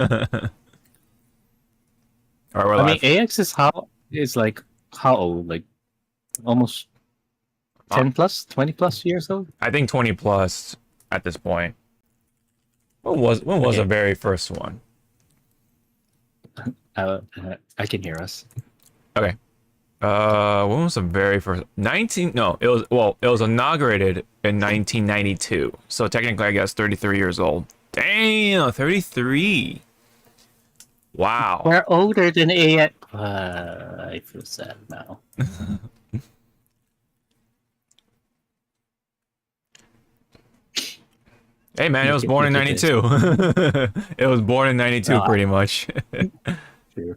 All right, we're I mean, live. AX is like how old? Like almost Uh, 10 plus, 20 plus years old. I think 20 plus at this point. When was the Okay, very first one? I can hear us. Okay. When was the very first? 19? No, it was it was inaugurated in 1992. So technically, I guess 33 years old. Damn, 33. Wow. We're older than AX. I feel sad now. Hey man, it Look was at born in look at this. 92. It was born in 92 Well, pretty much. true.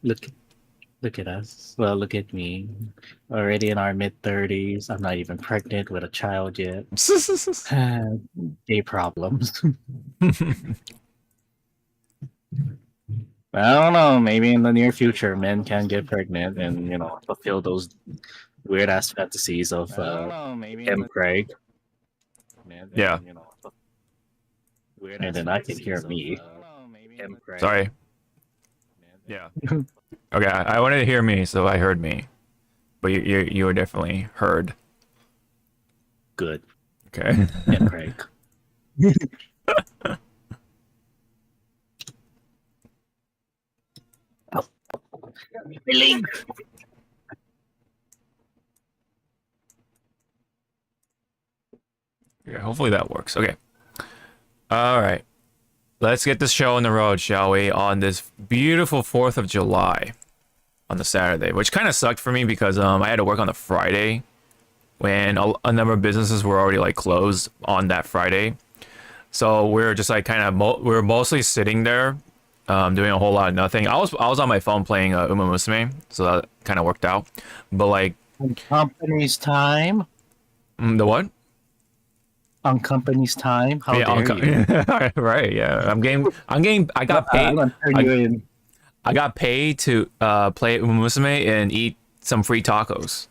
Look look at us. Well, look at me. Already in our mid 30s. I'm not even pregnant with a child yet. Gay problems. I don't know. Maybe in the near future, men can get pregnant and fulfill those weird ass fantasies of I don't know, maybe in M. the Craig, man, yeah. and then I can hear me, I don't know, maybe in M. the Craig. Sorry. Yeah. Okay, I wanted to hear me, so I heard me. But you were definitely heard. Good, Okay. M. Craig. Oh, Billy. Yeah, hopefully that works. Okay. All right. Let's get this show on the road, shall we? On this beautiful 4th of July on the Saturday, which kind of sucked for me because I had to work on the Friday when a number of businesses were already like closed on that Friday. So we were just like kind of we were mostly sitting there, doing a whole lot of nothing. I was on my phone playing Uma Musume, so that kind of worked out. But like On company's time. the what? On company's time. How Yeah, dare you? right. Yeah, I'm getting. I got I'm paid. gonna turn I you in. I got paid to play Uma Musume and eat some free tacos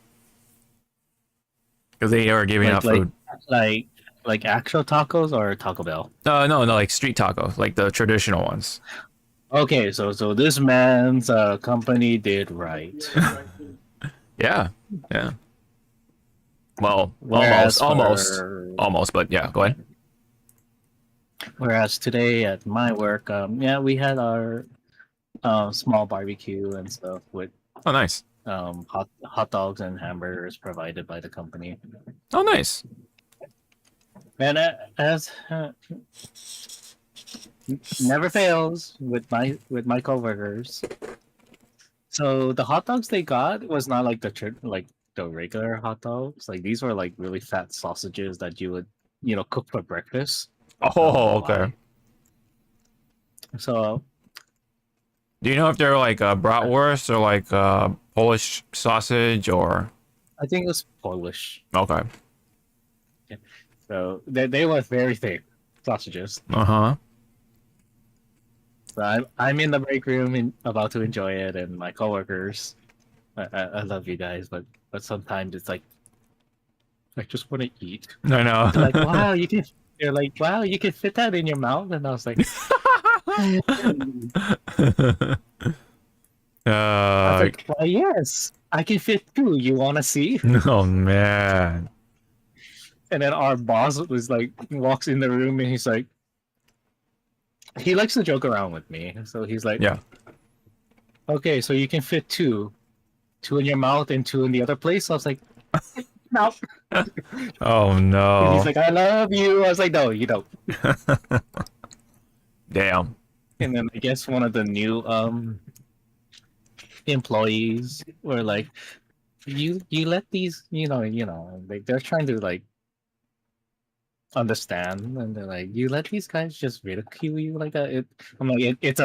because they were giving Like out like food. like like actual tacos or Taco Bell. No, like street tacos, like the traditional ones. Okay, so this man's company did right. Yeah, yeah. Well, almost, Whereas almost, for almost. But yeah, go ahead. Whereas today at my work, yeah, we had our small barbecue and stuff with Oh, nice. hot dogs and hamburgers provided by the company. Oh, nice. And as never fails with my coworkers. So the hot dogs they got was not like like the regular hot dogs. Like these were like really fat sausages that you would cook for breakfast. I don't know Oh, okay. why. So Do you know if they're like bratwurst or like Polish sausage or? I think it was Polish. Okay. So they were very thick sausages. Uh huh. So I'm in the break room about to enjoy it, and my coworkers. I love you guys, but sometimes it's like I just want to eat. I They're like, know. wow, you can. They're like, wow, you can fit that in your mouth, and I was like, I was uh, like, why yes, I can fit two. You want to see? oh man. And then our boss was like, walks in the room, and he's like, he likes to joke around with me, so he's like, Yeah. okay, so you can fit two in your mouth and two in the other place. So I was like, no. Oh And he's no. like, I love you. I was like, no, you don't. Damn. And then I guess one of the new employees were like, you let these, like they're trying to like understand, and they're like, you let these guys just ridicule you like that. I'm like, it's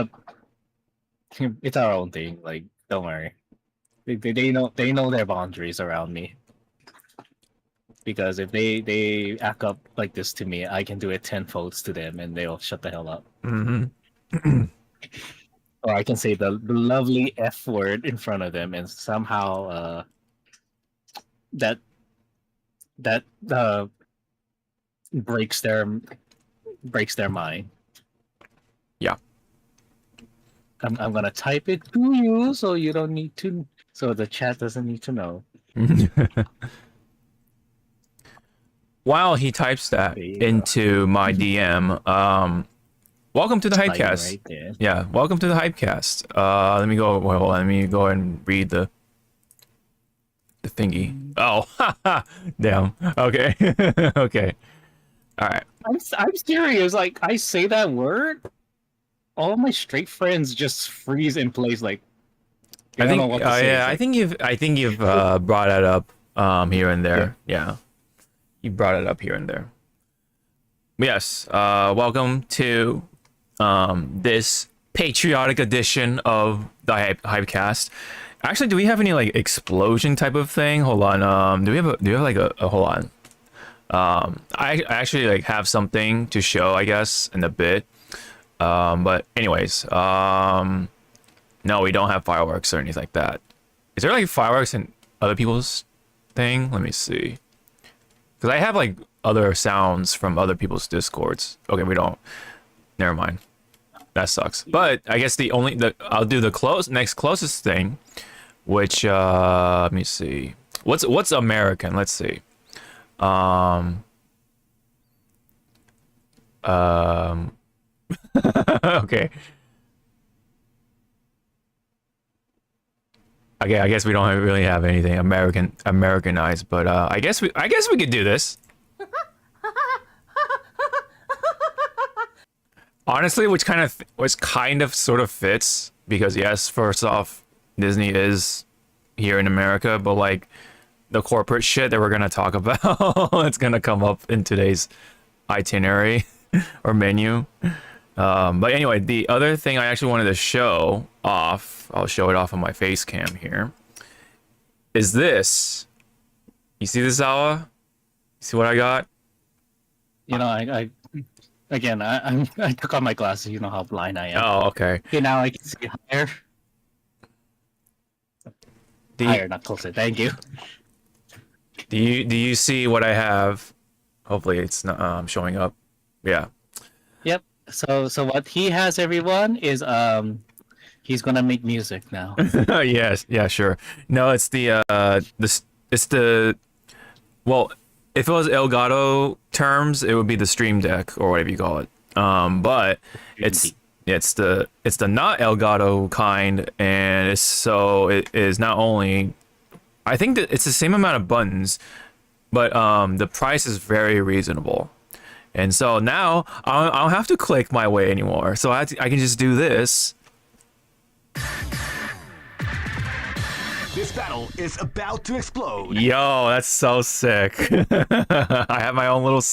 our own thing. Like, don't worry. They know their boundaries around me. Because if they act up like this to me, I can do it tenfold to them, and they'll shut the hell up. Hmm. Or I can say the lovely F word in front of them, and somehow that that breaks their mind. Yeah. I'm gonna type it to you, so you don't need to. So the chat doesn't need to know. While he types that There you go. into my DM, welcome to the Sliding Hypecast. right there. Yeah, welcome to the Hypecast. Let me go. Well, hold on, let me go ahead and read the thingy. Oh, damn. Okay, okay. All right. I'm serious. Like I say that word, all my straight friends just freeze in place. Like they I don't know think. what to say. Yeah, It's like I think you've brought it up here and yeah. there. Yeah, you brought it up here and there. Yes. Welcome to this patriotic edition of the Hypecast. Actually, do we have any like explosion type of thing? Hold on. Do we have like a hold on? I actually like have something to show, I guess, in a bit. But anyways, no, we don't have fireworks or anything like that. Is there like fireworks in other people's thing? Let me see. Because I have like other sounds from other people's discords. Okay, we don't. Never mind. That sucks. But I guess I'll do the next closest thing, which let me see. What's American? Let's see. Um um okay. Okay, I guess we don't really have anything Americanized, but I guess we could do this. Honestly, which kind of sort of fits because yes, first off, Disney is here in America, but like the corporate shit that we're gonna talk about, it's gonna come up in today's itinerary or menu. But anyway, the other thing I actually wanted to show off, I'll show it off on my face cam here, is this. You see this, Zawa? You see what I got? You know, I took off my glasses. You know how blind I am. Oh, okay. Okay, now I can see higher. Higher, not closer. Thank you. Do you see what I have? Hopefully it's not showing up. Yeah. Yep. So what he has, everyone, is he's gonna make music now. Yes, yeah, sure. No, it's it's the well, if it was Elgato terms, it would be the Stream Deck or whatever you call it. But it's the not Elgato kind, and it is not only. I think that it's the same amount of buttons, but the price is very reasonable. And so now I don't have to click my way anymore. So I can just do this. This battle is about to explode. Yo, that's so sick. I have my own little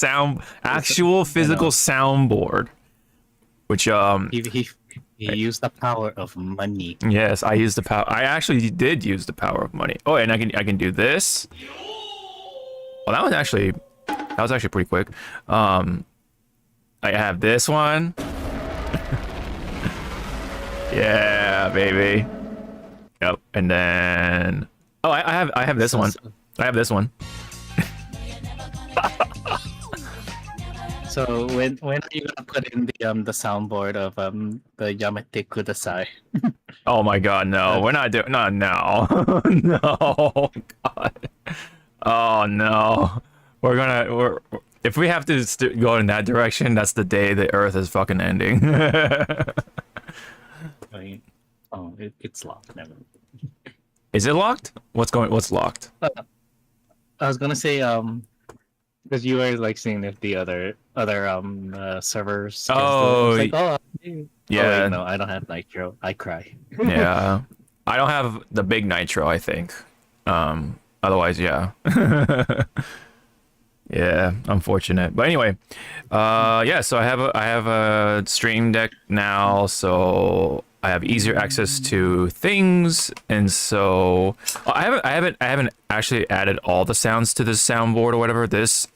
actual physical soundboard, which He used the power of money. yes, I used the power. I actually did use the power of money. Oh, and I can do this. Well, that was actually pretty quick. I have this one. Yeah, baby. Yep, and then I have this one. I have this one. So when are you gonna put in the soundboard of the Yamete Kudasai? Oh my god, no. We're not doing not now. No. God. Oh no. We're if we have to go in that direction, that's the day the earth is fucking ending. It's locked. Never. Is it locked? What's locked? I was gonna say because you were like seeing if the other servers. Oh, it's like, yeah. Wait, no, I don't have Nitro. I cry. Yeah. I don't have the big nitro, I think. Otherwise, yeah. Yeah, unfortunate. But anyway, yeah, so I have a Stream Deck now, so I have easier access to things, and so I haven't actually added all the sounds to this soundboard or whatever, this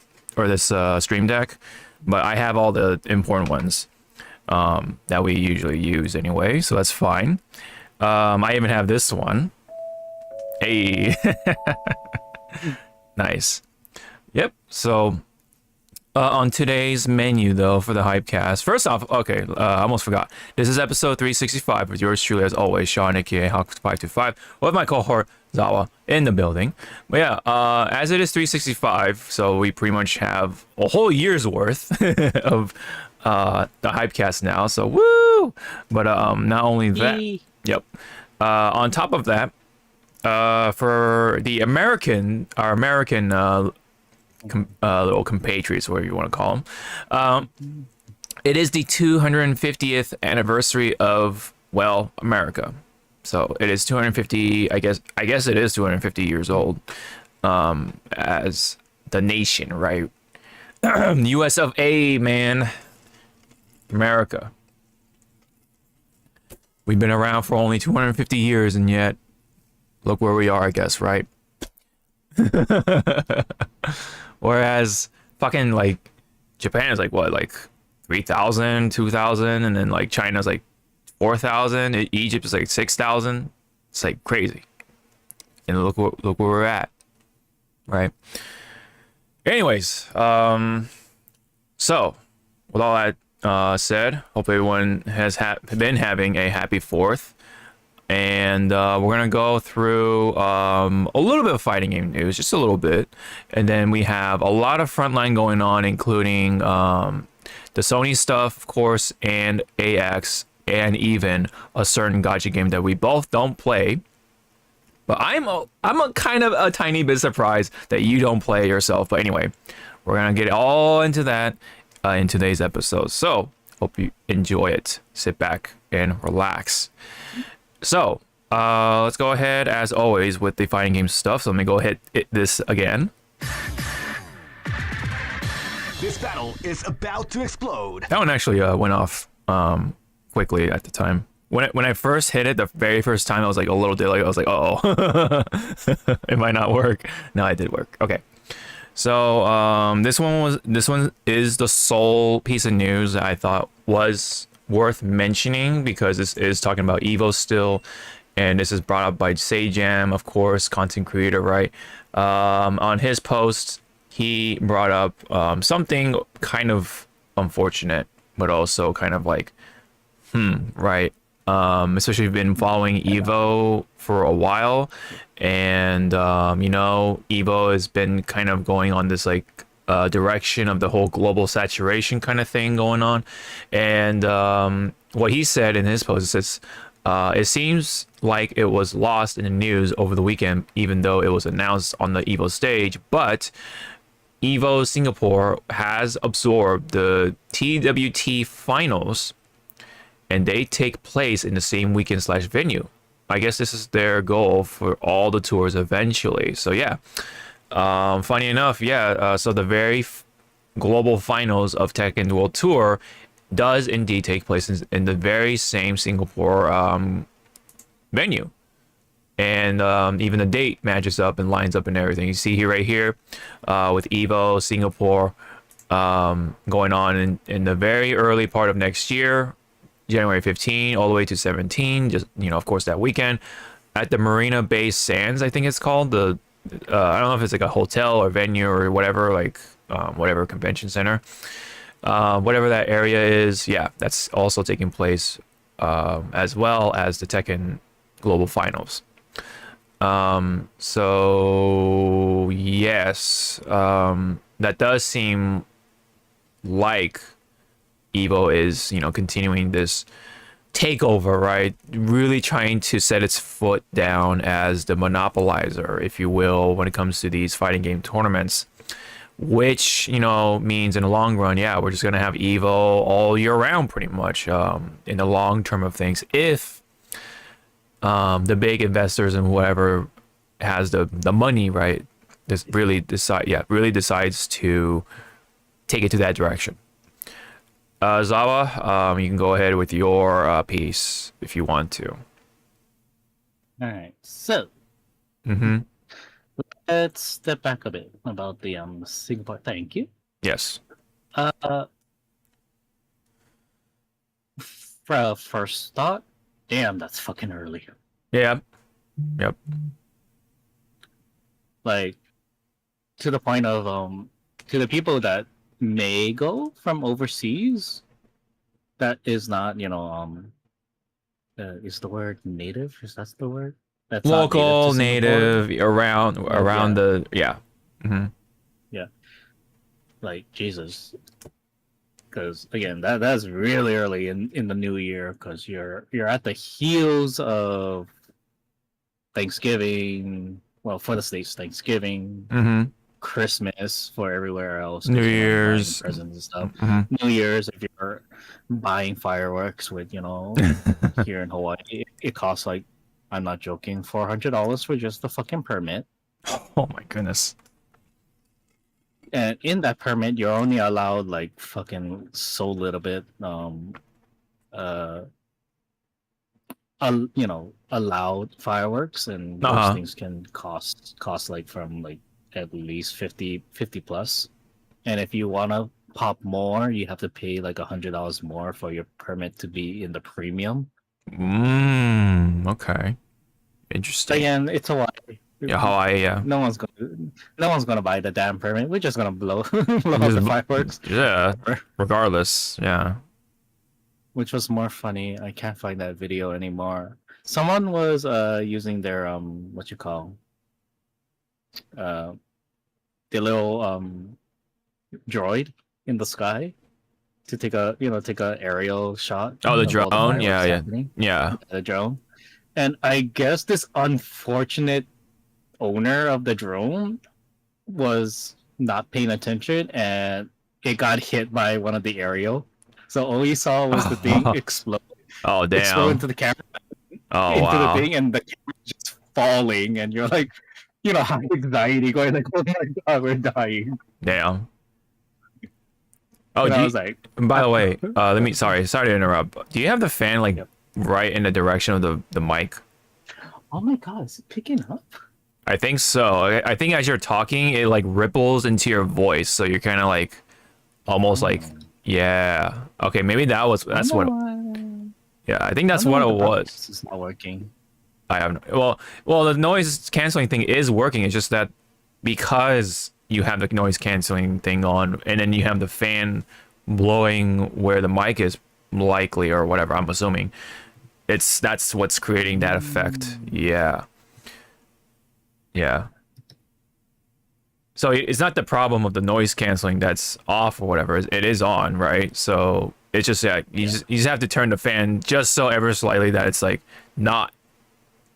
Stream Deck, but I have all the important ones that we usually use anyway, so that's fine. I even have this one. Hey. Nice. Yep. So On today's menu, though, for the Hypecast, first off, okay, I almost forgot. This is episode 365 with yours truly, as always, Sean, aka Hawk525, with my cohort, Zawa, in the building. But yeah, as it is 365, so we pretty much have a whole year's worth of the Hypecast now, so woo! But not only that, Yay. yep. On top of that, for the our American little compatriots, whatever you want to call them. It is the 250th anniversary of, well, America. So it is 250. I guess it is 250 years old as the nation, right? U.S. of A, man, America. We've been around for only 250 years, and yet look where we are, I guess, right? Whereas fucking like Japan is like what, like 3,000, 2,000, and then like China's like 4,000. Egypt is like 6,000. It's like crazy. And look where we're at, right? Anyways, so with all that said, hope everyone has been having a happy 4th. And we're gonna go through a little bit of fighting game news, just a little bit, and then we have a lot of frontline going on, including the Sony stuff, of course, and AX, and even a certain gacha game that we both don't play. But I'm a kind of a tiny bit surprised that you don't play yourself. But anyway, we're gonna get all into that in today's episode. So hope you enjoy it. Sit back and relax. So, let's go ahead, as always, with the fighting game stuff. So let me go hit this again. This battle is about to explode. That one actually went off quickly at the time. When I first hit it, the very first time, I was like a little delay. I was like, oh, it might not work. No, it did work. Okay. So this one is the sole piece of news that I thought was worth mentioning, because this is talking about Evo still, and this is brought up by Sajam, of course, content creator, right? On his post, he brought up something kind of unfortunate, but also kind of like, right? Especially if you've been following Evo for a while, and Evo has been kind of going on this like direction of the whole global saturation kind of thing going on. And what he said in his post is, it seems like it was lost in the news over the weekend, even though it was announced on the Evo stage. But Evo Singapore has absorbed the TWT finals, and they take place in the same weekend / venue. I guess this is their goal for all the tours eventually. So yeah. Funny enough, yeah, so the very global finals of Tekken World Tour does indeed take place in the very same Singapore venue. And even the date matches up and lines up and everything. You see here, right here, with Evo Singapore going on in the very early part of next year, January 15 all the way to 17, just, of course, that weekend at the Marina Bay Sands, I think it's called, the I don't know if it's like a hotel or venue or whatever, like whatever convention center, whatever that area is. Yeah, that's also taking place as well as the Tekken Global Finals. So yes, that does seem like Evo is, continuing this takeover, right? Really trying to set its foot down as the monopolizer, if you will, when it comes to these fighting game tournaments, which, means in the long run, yeah, we're just going to have Evo all year round, pretty much, in the long term of things, if the big investors and whoever has the money, right, really decides to take it to that direction. Zawa, you can go ahead with your piece if you want to. All right, so let's step back a bit about the Singapore. Thank you. Yes. First thought, damn, that's fucking early. Yeah. Yep. Like, to the point of to the people that may go from overseas that is not, is the word native? Is that the word? That's not native to Local, Singapore. native, around Yeah, the yeah. Hmm. yeah. Like Jesus, because again, that's really early in the new year because you're at the heels of Thanksgiving. Well, for the states, Thanksgiving, Hmm. Christmas for everywhere else New because you're buying Year's. presents and stuff. Hmm. New Year's, if you're buying fireworks with here in Hawaii, it costs like, I'm not joking, $400 for just the fucking permit. Oh my goodness. And in that permit, you're only allowed like fucking so little bit. Uh, allowed fireworks, and those Uh-huh. things can cost like from like at least 50 plus. And if you want to pop more, you have to pay like $100 more for your permit to be in the premium. Okay. Interesting. Again, it's Hawaii. Yeah, Hawaii, yeah. No one's gonna buy the damn permit. We're just gonna blow blow up Just, the fireworks. yeah, regardless, yeah. Which was more funny. I can't find that video anymore. Someone was using their what you call uh the little droid in the sky to take a aerial shot Oh, the of all the drone? Yeah, fireworks yeah. happening. Yeah. The drone. And I guess this unfortunate owner of the drone was not paying attention and it got hit by one of the aerial. So all he saw was the thing Oh, explode damn. into the camera, Oh, into the wow. thing, and the camera just falling, and you're like, high anxiety, going like, "Oh my god, we're dying." Damn. Oh, And I was like, by the way, sorry to interrupt. Do you have the fan like Yep. right in the direction of the mic? "Oh my god, is it picking up?" I think so. I think as you're talking, it like ripples into your voice, so you're kind of like almost like, yeah. Okay, maybe that's what. Yeah, I think that's what it was. It's not working. I have well, the noise canceling thing is working. It's just that because you have the noise canceling thing on, and then you have the fan blowing where the mic is likely or whatever. I'm assuming that's what's creating that effect. Yeah, yeah. So it's not the problem of the noise canceling that's off or whatever. It is on, right? So it's just you just have to turn the fan just so ever slightly that it's like not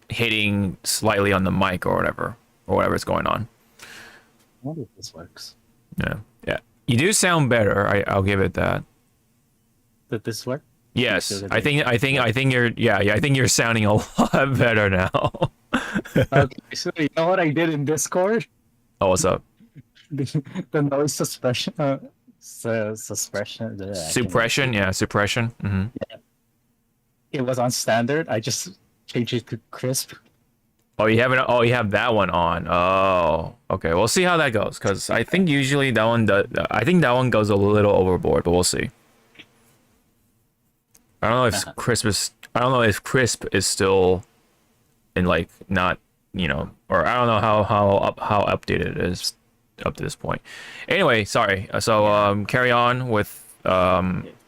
hitting slightly on the mic or whatever's going on. I wonder if this works. Yeah, yeah. You do sound better. I'll give it that. Did this work? Yes, I think you're I think you're sounding a lot better now. Okay, so you know what I did in Discord? Oh, what's up? The noise suppression. Suppression. Suppression, yeah, suppression. Hmm. It was on standard. I just changed it to crisp. Oh, you have it. Oh, you have that one on. Oh, okay. We'll see how that goes. Cause I think usually that one does. I think that one goes a little overboard, but we'll see. I don't know if crisp is. I don't know if crisp is still in like not or I don't know how updated it is up to this point. Anyway, sorry. So carry on with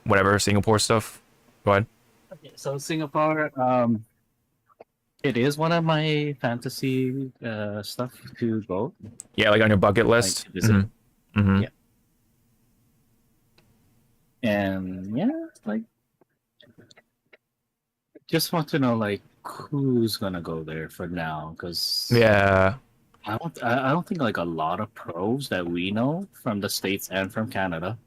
whatever Singapore stuff. Go ahead. Okay, so Singapore, it is one of my fantasy stuff to go. Yeah, like on your bucket list. to visit. Mm-hmm. Yeah. And yeah, like, just want to know like who's gonna go there for now, because Yeah. I don't think like a lot of pros that we know from the States and from Canada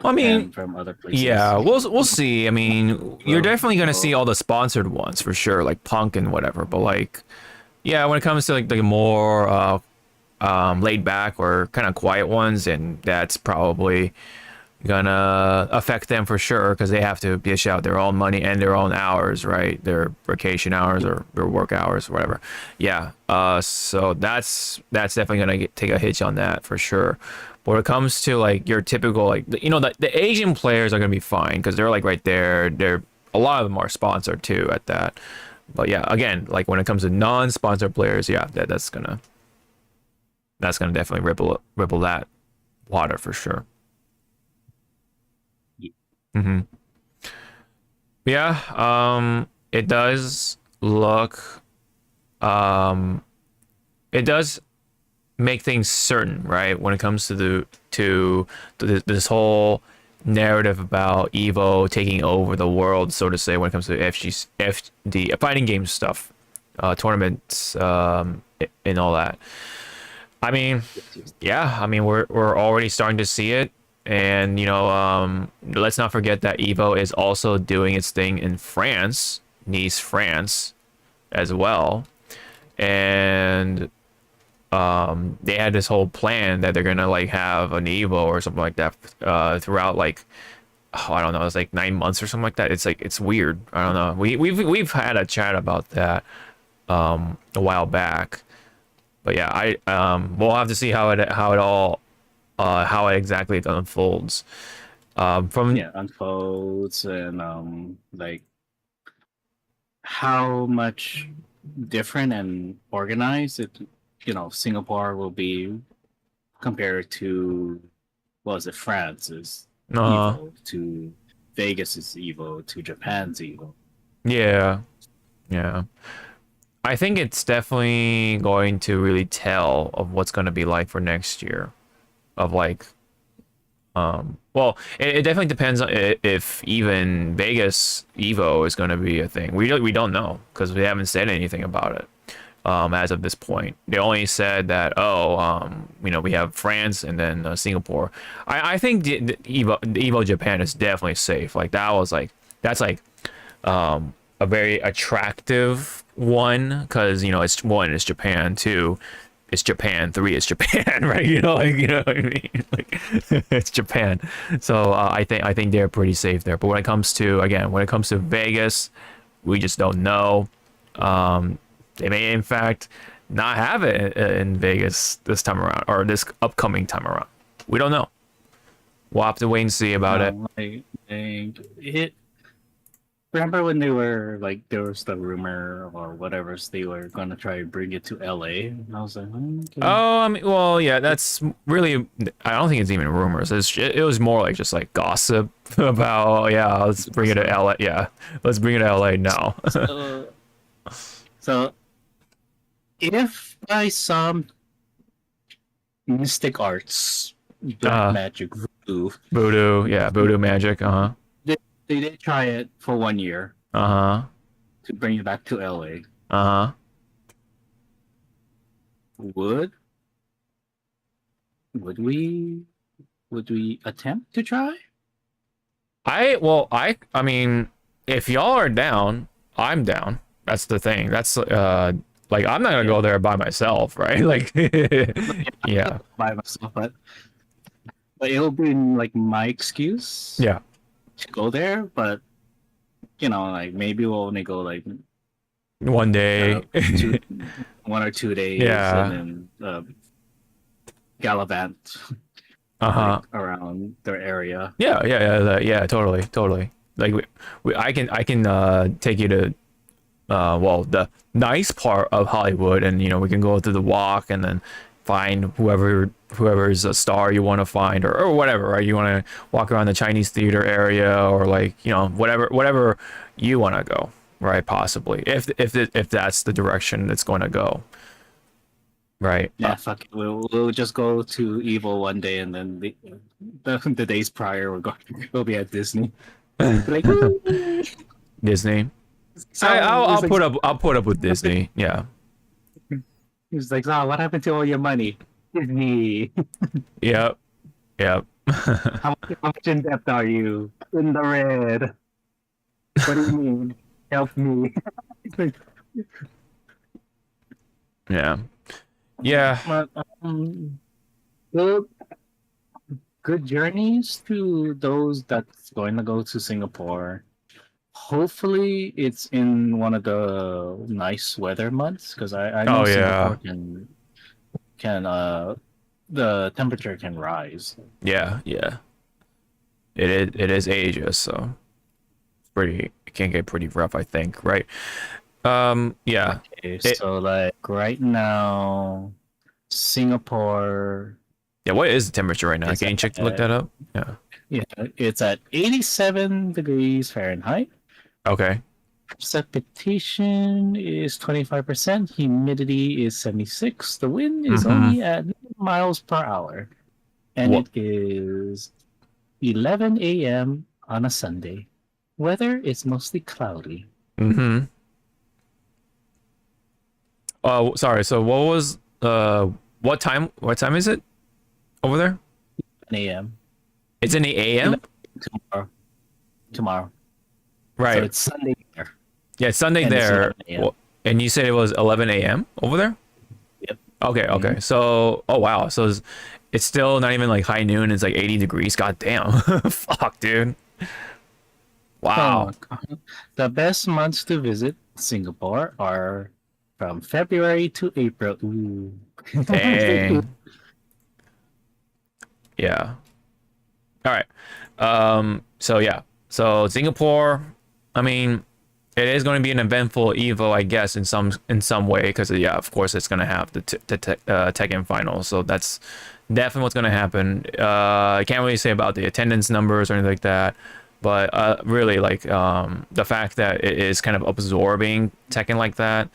I mean, and from other places. yeah, we'll see. I mean, you're definitely gonna see well- all the sponsored ones for sure, like Punk and whatever. But like, yeah, when it comes to like the more laid back or kind of quiet ones, and that's probably gonna affect them for sure because they have to dish out their own money and their own hours, right? Their vacation hours or their work hours, whatever. Yeah. So that's definitely gonna take a hitch on that for sure. But when it comes to like your typical like the Asian players are gonna be fine because they're like right there. They're a lot of them are sponsored too at that. But yeah, again, like when it comes to non-sponsored players, yeah, that's gonna definitely ripple that water for sure. Mm-hmm. Yeah. It does look. It does make things certain, right? When it comes to this whole narrative about Evo taking over the world, so to say, when it comes to FD fighting game stuff, tournaments, and all that. I mean, yeah, I mean we're already starting to see it, and let's not forget that Evo is also doing its thing in France, Nice, France, as well, and they had this whole plan that they're gonna like have an Evo or something like that throughout like I don't know, it's like 9 months or something like that. It's like it's weird. I don't know. We've had a chat about that a while back, but yeah, I we'll have to see how it all how it exactly unfolds. From Yeah, unfolds and like how much different and organized it, Singapore will be compared to, what was it, France's uh Evo, to Vegas's Evo, to Japan's Evo. yeah, yeah. I think it's definitely going to really tell of what's going to be like for next year. Of like, well, it definitely depends on if even Vegas Evo is going to be a thing. We don't know because we haven't said anything about it as of this point. They only said that we have France and then Singapore. I think the Evo Japan is definitely safe. Like that's like a very attractive one because it's one, it's Japan, two, it's Japan, three, it's Japan, right? You know what I mean? Like it's Japan. So I think they're pretty safe there. But when it comes to Vegas, we just don't know. They may in fact not have it in Vegas this time around or this upcoming time around. We don't know. We'll have to wait and see about it. It. Remember when they were like, there was the rumor or whatever, they were gonna try to bring it to LA, and I was like, okay. Oh, I mean, well, yeah, that's really. I don't think it's even rumors. It was more like just like gossip about. Oh, yeah, let's bring it to LA. Yeah, let's bring it to LA now. So, if by some mystic arts, black magic, voodoo magic. they did try it for 1 year to bring it back to LA, would would we attempt to try? I mean, if y'all are down, I'm down. That's the thing. That's like I'm not gonna go there by myself, right? Like, yeah, By myself, but it'll be like my excuse. yeah. To go there, but like maybe we'll only go like One day, 1 or 2 days, yeah, and then gallivant around their area. Yeah, totally. Like I can take you to the nice part of Hollywood, and we can go through the walk and then find whoever's a star you want to find or whatever, right? You want to walk around the Chinese theater area or like whatever you want to go, right? Possibly if that's the direction it's going to go, right? Yeah, fuck it. We'll just go to Evil one day, and then the days prior we'll be at Disney. Like, Disney. so I'll put up with Disney. Yeah. He's like, "Oh, what happened to all your money?" Disney. Yep. How much in debt are you? In the red. What do you mean? Help me. Yeah. But, good journeys to those that's going to go to Singapore. Hopefully, it's in one of the nice weather months because I know Singapore can the temperature can rise. Yeah. It is Asia, so it can get pretty rough, I think, right? Yeah. Okay, so like right now, Singapore. Yeah, what is the temperature right now? Can you look that up? Yeah. Yeah, it's at 87 degrees Fahrenheit. Okay. Precipitation is 25%. Humidity is 76. The wind is Mm-hmm. only at miles per hour. And What? it is 11 a.m. on a Sunday. Weather is mostly cloudy. Mm-hmm. Oh, sorry. So what was what time? What time is it over there? 10 a.m. It's in the AM. tomorrow. Tomorrow. So Right. it's Sunday there. Yeah, it's Sunday And it's there. 11 a.m. And you said it was 11 a.m. over there? Yep. Okay, okay. So, oh wow. So it's still not even like high noon. It's like 80 degrees. God damn. Fuck, dude. Wow. The best months to visit Singapore are from February to April. Ooh. Dang. Yeah. All right. So yeah. So Singapore, I mean, it is going to be an eventful Evo, I guess, in some way, because yeah, of course, it's going to have the Tekken finals. So that's definitely what's going to happen. I can't really say about the attendance numbers or anything like that, but really, like the fact that it is kind of absorbing Tekken like that,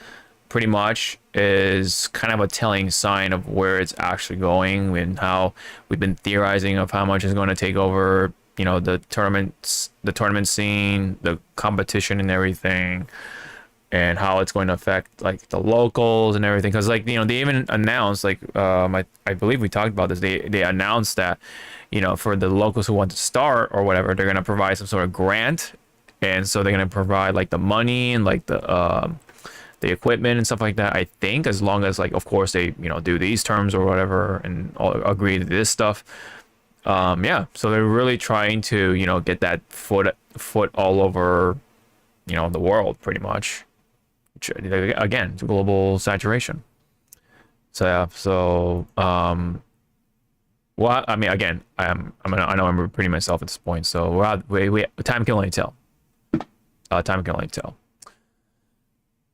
pretty much, is kind of a telling sign of where it's actually going and how we've been theorizing of how much is going to take over, you know, the tournament scene, the competition and everything, and how it's going to affect like the locals and everything. Because like, you know, they even announced like I believe we talked about this. They announced that, you know, for the locals who want to start or whatever, they're going to provide some sort of grant, and so they're going to provide like the money and like the equipment and stuff like that, I think, as long as like, of course, they, you know, do these terms or whatever and all agree to this stuff. Yeah, so they're really trying to, you know, get that foot all over, you know, the world pretty much. Again, global saturation. So yeah, so well, I mean, again, I know I'm repeating myself at this point, so time can only tell. Time can only tell.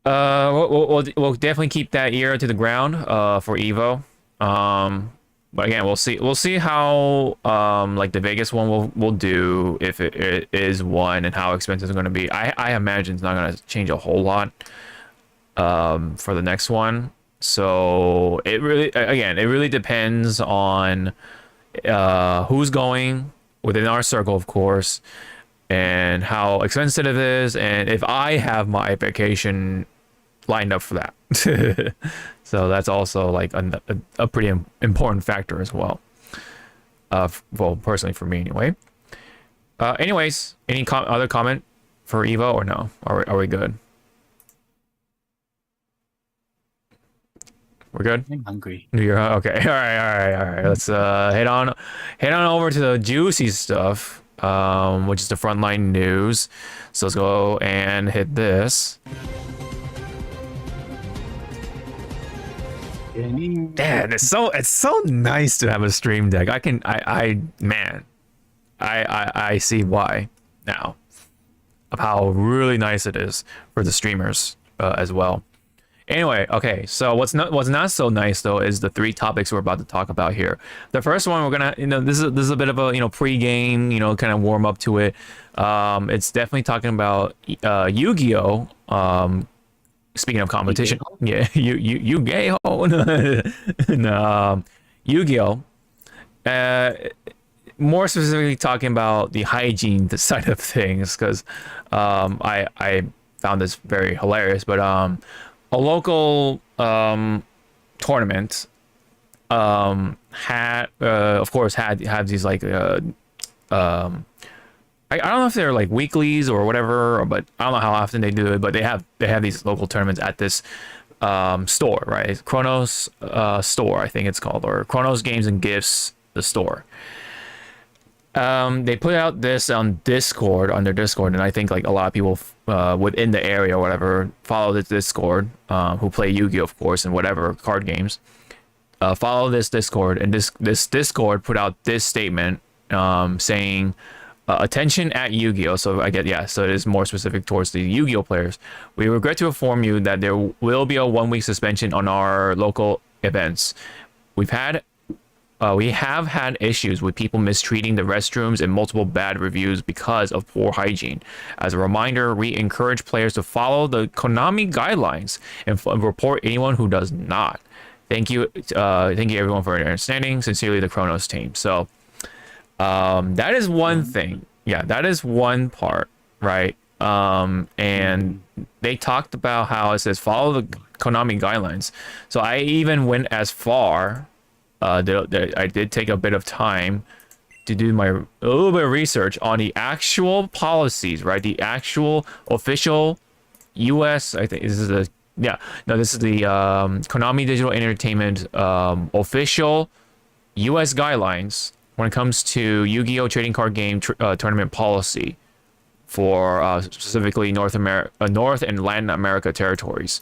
We'll definitely keep that ear to the ground for Evo. But again, we'll see how like the Vegas one will do, if it is one, and how expensive it's going to be. I imagine it's not going to change a whole lot for the next one. So it really depends on who's going within our circle, of course, and how expensive it is, and if I have my vacation lined up for that. So that's also like a pretty important factor as well. Well, personally for me anyway. Anyways, any other comment for Evo or no? Are we good? We're good. I'm hungry. You're okay. All right. Let's head on over to the juicy stuff, which is the frontline news. So let's go and hit this. Man, it's so nice to have a stream deck. I see why now, of how really nice it is for the streamers as well. Anyway, okay, so what's not so nice though is the three topics we're about to talk about here. The first one, we're gonna, you know, this is a bit of a, you know, pre-game, you know, kind of warm up to it. It's definitely talking about Yu-Gi-Oh. Speaking of competition, yeah, Yu-Gi-Oh. Yu-Gi-Oh. More specifically talking about the hygiene side of things, because I found this very hilarious. But a local tournament had of course had these like I don't know if they're like weeklies or whatever, but I don't know how often they do it, but they have these local tournaments at this store, right? Chronos store, I think it's called, or Chronos Games and Gifts, the store. They put out this on Discord, on their Discord, and I think like a lot of people within the area or whatever follow this Discord, who play Yu-Gi-Oh, of course, and whatever card games. Follow this Discord, and this Discord put out this statement saying, attention at Yu-Gi-Oh! So I get, yeah, so it is more specific towards the Yu-Gi-Oh! Players. We regret to inform you that there will be a 1-week suspension on our local events. We've had we have had issues with people mistreating the restrooms and multiple bad reviews because of poor hygiene. As a reminder, we encourage players to follow the Konami guidelines and report anyone who does not. Thank you everyone for your understanding. Sincerely, the Kronos team. So that is one thing. Yeah, that is one part, right? And they talked about how it says follow the Konami guidelines. So I even went as far. I did take a bit of time to do a little bit of research on the actual policies, right? The actual official U.S. I think this is the Konami Digital Entertainment official U.S. guidelines when it comes to Yu-Gi-Oh! Trading card game tournament policy for specifically North and Latin America territories.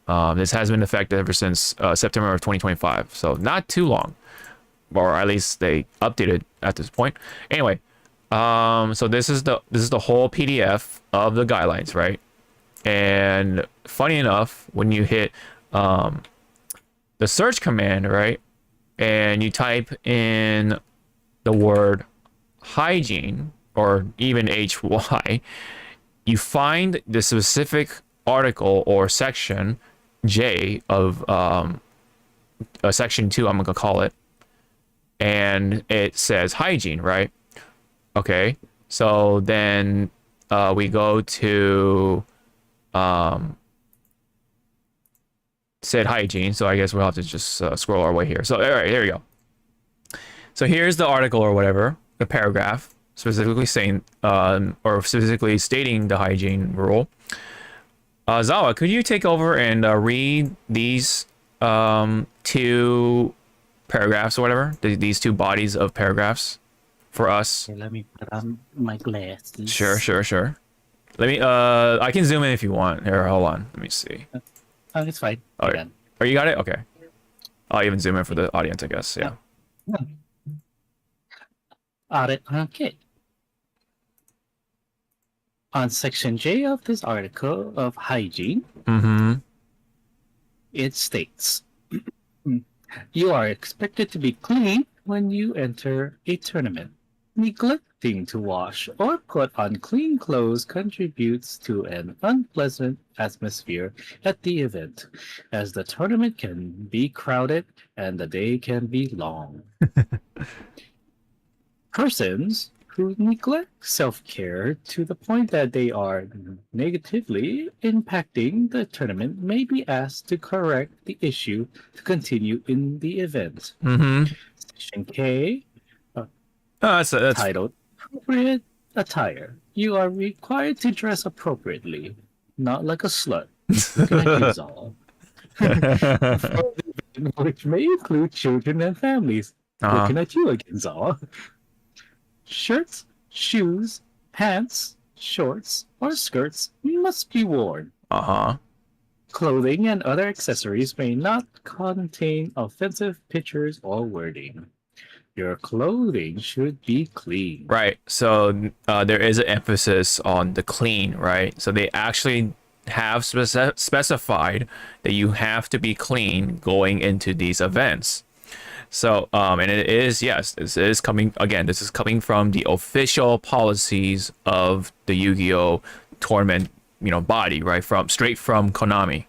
This has been effective ever since September of 2025, so not too long, or at least they updated at this point. Anyway, so this is the whole PDF of the guidelines, right? And funny enough, when you hit the search command, right, and you type in the word hygiene or even HY, you find the specific article or section J of section 2, I'm gonna call it, and it says hygiene, right? Okay, so then we go to said hygiene, so I guess we'll have to just scroll our way here. So all right, there we go. So here's the article or whatever, the paragraph specifically saying or specifically stating the hygiene rule. Zawa, could you take over and read these two paragraphs or whatever, these two bodies of paragraphs for us? Okay, let me put on my glasses. Sure. Let me I can zoom in if you want. Here, hold on. Let me see. Oh, it's fine. Oh, yeah. Oh, you got it? Okay. I'll even zoom in for the audience, I guess. Yeah. Okay. On section J of this article of hygiene, it states, you are expected to be clean when you enter a tournament. Neglecting to wash or put on clean clothes contributes to an unpleasant atmosphere at the event, as the tournament can be crowded and the day can be long. Persons who neglect self-care to the point that they are negatively impacting the tournament may be asked to correct the issue to continue in the event. Section K, that's titled Appropriate Attire. You are required to dress appropriately, not like a slut. Looking at you, Zawa. Which may include children and families. Looking at you again, Zawa. Shirts, shoes, pants, shorts, or skirts must be worn. Clothing and other accessories may not contain offensive pictures or wording. Your clothing should be clean. Right. So there is an emphasis on the clean, right? So they actually have specified that you have to be clean going into these events. So, and it is, yes, this is coming, again, this is coming from the official policies of the Yu-Gi-Oh! Tournament, body, right? Straight from Konami.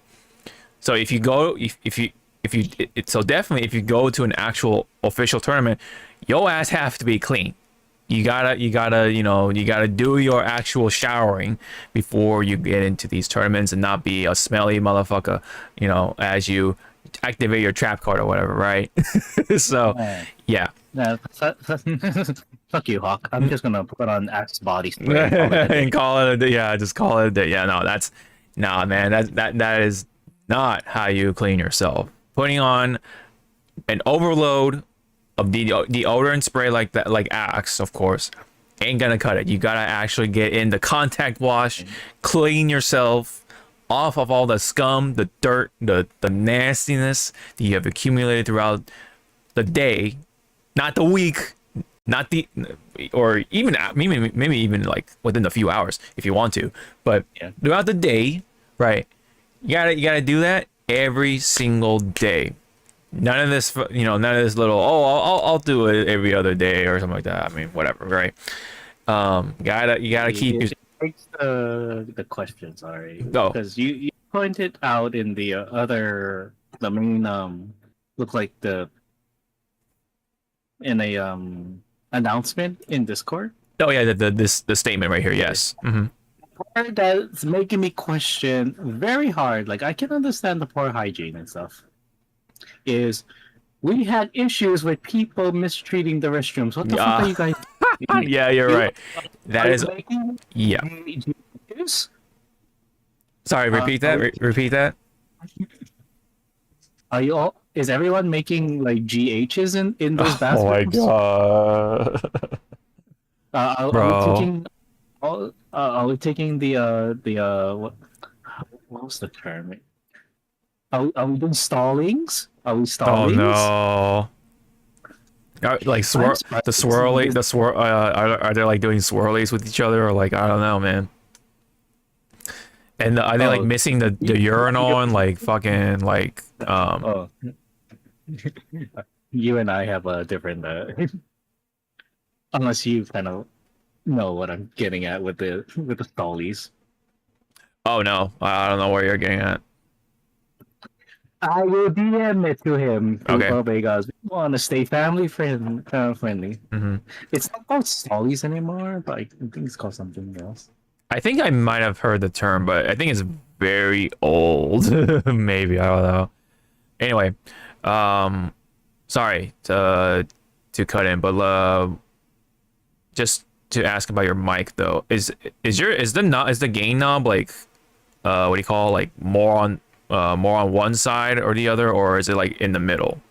So if you go, so definitely if you go to an actual official tournament, your ass have to be clean. You gotta do your actual showering before you get into these tournaments and not be a smelly motherfucker, as you activate your trap card or whatever, right? So, yeah. Fuck you, Hawk. I'm just gonna put on Axe body spray and call it a day. Yeah, just call it a day. Yeah, no, man. That is not how you clean yourself. Putting on an overload of deodorant spray like that, like Axe, of course, ain't gonna cut it. You gotta actually get in the contact wash, clean yourself off of all the scum, the dirt, the nastiness that you have accumulated throughout the day, not the week, not the, or even maybe even like within a few hours if you want to, but throughout the day, right? You gotta do that every single day. None of this, none of this little. Oh, I'll do it every other day or something like that. I mean, whatever, right? You gotta keep your. It takes the question, sorry, Oh, because you pointed out in the the main look like the in a announcement in Discord. oh yeah, the statement right here. Yes. Mm-hmm. Part that's making me question very hard. Like I can understand the poor hygiene and stuff. Is we had issues with people mistreating the restrooms. What the fuck are you guys doing? Yeah, you're You- right. That are is. you making Yeah. issues? Sorry. Repeat that. Repeat that. Are you all? Is everyone making like GHs in those Oh my bathrooms? god, Are we bro. taking? Are we taking the what was the term? Are we doing stallings? Are we Oh stallings? no. Like I'm surprised the swirly, the swirl. Are they like doing swirlies with each other, or like I don't know, man. And are they like Oh, missing the urinal and like fucking like oh. You and I have a different. Unless you kind of know what I'm getting at with the stallies. Oh no, I don't know where you're getting at. I will DM it to him. Okay. Because we want to stay friendly. Hmm. It's not called stallies anymore, but I think it's called something else. I think I might have heard the term, but I think it's very old. Maybe I don't know. Anyway, sorry to cut in, but just to ask about your mic though, is the gain knob like what do you call, like more on one side or the other, or is it like in the middle?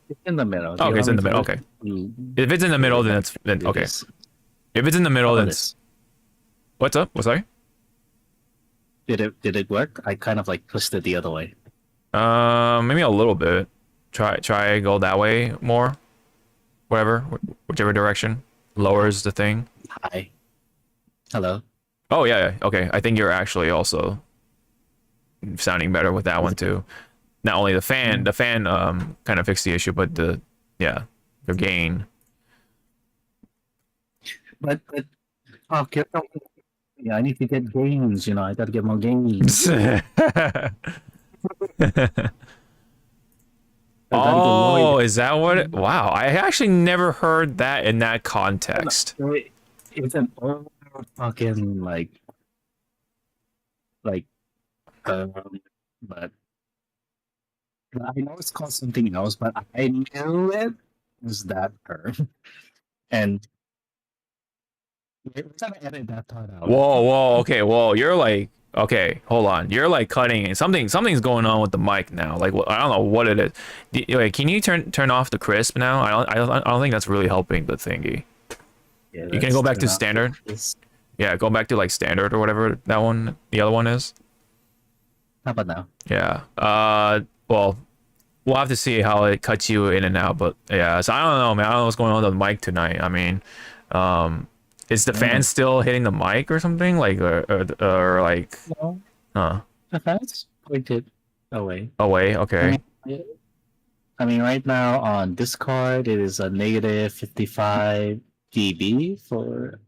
It's in the middle. Oh, okay, it's in the middle. Okay, if it's in the middle, then okay. If it's in the middle, then what's up? What's sorry? Did it work? I kind of like twisted the other way. Maybe a little bit. Try go that way more. Whatever, whichever direction lowers the thing. Hi. Hello. Oh yeah, okay. I think you're actually also sounding better with that one too. Not only the fan kind of fixed the issue, but the gain. But okay. Yeah, I need to get gains. I gotta get more gains. Oh, is that what it? Wow, I actually never heard that in that context. It's an old fucking like but I know it's called something else, but I knew it was that term. And we're gonna edit that part out. Whoa, okay, whoa, you're like, okay, hold on, you're like cutting something's going on with the mic now. Like, I don't know what it is. Wait, can you turn off the crisp now? I don't think that's really helping the thingy. Yeah, You can go back to standard. Yeah, go back to like standard or whatever the other one is. How about now? Yeah. Well, we'll have to see how it cuts you in and out, but yeah. So I don't know, man. I don't know what's going on with the mic tonight. I mean, is the fan still hitting the mic or something? Like, or like, No, huh? the fan's pointed away. Away. Okay. I mean, right now on Discord, it is a negative 55 dB for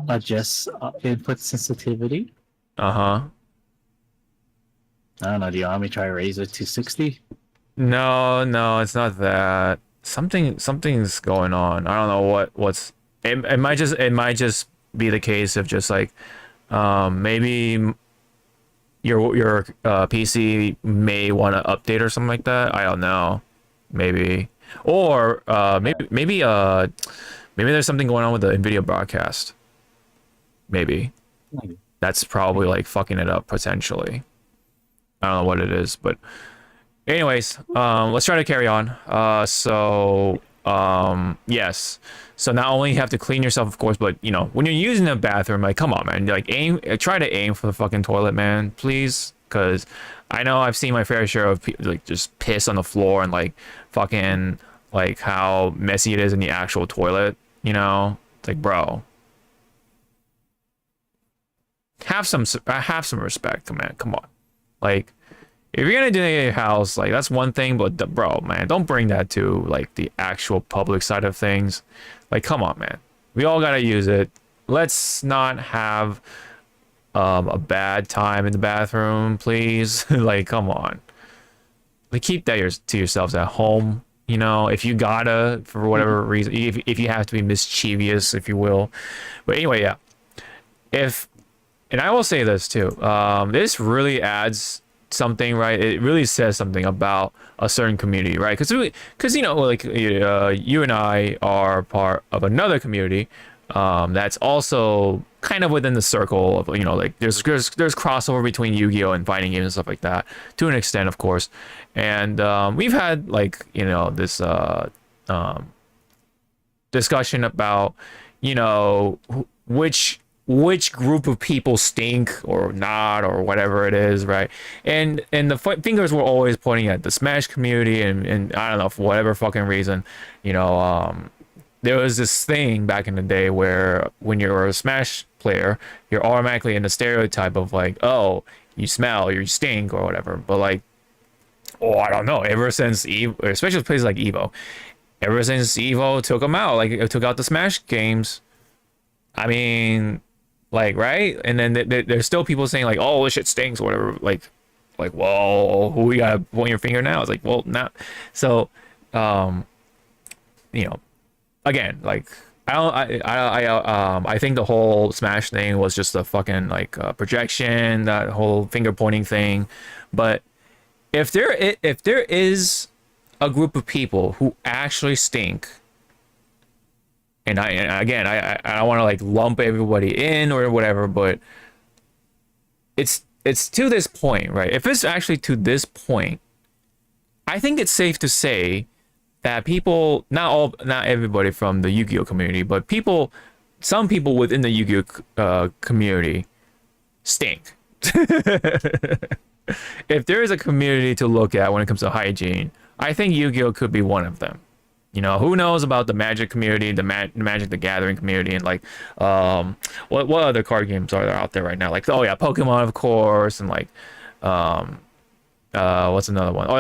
adjust input sensitivity. Uh-huh. I don't know. Do you want me to try to raise it to 60? No, it's not that. Something's going on. I don't know what's. It might just be the case of just like, maybe your PC may want to update or something like that. I don't know. Maybe, or maybe there's something going on with the NVIDIA broadcast. Maybe that's probably like fucking it up potentially. I don't know what it is, but anyways, let's try to carry on. Yes. So not only you have to clean yourself, of course, but when you're using the bathroom, like, come on, man, like try to aim for the fucking toilet, man, please, because I know I've seen my fair share of like just piss on the floor and like fucking like how messy it is in the actual toilet. It's like, bro, have some respect, man. Come on, like if you're gonna do it at your house, like that's one thing, but bro, man, don't bring that to like the actual public side of things. Like, come on, man. We all gotta use it. Let's not have a bad time in the bathroom, please. Like, come on. Like, keep that to yourselves at home. You know, if you gotta, for whatever reason, if you have to be mischievous, if you will. But anyway, yeah. And I will say this too. This really adds something, right? It really says something about a certain community, right? Because you know, like you and I are part of another community that's also kind of within the circle of, you know, like there's crossover between Yu-Gi-Oh and fighting games and stuff like that, to an extent, of course. And we've had, like, you know, this discussion about, you know, which group of people stink or not, or whatever it is, right? And the fingers were always pointing at the Smash community, and I don't know, for whatever fucking reason, you know, there was this thing back in the day where when you're a Smash player, you're automatically in the stereotype of like, oh, you smell, you stink, or whatever. But like, oh, I don't know, ever since Evo, especially places like Evo, ever since Evo took them out, like it took out the Smash games, I mean, like, right? And then there's still people saying like, oh, this shit stinks or whatever. Like, well, who you gotta point your finger now? It's like, well, not. So, you know, again, like, I think the whole Smash thing was just a fucking like projection, that whole finger pointing thing. But if there is a group of people who actually stink, and I don't want to like lump everybody in or whatever, but it's to this point, right? If it's actually to this point, I think it's safe to say that people, not everybody from the Yu-Gi-Oh community, but some people within the Yu-Gi-Oh community stink. If there is a community to look at when it comes to hygiene, I think Yu-Gi-Oh could be one of them. You know, who knows about the Magic community, the Magic the Gathering community, and like, what other card games are there out there right now? Like, oh yeah, Pokemon, of course, and like, what's another one? Oh,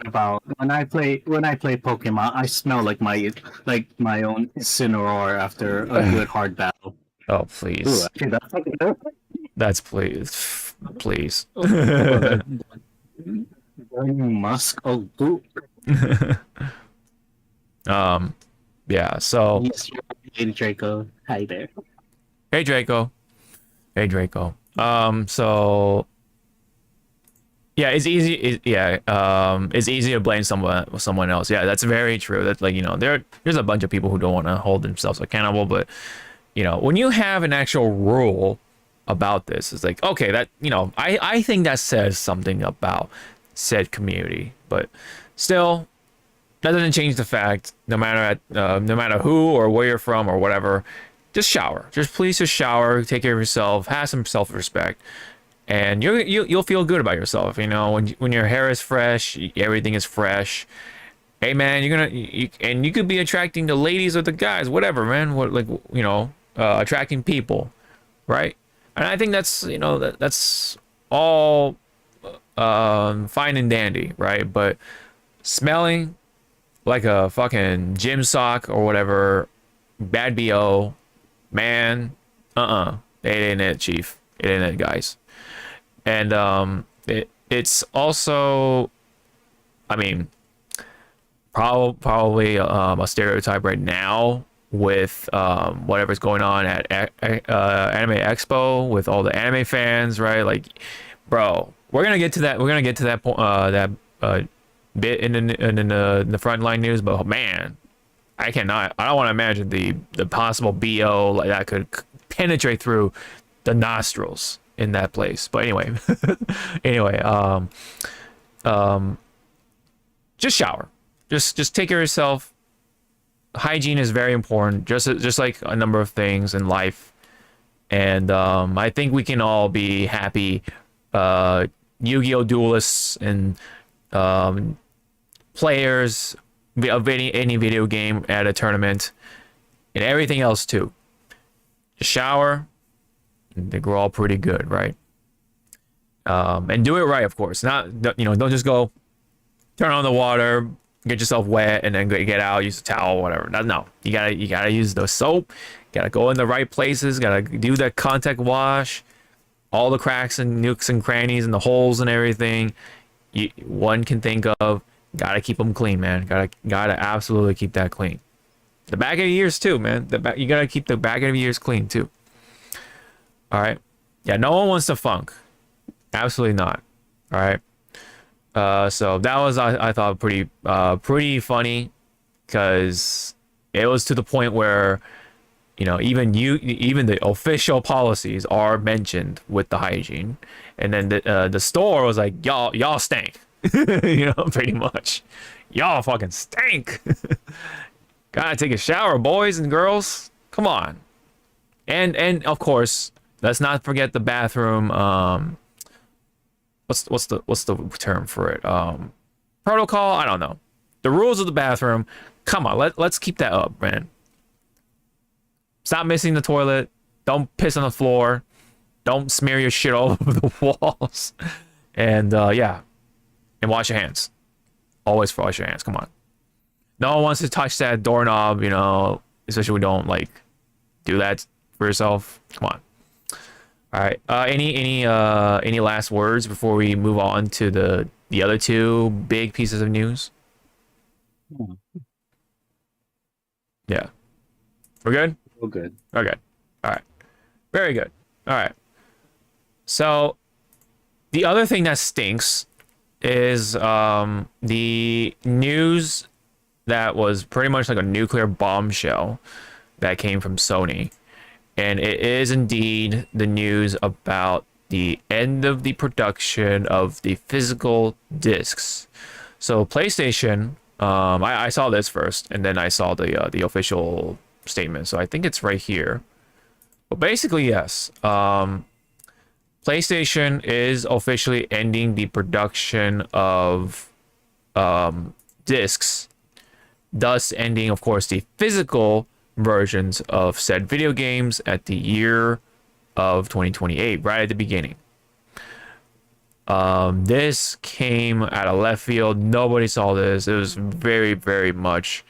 About when I play Pokemon, I smell like my own Incineroar after a good hard battle. Oh please, Ooh, actually, that's fucking good. that's please. Burning Musk. Oh, boo. Yeah. So. Yes, you're Draco. Hi there. Hey Draco. So. Yeah, it's easy. It's easy to blame someone else. Yeah, that's very true. That's like, you know, there's a bunch of people who don't want to hold themselves accountable, but you know, when you have an actual rule about this, it's like, okay, that, you know, I think that says something about said community, but still, that doesn't change the fact. No matter who or where you're from or whatever, just shower. Please just shower. Take care of yourself. Have some self-respect. And you'll feel good about yourself, you know, when your hair is fresh, everything is fresh. Hey man, you could be attracting the ladies or the guys, whatever, man. What, like, you know, attracting people, right? And I think that's, you know, that's all fine and dandy, right? But smelling like a fucking gym sock or whatever, bad BO, man, it ain't it, chief. It ain't it, guys. And it's also, I mean, probably a stereotype right now with whatever's going on at Anime Expo with all the anime fans, right? Like, bro, we're gonna get to that. We're gonna get to that point, that bit in the frontline news. But man, I don't want to imagine the possible BO like that could penetrate through the nostrils in that place. But anyway, just shower. Just take care of yourself. Hygiene is very important, just like a number of things in life. And I think we can all be happy Yu-Gi-Oh duelists and players of any video game at a tournament and everything else too. Just shower. I think we're all pretty good, right? And do it right, of course. Not don't just go turn on the water, get yourself wet, and then get out, use a towel, whatever. No, you gotta use the soap. Gotta go in the right places. Gotta do that contact wash, all the cracks and nooks and crannies and the holes and everything one can think of. Gotta keep them clean, man. Gotta absolutely keep that clean. The back of the ears too, man. You gotta keep the back of the ears clean too. All right. Yeah, no one wants to funk. Absolutely not. All right. So that was I thought pretty funny, because it was to the point where even the official policies are mentioned with the hygiene, and then the store was like, y'all stink. Pretty much, y'all fucking stink. Gotta take a shower, boys and girls. Come on. And of course, let's not forget the bathroom. What's the term for it? Protocol? I don't know. The rules of the bathroom. Come on, let's keep that up, man. Stop missing the toilet. Don't piss on the floor. Don't smear your shit all over the walls. And yeah. And wash your hands. Always wash your hands. Come on. No one wants to touch that doorknob, especially when we don't do that for yourself. Come on. All right. Any last words before we move on to the other two big pieces of news? Yeah. We're good? We're good. Okay. All right. Very good. All right. So the other thing that stinks is the news that was pretty much like a nuclear bombshell that came from Sony. And it is indeed the news about the end of the production of the physical discs. So PlayStation, I saw this first, and then I saw the official statement. So I think it's right here. But basically, yes. PlayStation is officially ending the production of discs, thus ending, of course, the physical versions of said video games at the year of 2028, right at the beginning. This came out of left field. Nobody saw this. It was very, very much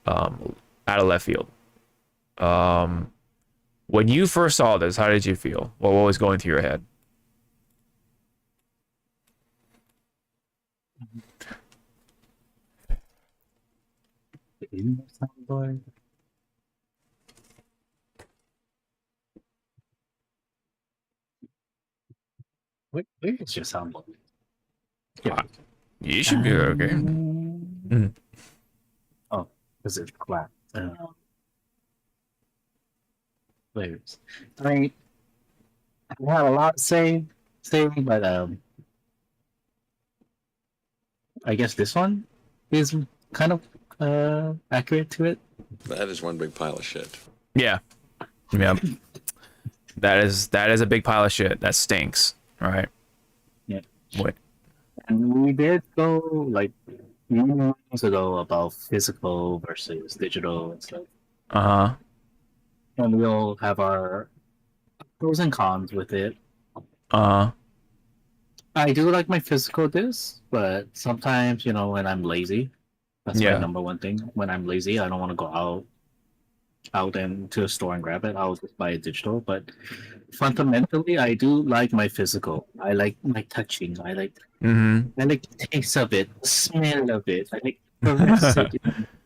out of left field. When you first saw this, how did you feel? What was going through your head? Where's your soundboard? Yeah. You should be okay. Oh, because it's flat. Players. I mean, I have a lot to say, but I guess this one is kind of accurate to it. That is one big pile of shit. Yeah. Yep. That is a big pile of shit. That stinks. All right. Yeah. What? And we did go like months ago about physical versus digital and stuff. Uh-huh. And we'll have our pros and cons with it. Uh-huh. I do like my physical discs, but sometimes, when I'm lazy, that's my number one thing. When I'm lazy, I don't want to go out into a store and grab it. I'll just buy a digital. But fundamentally, I do like my physical. I like my touching. I like the taste of it, the smell of it. I like caress it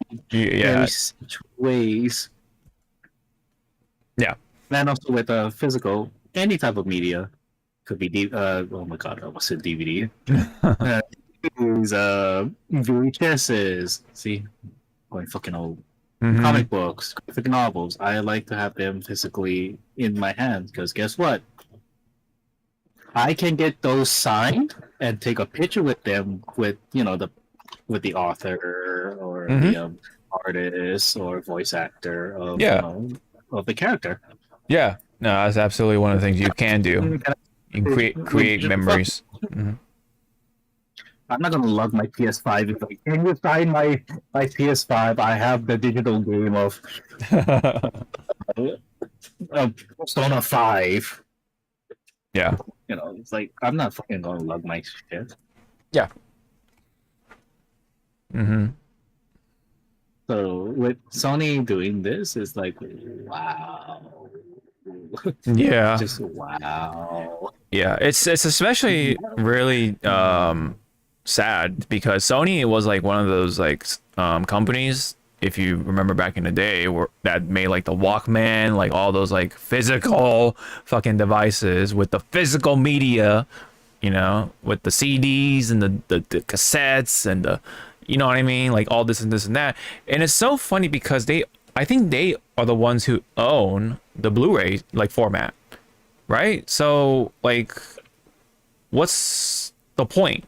in very such ways. Yeah. And also with physical, any type of media. Could be oh my god, I almost said DVD. VHSs. See, going fucking old. Comic books, graphic novels. I like to have them physically in my hands because guess what? I can get those signed and take a picture with them with the author or the artist or voice actor of of the character. Yeah. No, that's absolutely one of the things you can do. You can create memories. I'm not gonna lug my PS5. It's like, can you sign my PS5? I have the digital game of Persona 5. Yeah. You know, it's like I'm not fucking gonna lug my shit. Yeah. Mm-hmm. So with Sony doing this, it's like wow, Yeah. just wow. Yeah. It's especially really sad because Sony was like one of those like companies, if you remember back in the day, that made like the Walkman, like all those like physical fucking devices with the physical media, you know, with the CDs and the cassettes and the, you know what I mean, like all this and this and that. And it's so funny because I think they are the ones who own the Blu-ray like format, right? So like, what's the point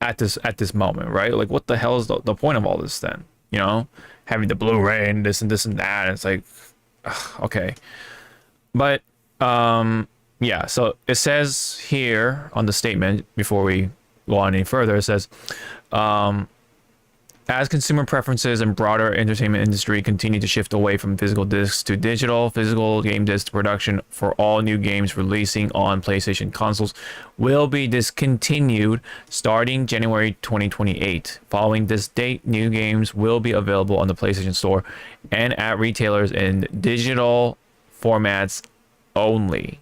at this moment, right? Like, what the hell is the point of all this then? You know, having the Blu-ray and this and this and that. And it's like, ugh, okay, but yeah. So it says here on the statement before we go on any further, it says, as consumer preferences and broader entertainment industry continue to shift away from physical discs to digital, physical game disc production for all new games releasing on PlayStation consoles will be discontinued starting January 2028. Following this date, new games will be available on the PlayStation Store and at retailers in digital formats only.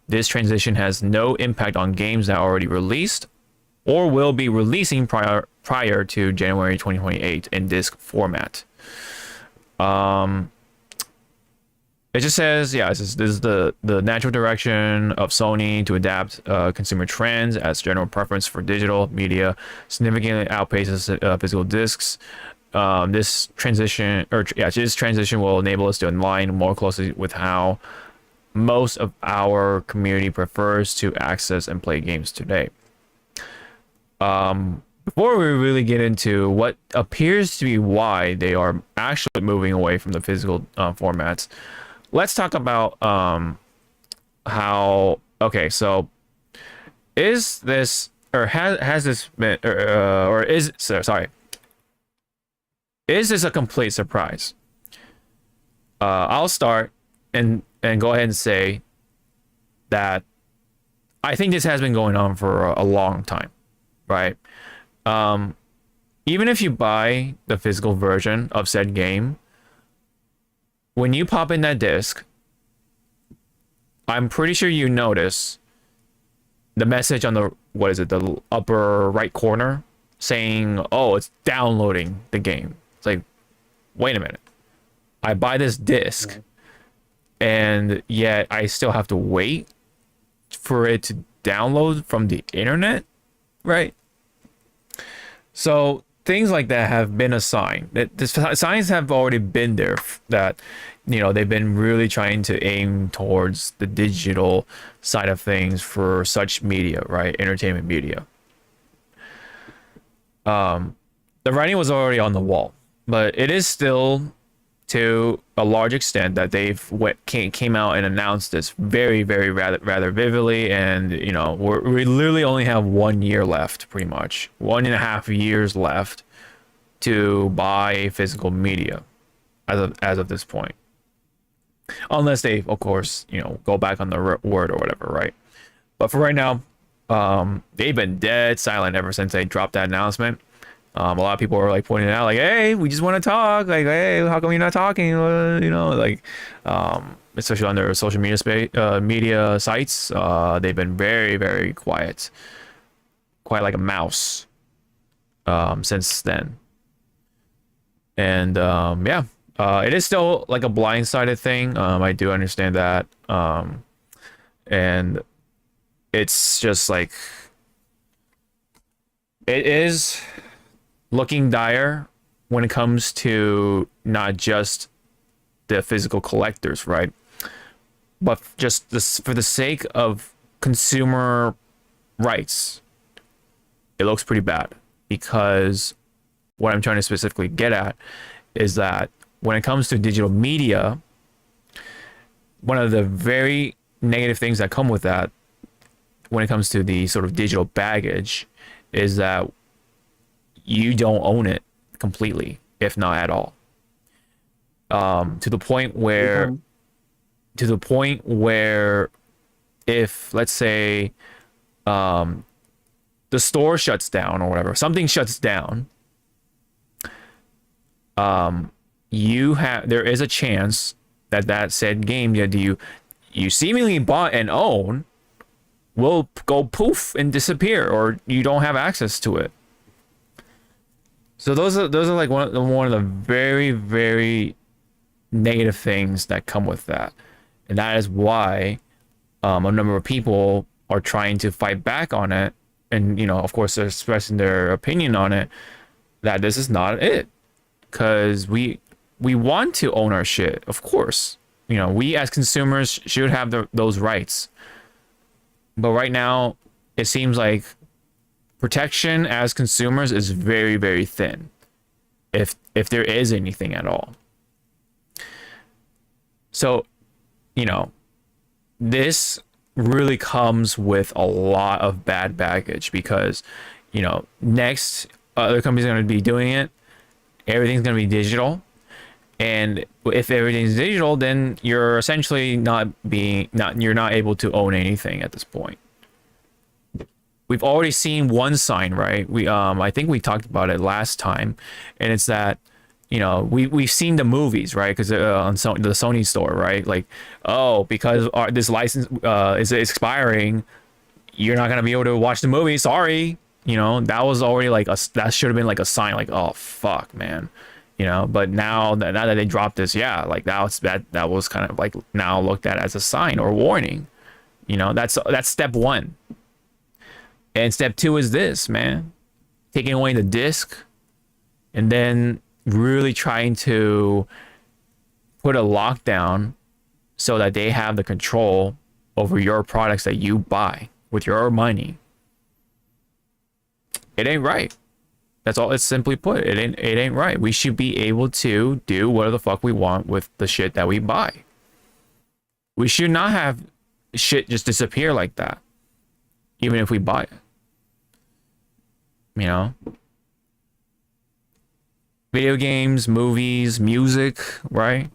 This transition has no impact on games that are already released or will be releasing prior to January 2028 in disc format. It just says, yeah, this is the natural direction of Sony to adapt consumer trends as general preference for digital media significantly outpaces physical discs. This transition will enable us to align more closely with how most of our community prefers to access and play games today. Before we really get into what appears to be why they are actually moving away from the physical formats, let's talk about how, okay, so is this, or has this been, or is, sorry, is this a complete surprise? I'll start and go ahead and say that I think this has been going on for a long time. Right. Even if you buy the physical version of said game, when you pop in that disc, I'm pretty sure you notice the message on the, what is it, the upper right corner saying, oh, it's downloading the game. It's like, wait a minute. I buy this disc and yet I still have to wait for it to download from the internet, right? So things like that have been a sign that the signs have already been there, that, you know, they've been really trying to aim towards the digital side of things for such media, right? Entertainment media. The writing was already on the wall, but it is still, to a large extent, that they've came out and announced this very, very rather vividly. And, you know, we literally only have 1 year left, pretty much 1.5 years left to buy physical media as of this point, unless they, of course, you know, go back on the word or whatever, right? But for right now, they've been dead silent ever since they dropped that announcement. A lot of people are like pointing out, like, hey, we just want to talk, like, hey, how come you're not talking, you know, like, especially on their social media sites, they've been very, very quiet, like a mouse, since then. And yeah, it is still like a blindsided thing. I do understand that, and it's just like, it is looking dire when it comes to not just the physical collectors, right? But just this, for the sake of consumer rights, it looks pretty bad. Because what I'm trying to specifically get at is that when it comes to digital media, one of the very negative things that come with that, when it comes to the sort of digital baggage, is that you don't own it completely, if not at all. To the point where if let's say the store shuts down or whatever, something shuts down, there is a chance that that said game that you seemingly bought and own will go poof and disappear, or you don't have access to it. So those are like one of the very, very negative things that come with that, and that is why a number of people are trying to fight back on it, and of course they're expressing their opinion on it, that this is not it, because we want to own our shit, of course. We as consumers should have those rights, but right now it seems like protection as consumers is very, very thin, if there is anything at all. So this really comes with a lot of bad baggage, because next other companies are going to be doing it, everything's going to be digital, and if everything's digital, then you're essentially you're not able to own anything at this point. We've already seen one sign, right? I think we talked about it last time, and it's that we've seen the movies, right? Because on the Sony store, right? Like, oh, because this license is expiring, you're not gonna be able to watch the movie. Sorry, that was already like that should have been like a sign, like, oh fuck, man, But now that they dropped this, yeah, like that was kind of like now looked at as a sign or warning. That's step one, and step two is this, man, taking away the disc, and then really trying to put a lockdown so that they have the control over your products that you buy with your money. It ain't right. That's all. It's simply put. It ain't right. We should be able to do whatever the fuck we want with the shit that we buy. We should not have shit just disappear like that, even if we buy it. Video games, movies, music, right?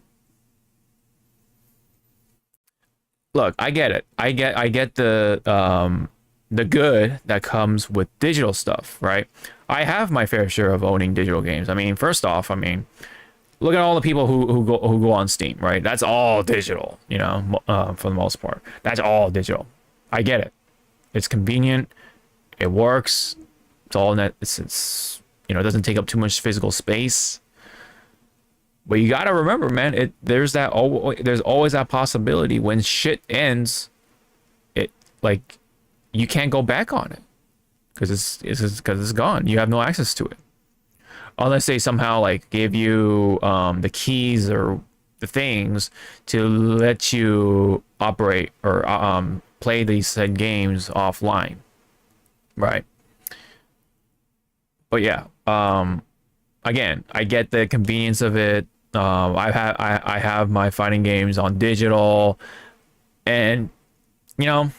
Look, I get it. I get the good that comes with digital stuff, right? I have my fair share of owning digital games. I mean, first off, look at all the people who go on Steam, right? That's all digital, for the most part. That's all digital. I get it. It's convenient. It works. It's all net. It's it doesn't take up too much physical space. But you gotta remember, man, there's always that possibility when shit ends, you can't go back on it, because it's gone. You have no access to it, unless they somehow give you the keys or the things to let you operate or play these said games offline, right? But yeah, again, I get the convenience of it. I have my fighting games on digital, and some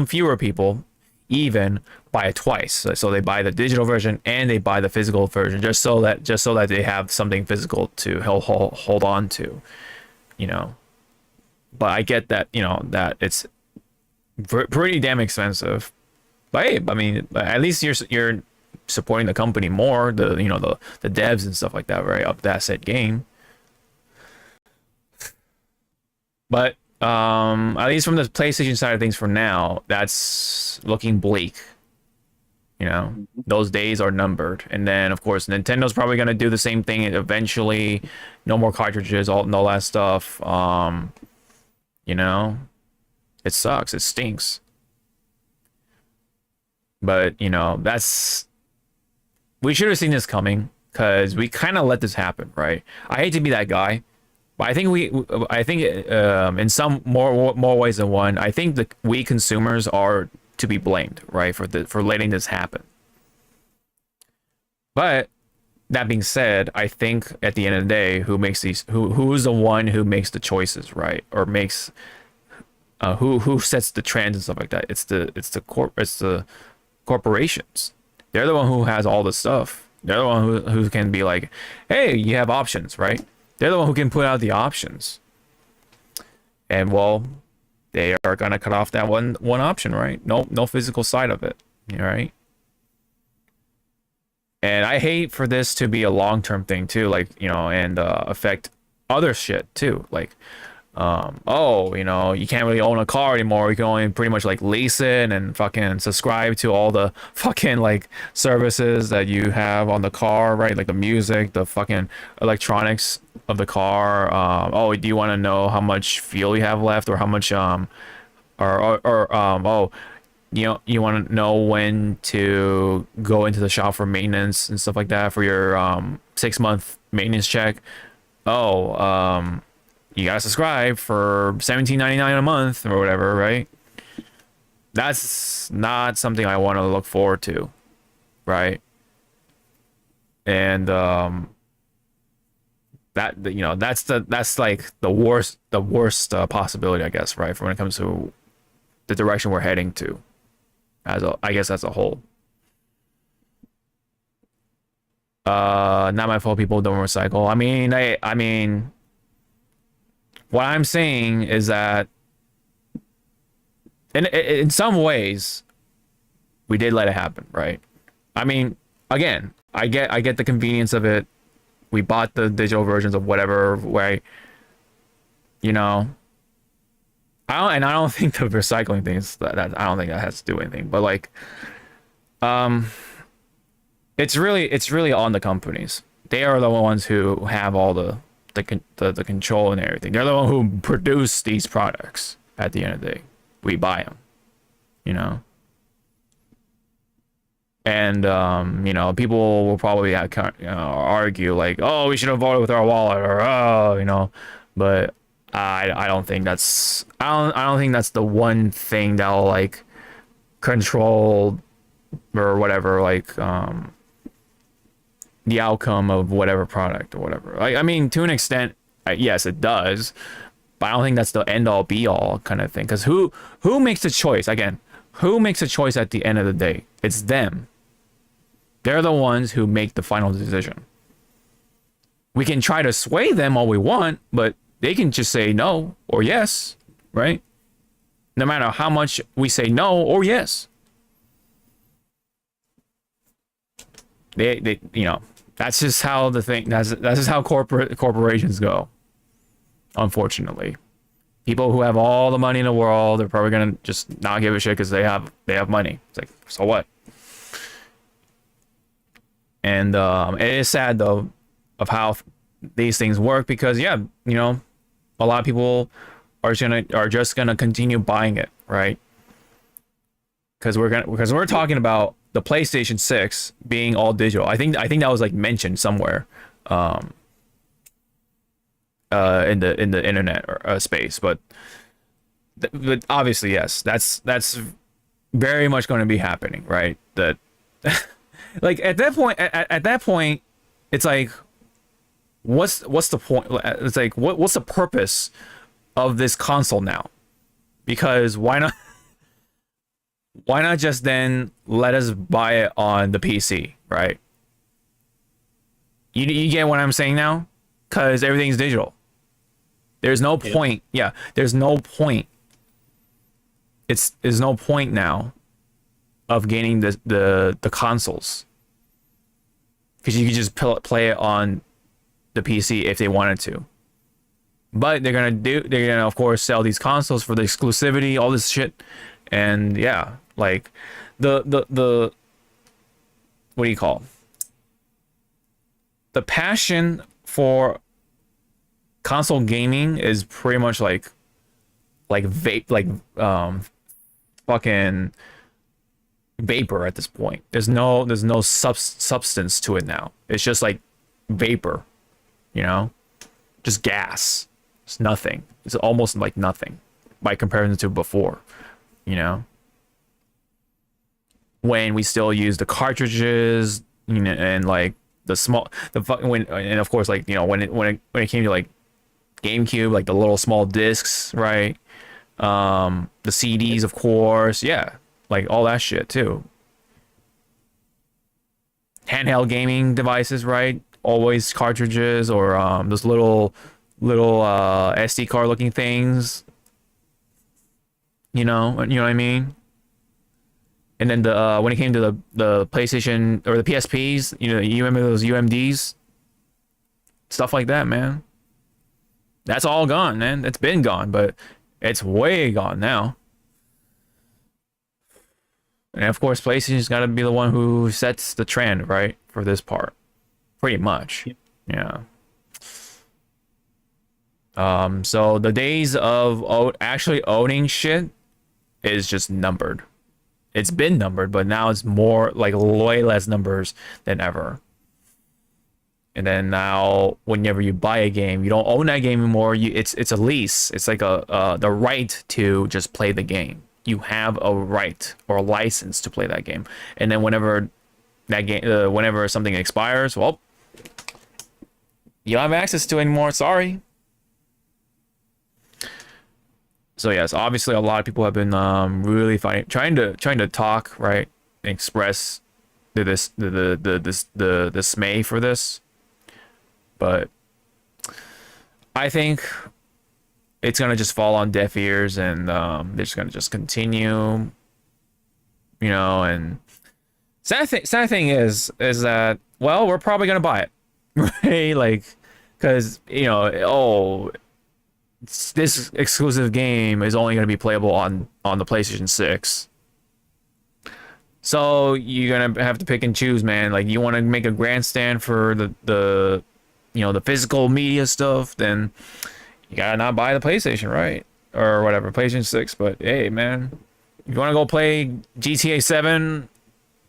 fewer people even buy it twice. So they buy the digital version and they buy the physical version just so that they have something physical to hold on to, But I get that, that it's pretty damn expensive. But hey, at least you're supporting the company more, the devs and stuff like that, right? Up that said game. But at least from the PlayStation side of things for now, that's looking bleak. Those days are numbered. And then of course Nintendo's probably gonna do the same thing eventually. No more cartridges, all that stuff. It sucks. It stinks. But we should have seen this coming, because we kind of let this happen, right? I hate to be that guy, but I think in some more ways than one, I think we consumers are to be blamed, right, for letting this happen. But that being said, I think at the end of the day, who's the one who makes the choices, right, or makes who sets the trends and stuff like that? It's the corporations. They're the one who has all the stuff. They're the one who can be like, hey, you have options, right? They're the one who can put out the options. And well, they are gonna cut off that one option, right? No physical side of it, right? And I hate for this to be a long-term thing too, like, and affect other shit too, like, oh, you can't really own a car anymore. You can only pretty much like lease it and fucking subscribe to all the fucking like services that you have on the car, right? Like the music, the fucking electronics of the car. Oh, do you want to know how much fuel you have left, or how much oh, you want to know when to go into the shop for maintenance and stuff like that for your 6-month maintenance check. Oh, you gotta subscribe for $17.99 a month or whatever, right? That's not something I want to look forward to, right? And that's like the worst possibility, I guess, right? For when it comes to the direction we're heading to, I guess as a whole. Not my fault people don't recycle. I mean, what I'm saying is that in some ways we did let it happen, right? I mean, again, I get the convenience of it. We bought the digital versions of whatever way, I don't think the recycling thing is that I don't think that has to do anything, but like, it's really on the companies. They are the ones who have all the control and everything. They're the one who produce these products. At the end of the day, we buy them, and people will probably argue like, oh, we should have voted with our wallet, or oh, but I don't think that's I don't think that's the one thing that'll like control or whatever, like the outcome of whatever product or whatever. Like, I mean, to an extent, yes, it does, but I don't think that's the end all be all kind of thing. Because who makes the choice? Again, who makes a choice at the end of the day? It's them. They're the ones who make the final decision. We can try to sway them all we want, but they can just say no or yes, right? No matter how much we say no or yes. They that's just how the thing. That's just how corporations go. Unfortunately, people who have all the money in the world are probably gonna just not give a shit because they have money. It's like, so what? And it is sad though of how these things work, because a lot of people are just gonna continue buying it, right? Because we're talking about the PlayStation 6 being all digital. I think that was like mentioned somewhere in the internet or space, but obviously yes, that's very much going to be happening, right? That like at that point it's like, what's the point? It's like, what's the purpose of this console now? Because why not just then let us buy it on the PC, right? You get what I'm saying now? Because everything's digital. There's no point. Yeah, there's no point. There's no point now of getting the consoles, because you can just play it on the PC if they wanted to. But they're gonna of course sell these consoles for the exclusivity, all this shit, and yeah. Like the what do you call, the passion for console gaming is pretty much like vape, like fucking vapor at this point. There's no substance to it now. It's just like vapor, just gas. It's nothing. It's almost like nothing by comparison to before, when we still use the cartridges, and like and of course, like, when it came to like GameCube, like the little small discs, right? The CDs, of course, yeah, like all that shit too. Handheld gaming devices, right? Always cartridges, or those little SD card looking things, You know what I mean? And then when it came to the PlayStation or the PSPs, you remember those UMDs, stuff like that, man. That's all gone, man. It's been gone, but it's way gone now. And of course, PlayStation's got to be the one who sets the trend, right, for this part, pretty much. Yep. Yeah. So the days of actually owning shit is just numbered. It's been numbered, but now it's more like way less numbers than ever. And then now, whenever you buy a game, you don't own that game anymore. It's a lease. It's like the right to just play the game. You have a right or a license to play that game. And then whenever that game, whenever something expires, well, you don't have access to it anymore. Sorry. So yes, obviously a lot of people have been really trying to talk, right, and express the dismay for this. But I think it's gonna just fall on deaf ears, and they're just gonna just continue, And sad thing is that, well, we're probably gonna buy it, right? Like, because this exclusive game is only gonna be playable on the PlayStation 6. So you're gonna have to pick and choose, man. Like, you want to make a grandstand for the physical media stuff, then you gotta not buy the PlayStation, right? Or whatever, PlayStation 6. But hey, man, you want to go play GTA 7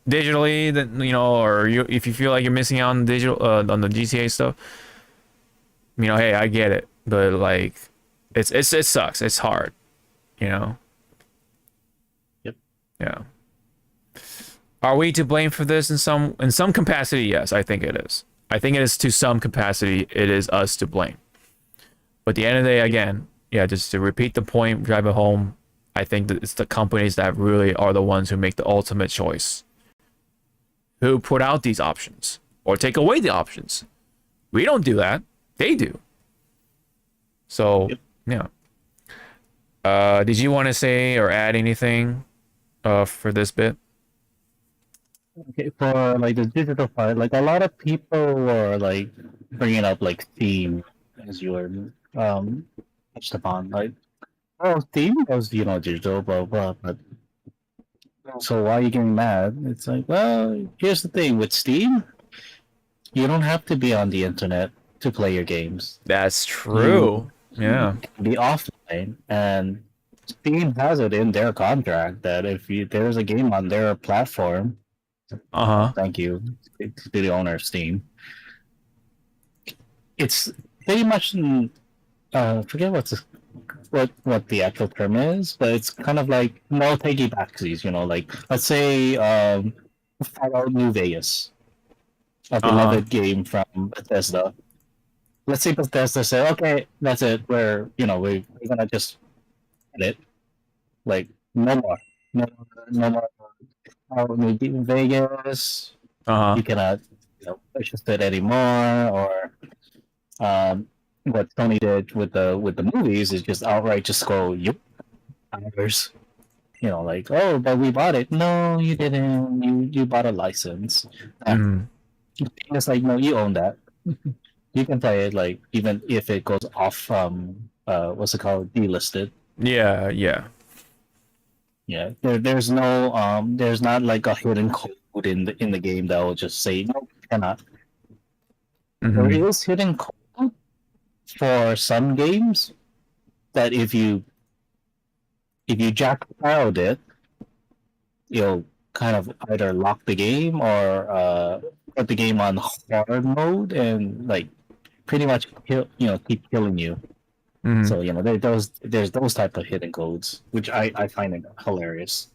digitally, then or if you feel like you're missing out on digital on the GTA stuff, hey, I get it, but like, it sucks. It's hard, Yep. Yeah. Are we to blame for this in some capacity? Yes, I think it is. I think it is to some capacity. It is us to blame. But at the end of the day, again, yeah, just to repeat the point, drive it home, I think that it's the companies that really are the ones who make the ultimate choice, who put out these options or take away the options. We don't do that. They do. So, yeah. Did you want to say or add anything for this bit? Okay, for like the digital part, like a lot of people were like bringing up like Steam, as you were touched upon. Like, oh, Steam was digital, blah blah. But so why are you getting mad? It's like, well, here's the thing with Steam, you don't have to be on the internet to play your games. That's true. Yeah. You can be offline, and Steam has it in their contract that if there's a game on their platform. Thank you to the owner of Steam. It's pretty much forget what the actual term is, but it's kind of like no takey backsies. Like, let's say Fallout New Vegas, a beloved game from Bethesda. Let's say Bethesda say, okay, that's it. We're gonna just get it. Like, no more New Vegas. You cannot purchase it anymore. Or what Sony did with the movies is just outright just go, yep, ours. Like, oh, but we bought it. No, you didn't. You bought a license. It's like, no, you own that. You can play it, like, even if it goes off what's it called, delisted. Yeah. Yeah, there's no there's not like a hidden code in the game that will just say no, you cannot. There is hidden code for some games that if you jackpiled it, you'll kind of either lock the game or put the game on hard mode and like pretty much keep killing you. So there's those type of hidden codes, which I find it hilarious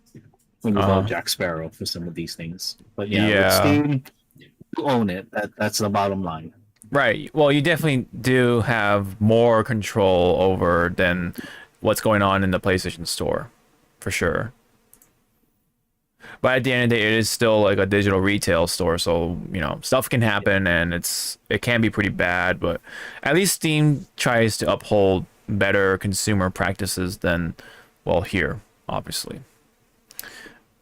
when you go Jack Sparrow for some of these things. But with Steam, you own it. That's the bottom line. Right. Well, you definitely do have more control over than what's going on in the PlayStation Store, for sure. But at the end of the day, it is still like a digital retail store, so stuff can happen, and it can be pretty bad. But at least Steam tries to uphold better consumer practices than, well, here obviously.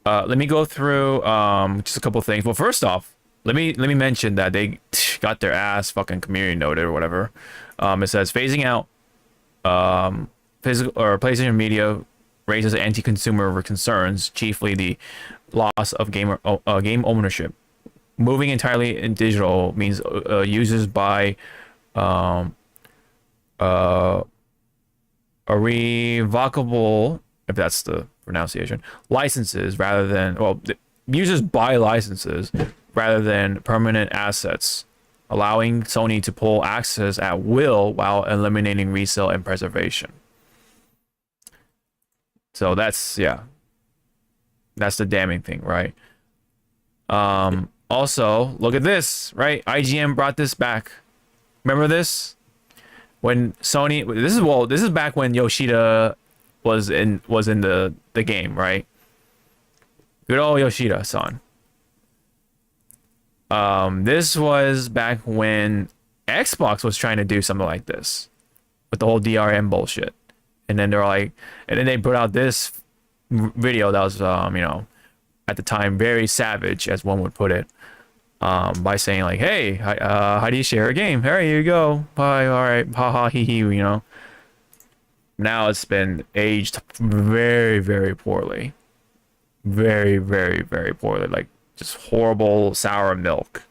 Let me go through just a couple things. Well, first off, let me mention that they got their ass fucking community noted or whatever. It says phasing out physical or PlayStation media raises anti-consumer concerns, chiefly the loss of game ownership. Moving entirely in digital means users buy a revocable, if that's the pronunciation, licenses rather than, well, users buy licenses rather than permanent assets, allowing Sony to pull access at will while eliminating resale and preservation. So that's, yeah, that's the damning thing, right? Also, look at this, right? IGN brought this back. Remember this? When Sony, this is back when Yoshida was in the game, right? Good old Yoshida-san. This was back when Xbox was trying to do something like this with the whole DRM bullshit. And then they're like, and then they put out this video that was, you know, at the time very savage, as one would put it, by saying like, "Hey, how do you share a game? Here you go. Bye. All right. Ha ha hee hee." You know. Now it's been aged very, very poorly. Very, very, very poorly. Like just horrible sour milk.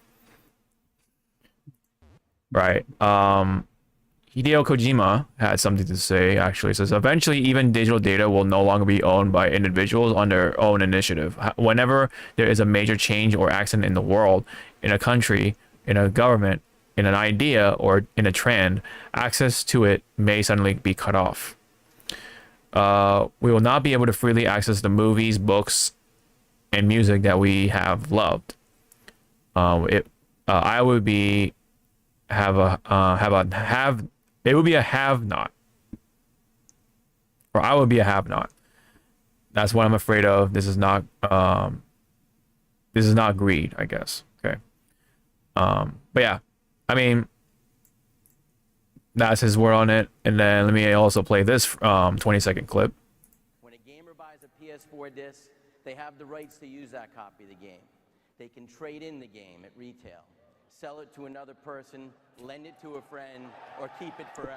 Right. Hideo Kojima had something to say, actually. It says, eventually, even digital data will no longer be owned by individuals on their own initiative. Whenever there is a major change or accident in the world, in a country, in a government, in an idea, or in a trend, access to it may suddenly be cut off. We will not be able to freely access the movies, books, and music that we have loved. I would be it would be a have-not. Or I would be a have-not. That's what I'm afraid of. This is not greed, I guess. Okay. But yeah, I mean, that's his word on it. And then let me also play this 20-second clip. When a gamer buys a PS4 disc, they have the rights to use that copy of the game. They can trade in the game at retail, sell it to another person, lend it to a friend, or keep it forever.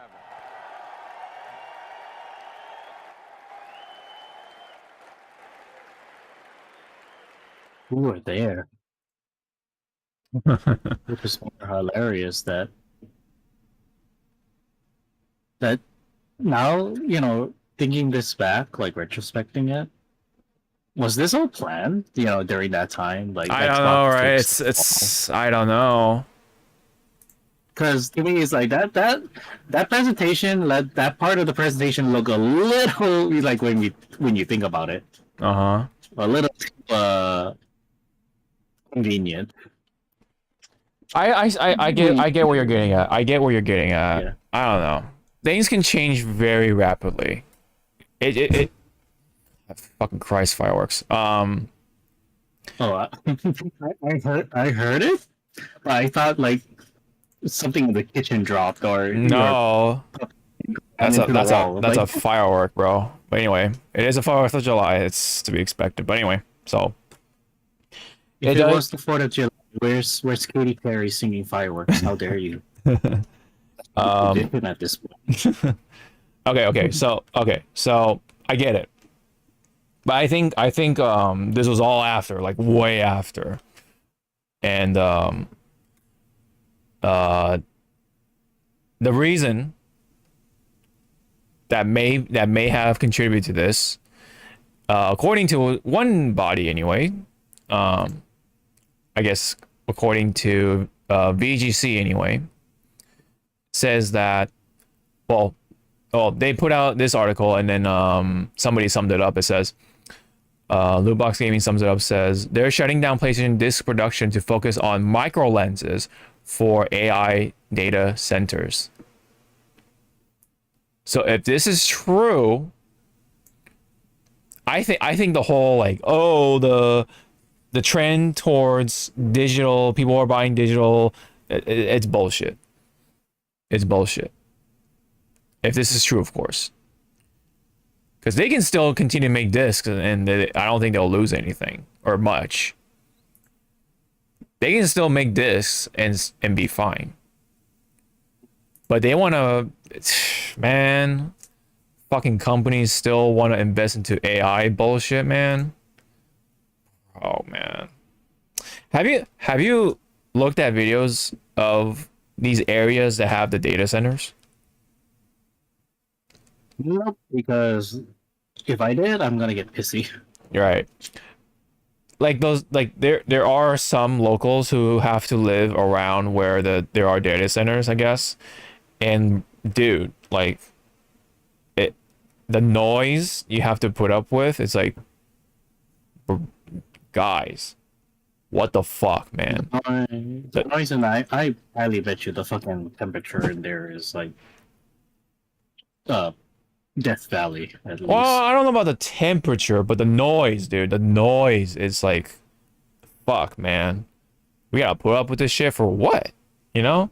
Who were there? It was more hilarious that now, you know, thinking this back, like retrospecting it, was this all planned? You know, during that time, like I don't know, right? It's I don't know. Because to me, it's like that presentation, that part of the presentation look a little like when you think about it, a little convenient. I get where you're getting at. I get where you're getting at. Yeah. I don't know. Things can change very rapidly. It fucking Christ, fireworks. Oh, I heard it, but I thought like something in the kitchen dropped or no. That's a firework, bro. But anyway, it is a 4th of July. It's to be expected. But anyway, so if it was the 4th of July, where's Katy Perry singing fireworks? How dare you? At this point. Okay, so I get it. But I think this was all after, like way after. And the reason that may have contributed to this, according to one body anyway, I guess according to VGC anyway, says that, well, they put out this article and then somebody summed it up. It says, Lootbox Gaming sums it up, says, they're shutting down PlayStation disc production to focus on micro lenses for AI data centers. So if this is true, I think the whole like, the trend towards digital, people are buying digital, it's bullshit. It's bullshit. If this is true, of course. Because they can still continue to make discs, and I don't think they'll lose anything or much. They can still make discs and be fine. But they want to, man, fucking companies still want to invest into AI bullshit, man. Oh man, have you looked at videos of these areas that have the data centers? Nope, because if I did, I'm gonna get pissy. You're right. Like those, like there are some locals who have to live around where there are data centers, I guess. And dude, like the noise you have to put up with, it's like, guys, what the fuck, man? The noise, and I highly bet you the fucking temperature in there is like Death Valley at least. Well, I don't know about the temperature, but the noise, dude. The noise is like, fuck, man. We gotta put up with this shit for what? You know?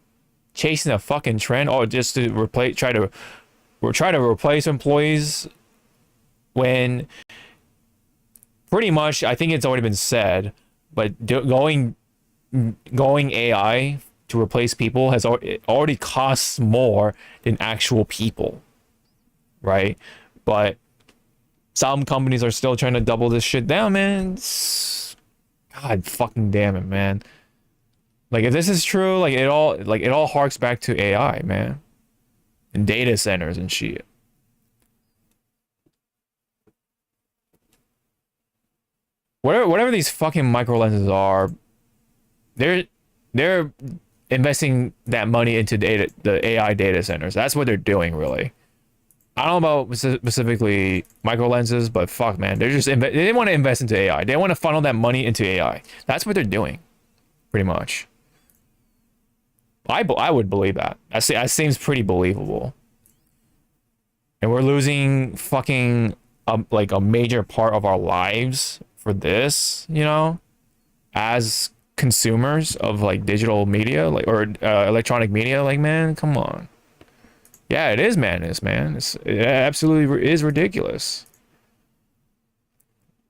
Chasing a fucking trend, or just to try to replace employees when pretty much, I think it's already been said, but going AI to replace people has already costs more than actual people, right? But some companies are still trying to double this shit down, man. God fucking damn it, man. Like, if this is true, like it all harks back to AI, man, and data centers and shit. Whatever these fucking micro lenses are, they're investing that money into the AI data centers. That's what they're doing, really. I don't know about specifically micro lenses, but fuck, man, they want to invest into AI. They want to funnel that money into AI. That's what they're doing, pretty much. I would believe that. That seems pretty believable. And we're losing fucking like a major part of our lives for this, you know, as consumers of like digital media, like, or electronic media. Like, man, come on. Yeah, it is madness, man. It absolutely is ridiculous.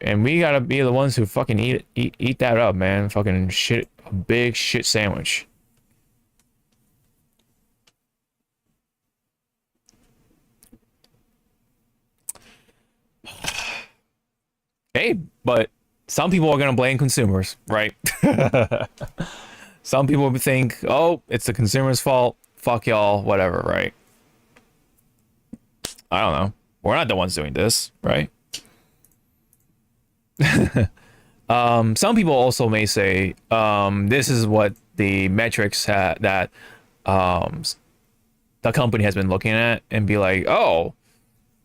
And we gotta be the ones who fucking eat that up, man. Fucking shit, a big shit sandwich. Hey, but some people are gonna blame consumers, right? Some people think, oh, it's the consumer's fault. Fuck y'all, whatever, right? I don't know. We're not the ones doing this, right? Some people also may say, this is what the metrics that the company has been looking at, and be like, oh,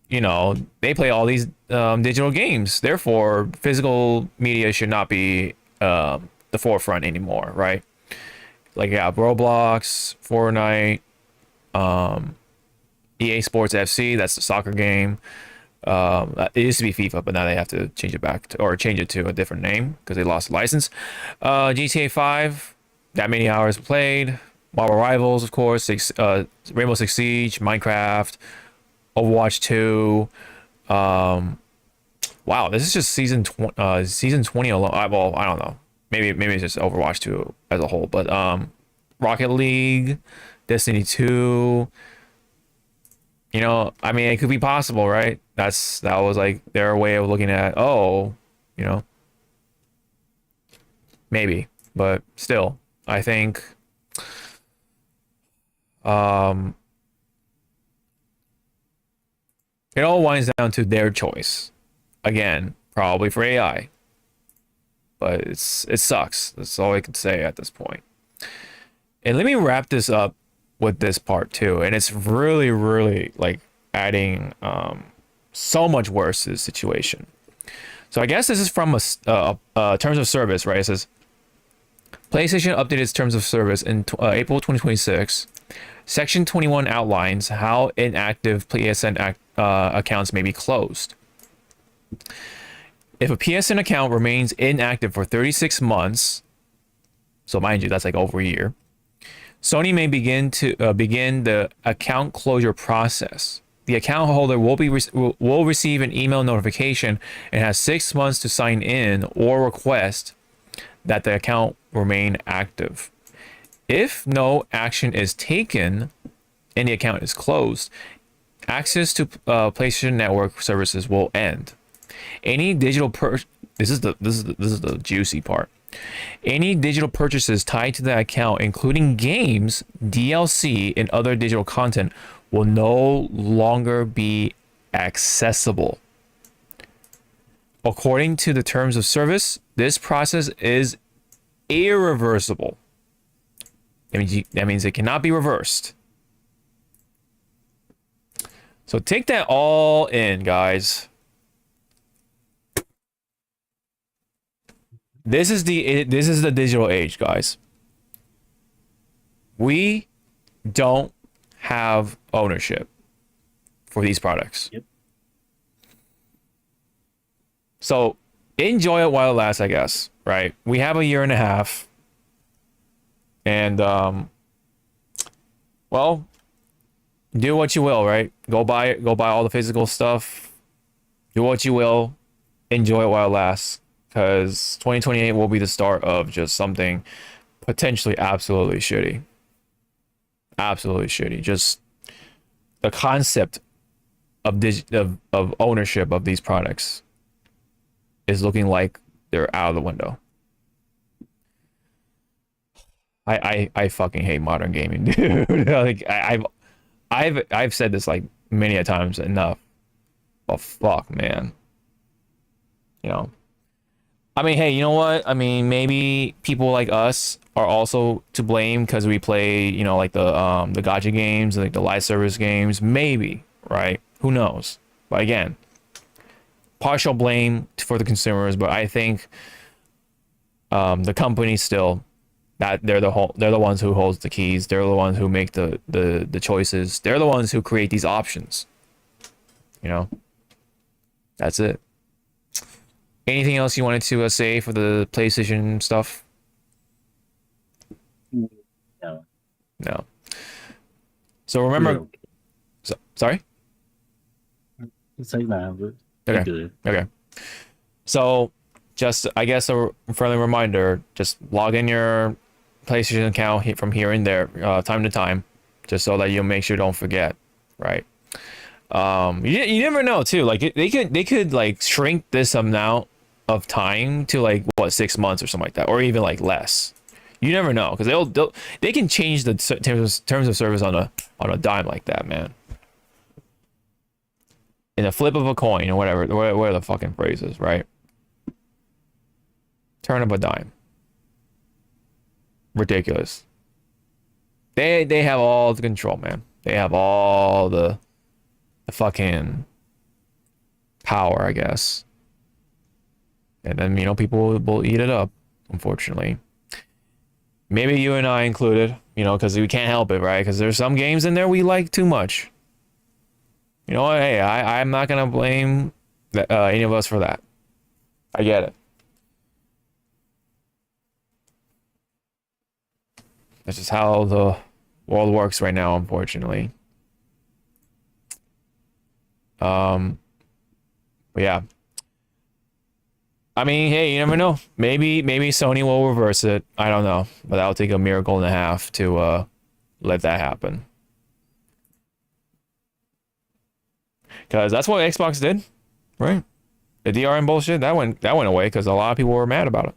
you know, they play all these digital games, therefore physical media should not be the forefront anymore, right? Like, yeah, Roblox, Fortnite, EA Sports FC, that's the soccer game. It used to be FIFA, but now they have to change it back or change it to a different name because they lost the license. GTA 5, that many hours played. Marvel Rivals, of course, Rainbow Six Siege, Minecraft, Overwatch 2. Wow, this is just season 20 alone. Well, I don't know. Maybe it's just Overwatch 2 as a whole, but Rocket League, Destiny 2. You know, I mean, it could be possible, right? That was like their way of looking at, oh, you know, maybe, but still, I think it all winds down to their choice. Again, probably for AI, but it sucks. That's all I can say at this point. And let me wrap this up with this part too, and it's really, really like adding so much worse to the situation. So I guess this is from a terms of service, right? It says PlayStation updated its terms of service in April 2026. Section 21 outlines how inactive PSN accounts may be closed. If a PSN account remains inactive for 36 months, so mind you, that's like over a year, Sony may begin the account closure process. the account holder will receive an email notification and has 6 months to sign in or request that the account remain active. If no action is taken and the account is closed, access to PlayStation Network services will end. Any digital this is the juicy part. Any digital purchases tied to the account, including games, DLC, and other digital content, will no longer be accessible. According to the terms of service, this process is irreversible. That means it cannot be reversed. So take that all in, guys. This is the digital age, guys. We don't have ownership for these products. Yep. So enjoy it while it lasts, I guess. Right? We have a year and a half, and well, do what you will. Right? Go buy all the physical stuff. Do what you will. Enjoy it while it lasts. Because 2028 will be the start of just something potentially absolutely shitty. Absolutely shitty. Just the concept of ownership of these products is looking like they're out of the window. I fucking hate modern gaming, dude. Like I've said this like many a times enough. But fuck, man. You know. I mean, hey, you know what? I mean, maybe people like us are also to blame because we play, you know, like the gacha games, like the live service games. Maybe, right? Who knows? But again, partial blame for the consumers. But I think the company still that they're the ones who holds the keys. They're the ones who make the choices. They're the ones who create these options. You know, that's it. Anything else you wanted to say for the PlayStation stuff? No. No. So remember... No. Sorry? It's like that, but Okay. good. Okay. So just, I guess, a friendly reminder, just log in your PlayStation account from here and there, time to time, just so that you'll make sure you don't forget, right? You never know too. Like they could like shrink this amount of time to like what 6 months or something like that, or even like less. You never know because they can change the terms of service on a dime like that, man. In a flip of a coin or whatever the fucking phrase is, right? Turn of a dime. Ridiculous. They have all the control, man. They have all the fucking power, I guess. And then, you know, people will eat it up, unfortunately. Maybe you and I included, you know, because we can't help it, right? Because there's some games in there we like too much. You know what? Hey, I'm not going to blame any of us for that. I get it. That's just how the world works right now, unfortunately. But yeah. I mean, hey, you never know. Maybe Sony will reverse it. I don't know, but that'll take a miracle and a half to let that happen. Because that's what Xbox did, right? The DRM bullshit that went away because a lot of people were mad about it.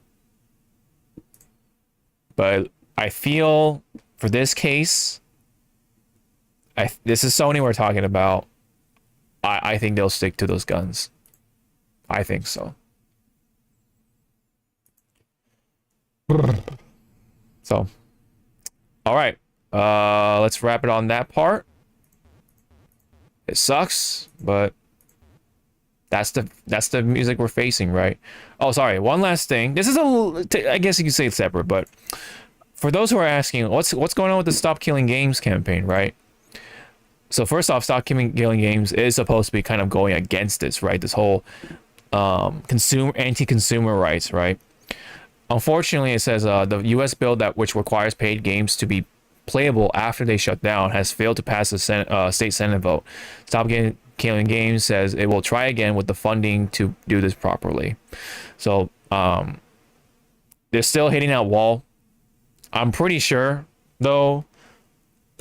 But I feel for this case, this is Sony we're talking about. I think they'll stick to those guns. I think so. So, all right. Let's wrap it on that part. It sucks, but that's the music we're facing, right? Oh, sorry. One last thing. This is I guess you could say it's separate, but for those who are asking, what's going on with the Stop Killing Games campaign, right? So first off, Stop Killing Games is supposed to be kind of going against this, right? This whole anti-consumer rights, right? Unfortunately, it says the U.S. bill which requires paid games to be playable after they shut down has failed to pass the state Senate vote. Stop Killing Games says it will try again with the funding to do this properly. So they're still hitting that wall. I'm pretty sure, though,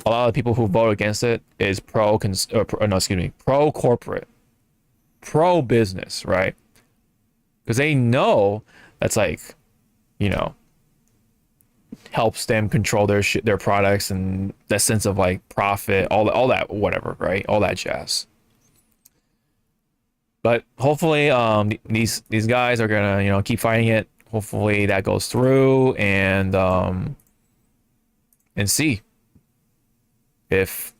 a lot of the people who vote against it is pro corporate, pro business, right? Because they know that's like, you know, helps them control their products and that sense of like profit, all that whatever, right? All that jazz. But hopefully, these guys are gonna, you know, keep fighting it. Hopefully that goes through and see if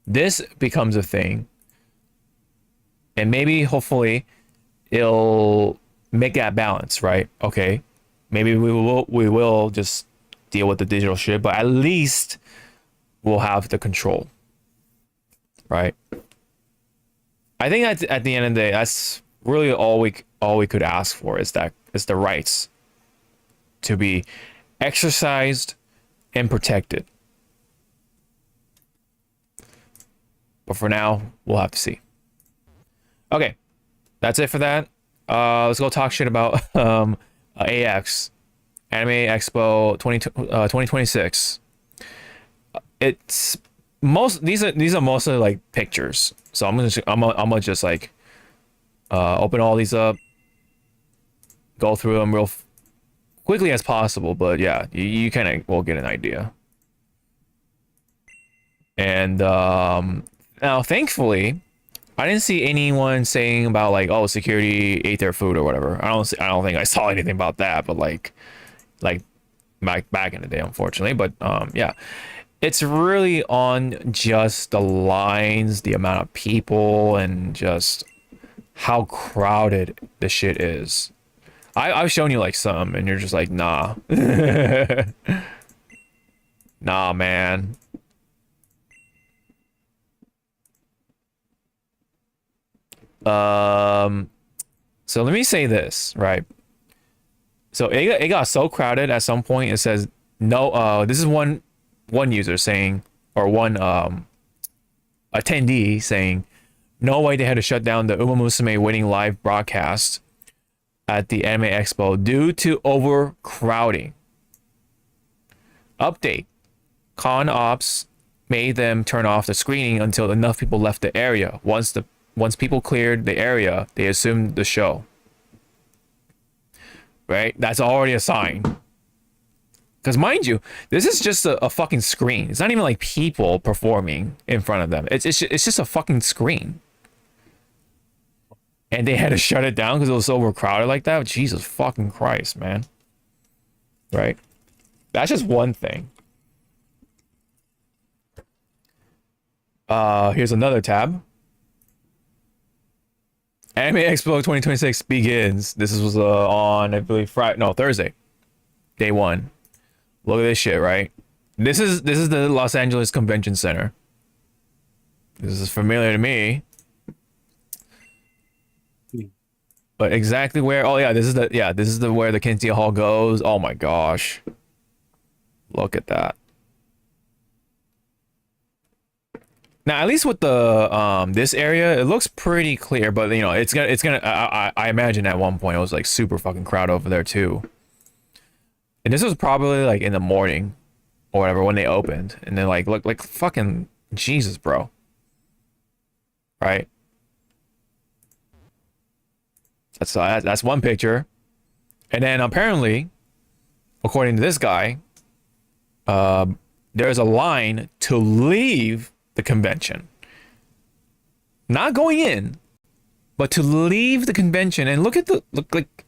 this becomes a thing, and maybe hopefully it'll make that balance, right? Okay, maybe we will just deal with the digital shit, but at least we'll have the control, right? I think at the end of the day, that's really all we could ask for is the rights to be exercised and protected. But for now, we'll have to see. Okay, that's it for that. Let's go talk shit about AX, Anime Expo 2026. It's these are mostly like pictures. So I'm gonna just like open all these up, go through them real quickly as possible. But yeah, you kind of will get an idea. And now, thankfully, I didn't see anyone saying about like, oh, security ate their food or whatever. I don't think I saw anything about that. But like back in the day, unfortunately. But yeah, it's really on just the lines, the amount of people, and just how crowded the shit is. I've shown you like some, and you're just like, nah, nah, man. So let me say this, right? So it got so crowded at some point. It says no. This is one user saying, or one attendee saying, no way they had to shut down the Uma Musume winning live broadcast at the Anime Expo due to overcrowding. Update: Con Ops made them turn off the screening until enough people left the area. Once people cleared the area, they assumed the show. Right? That's already a sign. Because mind you, this is just a fucking screen. It's not even like people performing in front of them. It's just a fucking screen. And they had to shut it down because it was so overcrowded like that. Jesus fucking Christ, man. Right? That's just one thing. Here's another tab. Anime Expo 2026 begins. This was on, I believe, Thursday. Day 1. Look at this shit, right? This is the Los Angeles Convention Center. This is familiar to me. But exactly where? Oh yeah, this is the where the Kintia Hall goes. Oh my gosh. Look at that. Now, at least with the this area, it looks pretty clear, but you know, it's gonna I imagine at one point it was like super fucking crowded over there too. And this was probably like in the morning or whatever when they opened. And then like look like fucking Jesus, bro. Right? That's one picture. And then apparently, according to this guy, there's a line to leave the convention. Not going in, but to leave the convention. And look like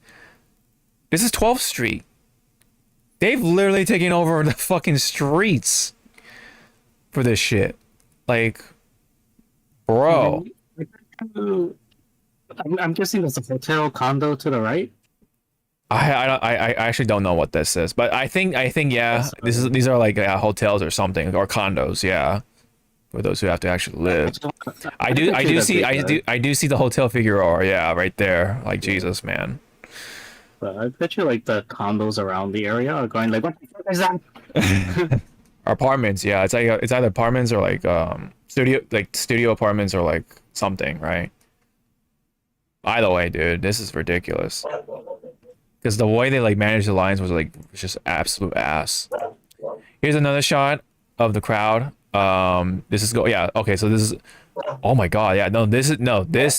this is 12th Street. They've literally taken over the fucking streets for this shit. Like, bro. I'm guessing it's a hotel condo to the right. I actually don't know what this is, but I think yeah, these are like hotels or something, or condos, yeah, for those who have to actually live. I do see the hotel Figueroa, yeah, right there. Like Jesus, man. But I bet you like the condos around the area are going like, what the fuck is that? Apartments, yeah. It's like it's either apartments or like studio apartments or like something, right? Either way, dude, this is ridiculous. Because the way they like managed the lines was like just absolute ass. Here's another shot of the crowd. This is yeah, okay, so this is, oh my god, yeah, no, this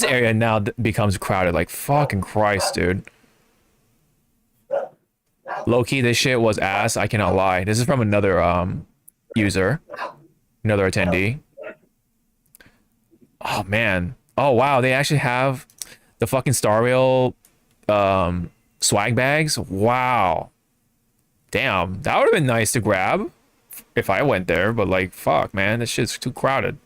area now becomes crowded, like fucking Christ, dude. Low-key, this shit was ass, I cannot lie. This is from another user, another attendee. Oh man. Oh wow, they actually have the fucking Star Rail swag bags. Wow. Damn, that would have been nice to grab if I went there, but like fuck man, this shit's too crowded.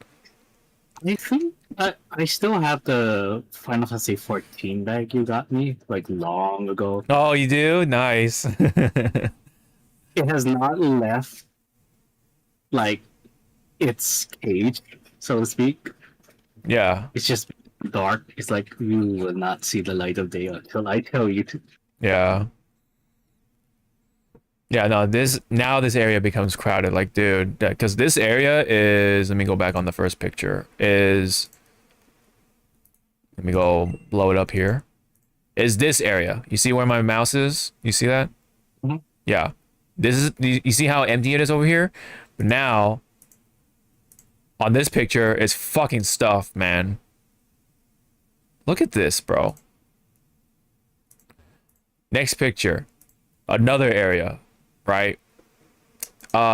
I think I still have the Final Fantasy 14 bag you got me like long ago. Oh, you do? Nice. It has not left like its cage, so to speak. Yeah. It's just dark. It's like you will not see the light of day until I tell you to. Yeah. Yeah, no, this area becomes crowded, like, dude, because this area is, let me go back on the first picture, is, let me go blow it up here, is this area. You see where my mouse is? You see that? Mm-hmm. Yeah. This is, you see how empty it is over here? But now, on this picture, it's fucking stuffed, man. Look at this, bro. Next picture. Another area. Right.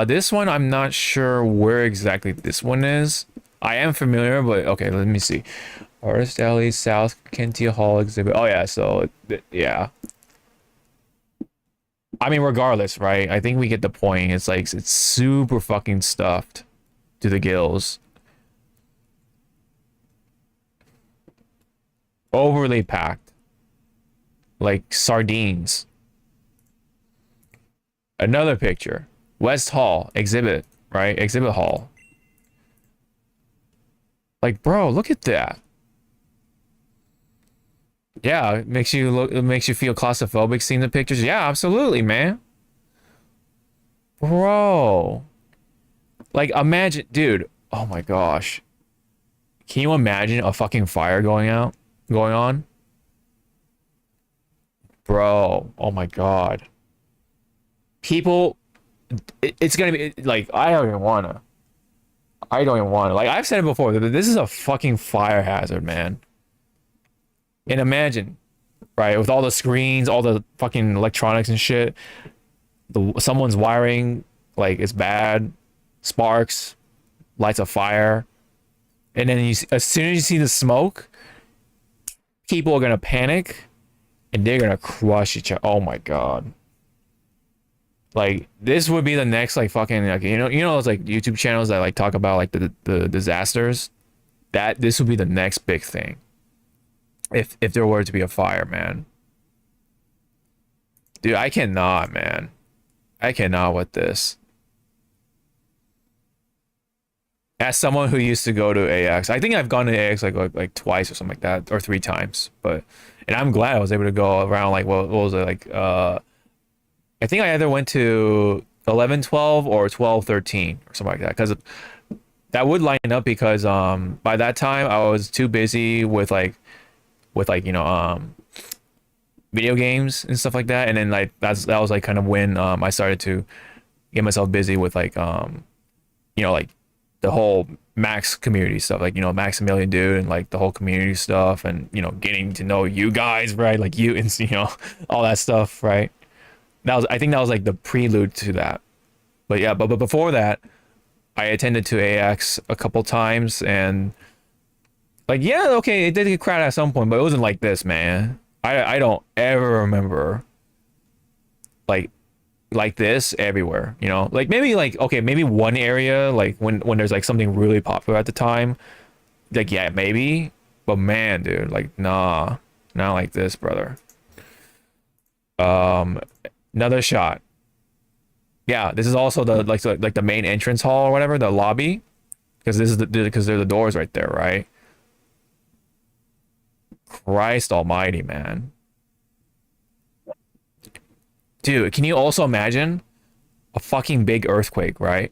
This one, I'm not sure where exactly this one is. I am familiar, but okay, let me see. Artist Alley, South Kentia Hall exhibit. Oh yeah, so yeah. I mean, regardless, right? I think we get the point. It's like it's super fucking stuffed to the gills. Overly packed. Like sardines. Another picture. West Hall exhibit, right? Exhibit hall. Like, bro, look at that. Yeah, it makes you look, it makes you feel claustrophobic seeing the pictures. Yeah, absolutely, man. Bro. Like, imagine, dude. Oh my gosh. Can you imagine a fucking fire going on? Bro, oh my god. People, it's gonna be like, I don't even wanna. Like, I've said it before, this is a fucking fire hazard, man. And imagine, right, with all the screens, all the fucking electronics and shit, someone's wiring, like, it's bad, sparks, lights a fire, and then as soon as you see the smoke, people are gonna panic, and they're gonna crush each other. Oh my god. Like, this would be the next, like, fucking, like, you know those, like, YouTube channels that, like, talk about, like, the disasters? This would be the next big thing. If there were to be a fire, man. Dude, I cannot, man. I cannot with this. As someone who used to go to AX, I think I've gone to AX, like twice or something like that, or 3 times, but, and I'm glad I was able to go around, like, what was it, like, I think I either went to 11-12 or 12-13 or something like that, because that would line up because by that time I was too busy with like you know video games and stuff like that, and then like that was like kind of when I started to get myself busy with like you know, like the whole Max community stuff, like, you know, Maximilian dude and like the whole community stuff, and, you know, getting to know you guys, right, like you and, you know, all that stuff, right. I think that was like the prelude to that. But yeah, but before that, I attended to AX a couple times, and like, yeah, okay, it did get crowded at some point, but it wasn't like this, man. I don't ever remember like this everywhere, you know? Like, maybe like, okay, maybe one area, like when there's like something really popular at the time, like, yeah, maybe, but man, dude, like, nah, not like this, brother. Another shot. Yeah, this is also the like the main entrance hall or whatever, the lobby, because this is because there are the doors right there, right? Christ almighty, man. Dude, can you also imagine a fucking big earthquake, right?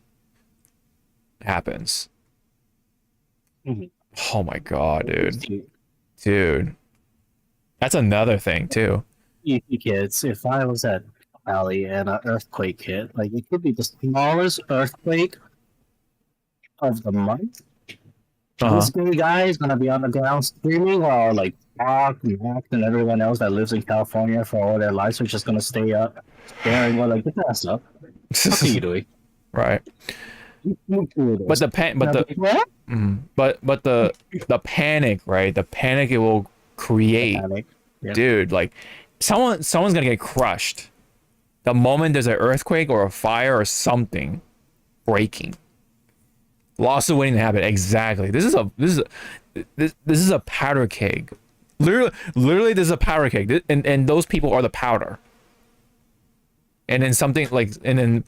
Happens. Mhm. Oh my god, dude, that's another thing too. You kids, if I was at Valley and an earthquake hit, like it could be the smallest earthquake of the month. Uh-huh. This big guy is gonna be on the ground screaming while like Doc and Max and everyone else that lives in California for all their lives are just gonna stay up staring. Well, like, get the ass up. What are you doing? Right. But the pan, but the what? but the panic, right? The panic it will create, Panic. Yeah. dude. Like someone's gonna get crushed the moment there's an earthquake or a fire or something breaking. Loss of waiting to happen. Exactly. This is a powder keg. Literally, this is a powder keg, and those people are the powder. And then something like, and then,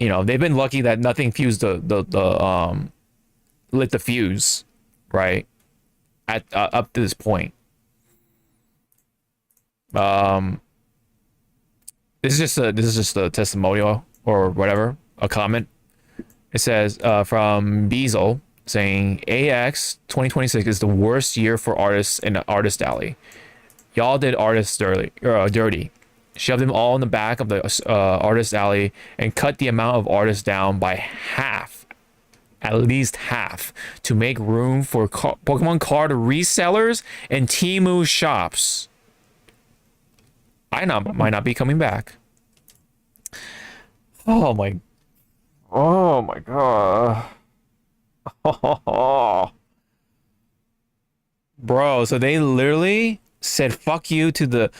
you know, they've been lucky that nothing fused lit the fuse, right? At up to this point. This is just a testimonial or whatever, a comment. It says from Beazle saying AX 2026 is the worst year for artists in the artist alley. Y'all did artists dirty. Shoved them all in the back of the artist alley and cut the amount of artists down by half, at least half, to make room for Pokemon card resellers and Temu shops. Might not be coming back. Oh my god. Bro, so they literally said fuck you to the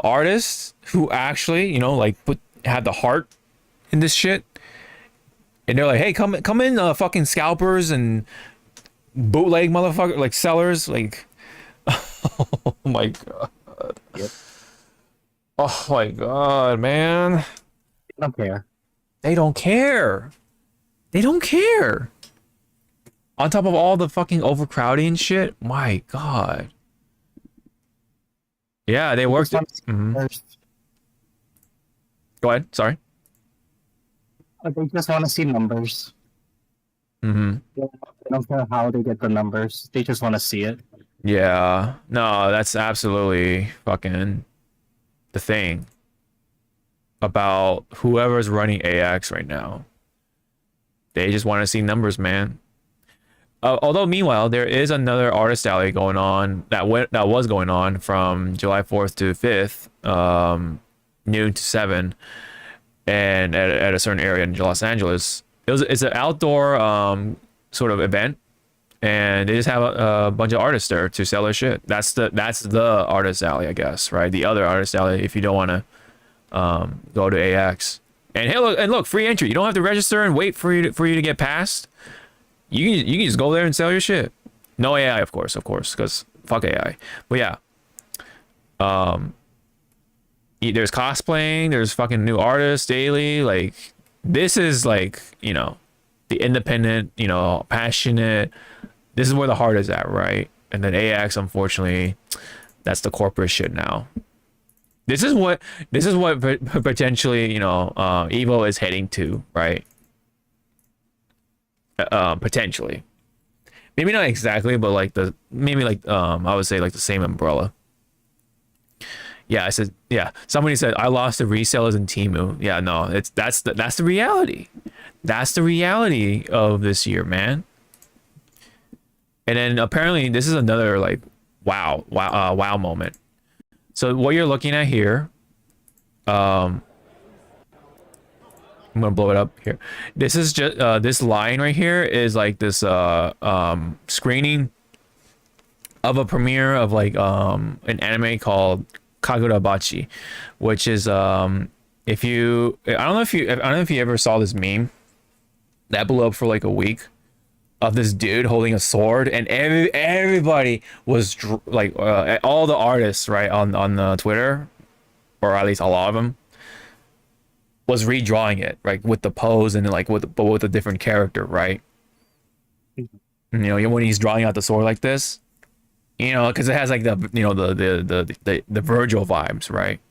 artists who actually, you know, like had the heart in this shit. And they're like, "Hey, come in, fucking scalpers and bootleg motherfucker like sellers, like oh my god." Yep. Oh my god, man. I don't care. They don't care. They don't care. On top of all the fucking overcrowding and shit. My god. Yeah, they worked it. Go ahead. Sorry. They just want to see numbers. Mm-hmm. They don't care how they get the numbers. They just want to see it. Yeah. No, that's absolutely fucking the thing about whoever's running AX right now. They just want to see numbers, man. Although meanwhile, there is another artist alley going on that was going on from July 4th to 5th, noon to 7, and at a certain area in Los Angeles. It's an outdoor sort of event, and they just have a bunch of artists there to sell their shit. That's the artist alley, I guess, right? The other artist alley if you don't want to go to AX. And hey, look, free entry. You don't have to register and wait for you to get passed. You can just go there and sell your shit. No AI, of course, because fuck AI. But yeah, there's cosplaying, there's fucking new artists daily. Like this is like, you know, the independent, you know, passionate. This is where the heart is at, right? And then AX, unfortunately, that's the corporate shit now. This is what potentially, you know, Evo is heading to, right? Potentially, maybe not exactly, but like I would say like the same umbrella. Yeah, I said, yeah. Somebody said I lost the resellers in Temu. Yeah, no, that's the reality. That's the reality of this year, man. And then apparently this is another like wow moment. So what you're looking at here, I'm gonna blow it up here. This is just this line right here is like this screening of a premiere of like an anime called Kagurabachi, which is I don't know if you ever saw this meme that blew up for like a week of this dude holding a sword, and everybody was like all the artists right on Twitter, or at least a lot of them, was redrawing it, right, with the pose and like with a different character, right? You know, when he's drawing out the sword like this, you know, because it has like the, you know, the Virgil vibes, right?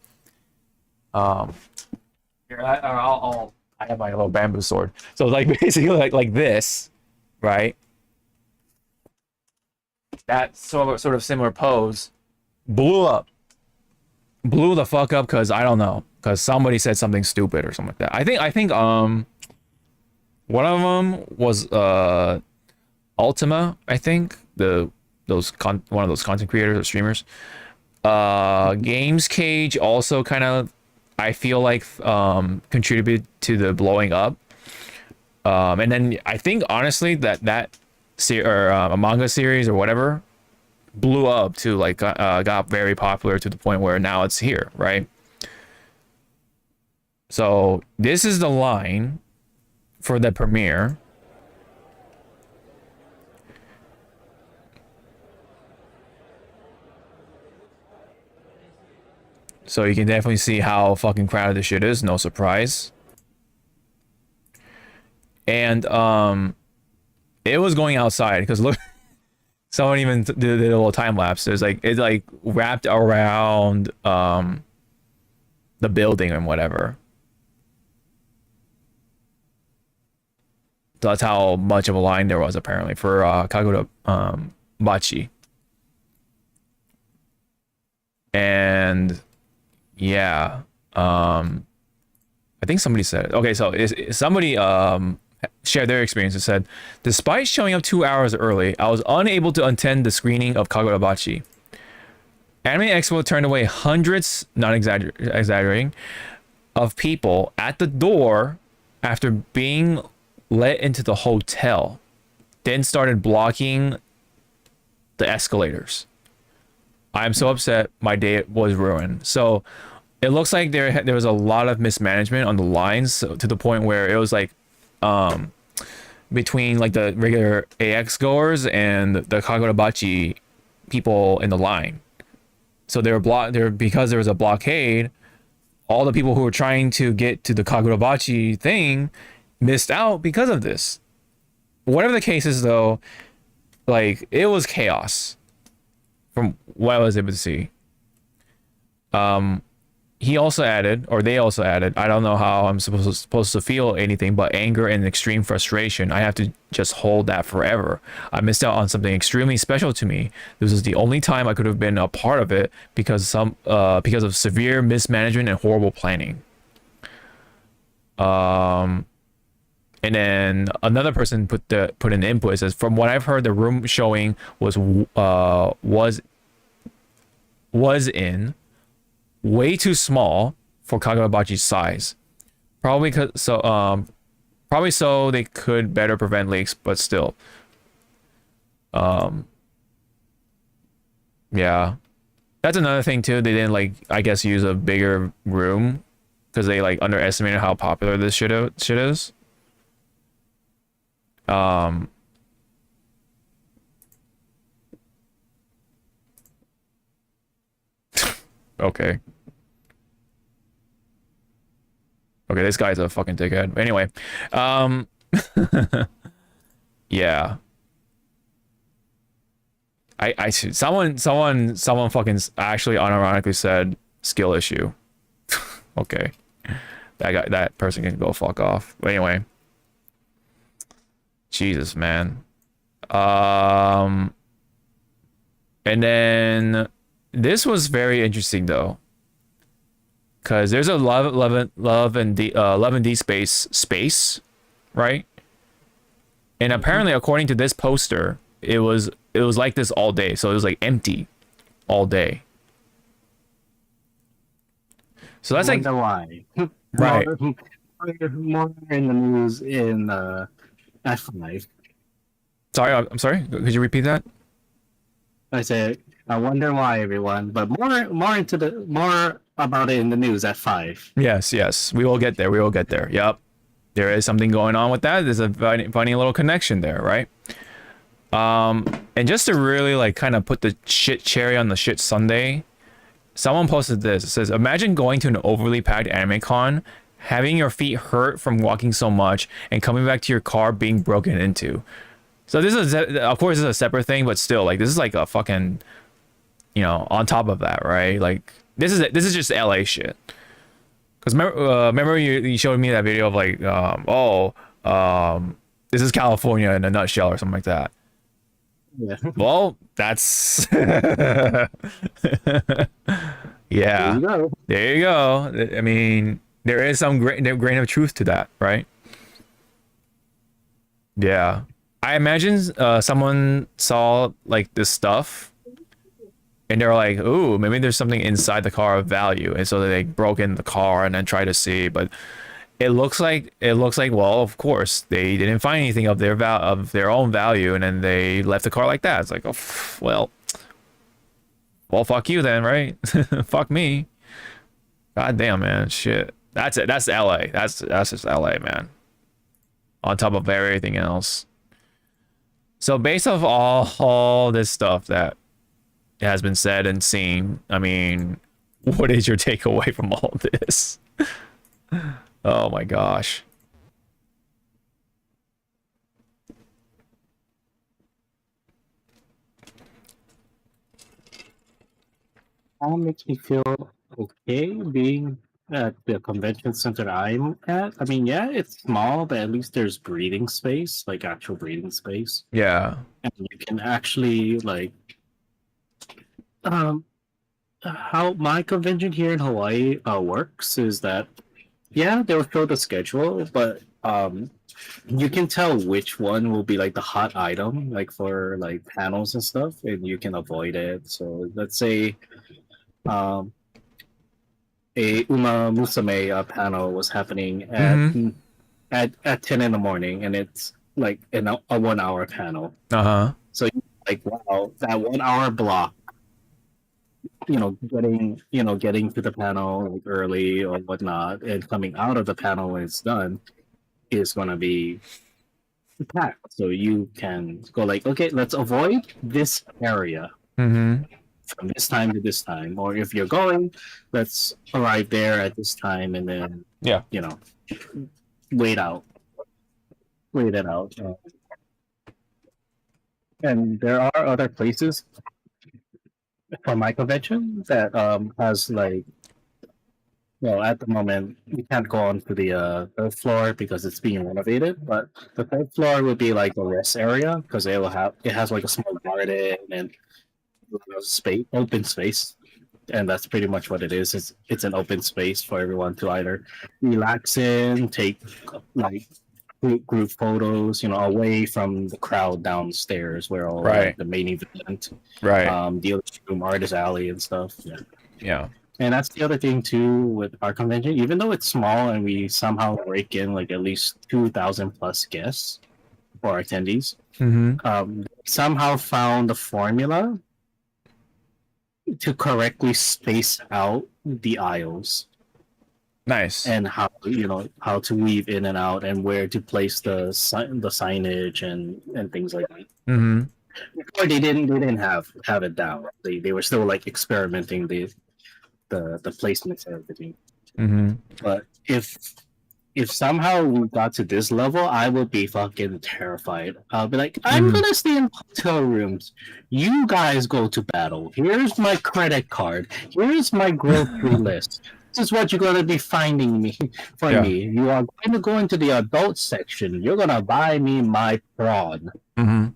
Here, I'll I have my little bamboo sword. So like basically like this, right? That sort of similar pose blew up. Blew the fuck up because I don't know. Because somebody said something stupid or something like that. I think one of them was Ultima, I think. One of those content creators or streamers. Games Cage also kind of, I feel like, contributed to the blowing up. And then I think honestly that a manga series or whatever blew up to like got very popular to the point where now it's here, right? So this is the line for the premiere. So you can definitely see how fucking crowded this shit is, no surprise. And it was going outside because look, someone even did a little time lapse. There's like it's like wrapped around the building and whatever. So that's how much of a line there was apparently for Kagoda Bachi. And yeah, I think somebody said it. Okay, so somebody shared their experience and said, despite showing up 2 hours early, I was unable to attend the screening of Kagoda Bachi. Anime Expo turned away hundreds, not exaggerating, of people at the door after being let into the hotel, then started blocking the escalators. I'm so upset. My day was ruined. So it looks like there was a lot of mismanagement on the lines, so, to the point where it was like between like the regular AX goers and the Kagodabachi people in the line. So they were blocked there because there was a blockade. All the people who were trying to get to the Kagodabachi thing missed out because of this. Whatever the case is, though, like it was chaos from what I was able to see. He also added, or they also added, I don't know how I'm supposed to feel anything but anger and extreme frustration. I have to just hold that forever. I missed out on something extremely special to me. This was the only time I could have been a part of it because of severe mismanagement and horrible planning. And then another person put an input. It says, from what I've heard, the room showing was in way too small for Kagabachi's size. Probably so they could better prevent leaks, but still. Yeah. That's another thing too. They didn't like, I guess, use a bigger room because they like underestimated how popular this shit is. Okay. Okay, this guy's a fucking dickhead. Anyway, yeah. I someone fucking actually unironically said skill issue. Okay. That person can go fuck off. But anyway. Jesus, man. And then this was very interesting though. Cause there's a love and D space, right? And apparently, according to this poster, it was like this all day. So it was like empty all day. So that's like why. Right. More in the news in F5. Sorry, I'm sorry. Could you repeat that? I said, I wonder why, everyone. But more about it in the news at 5. Yes. We will get there. Yep. There is something going on with that. There's a funny little connection there, right? And just to really like kind of put the shit cherry on the shit sundae, someone posted this. It says, imagine going to an overly packed anime con, having your feet hurt from walking so much, and coming back to your car being broken into. So this is, of course, this is a separate thing, but still, like, this is like a fucking, on top of that, right? Like, this is just LA shit. Because remember you showed me that video of like, this is California in a nutshell or something like that. Yeah. Well, that's There yeah. you go. There you go. I mean, there is some grain of truth to that, right? Yeah. I imagine someone saw like this stuff and they're like, "Ooh, maybe there's something inside the car of value," and so they broke in the car and then tried to see. But it looks like well, of course, they didn't find anything of their own value, and then they left the car like that. It's like, oh, well, fuck you then, right? Fuck me. God damn, man, shit. That's it. That's LA. That's just LA, man. On top of everything else. So based off all this stuff that has been said and seen, I mean, what is your takeaway from all this? Oh my gosh. Makes me feel okay being at the convention center I'm at. I mean, yeah, it's small, but at least there's breathing space, like actual breathing space, Yeah. and you can actually like um how my convention here in Hawaii works is that yeah, they'll show the schedule, but you can tell which one will be like the hot item, like for like panels and stuff, and you can avoid it. So let's say um a Uma Musume panel was happening Mm-hmm. at 10 in the morning, and it's like a 1 hour panel. Uh-huh. So like wow, that 1 hour block, getting to the panel like early or whatnot, and coming out of the panel when it's done is gonna be packed. So you can go like, okay, let's avoid this area Mm-hmm. from this time to this time, or if you're going, let's arrive there at this time, and then Yeah. wait out, wait it out. And there are other places for my convention that has like, well, at the moment we can't go on to the third floor because it's being renovated, but the third floor would be like the rest area because it has like a small garden and space, open space, and that's pretty much what it is. It's an open space for everyone to either relax in, take like group photos, away from the crowd downstairs where all Right. like the main event, Right. the room, artist alley, and stuff. Yeah. Yeah. And that's the other thing too with our convention. Even though it's small and we somehow rake in like at least 2,000 plus guests for attendees, Mm-hmm. somehow found the formula to correctly space out the aisles Nice. and how to weave in and out and where to place the signage and things like that. Mm-hmm. Before they didn't have it down. They were still like experimenting the placements and everything. Mm-hmm. But if somehow we got to this level, I would be fucking terrified. I'll be like, I'm gonna stay in hotel rooms. You guys go to battle. Here's my credit card. Here's my grocery list. This is what you're gonna be finding me for Yeah. me. You are going to go into the adult section. You're gonna buy me my prawn. Mm-hmm.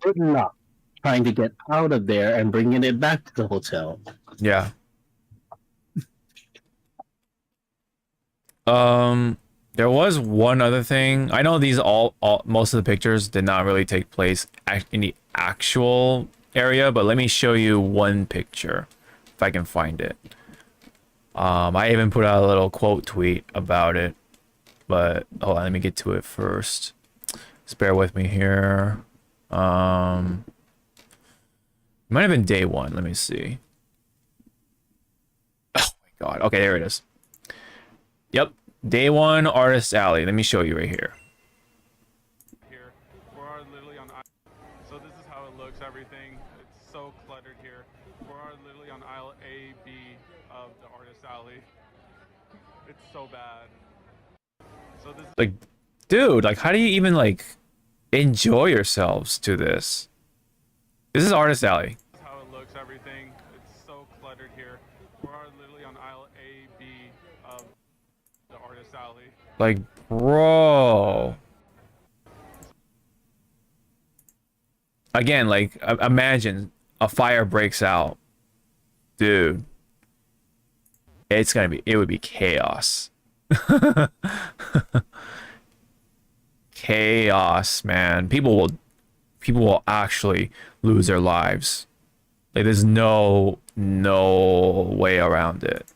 Good luck trying to get out of there and bringing it back to the hotel. Yeah. There was one other thing. I know these all most of the pictures did not really take place in the actual area, but let me show you one picture if I can find it. I even put out a little quote tweet about it, but hold on, let me get to it first. Just bear with me here. It might have been day one. Let me see. Oh my god. Okay, there it is. Yep. Day one, Artist Alley. Let me show you right here. Here, we're literally on. So this is how it looks. Everything. It's so cluttered here. We're literally on aisle A, B of the Artist Alley. It's so bad. So this. Like, dude, like, how do you even like enjoy yourselves to this? This is Artist Alley. This is how it looks. Everything. It's so cluttered here. We're literally on aisle A, B of. the artist alley. Like, bro. Again, like, imagine a fire breaks out. Dude. It would be chaos. Chaos, man. People will actually lose their lives. Like, there's no way around it.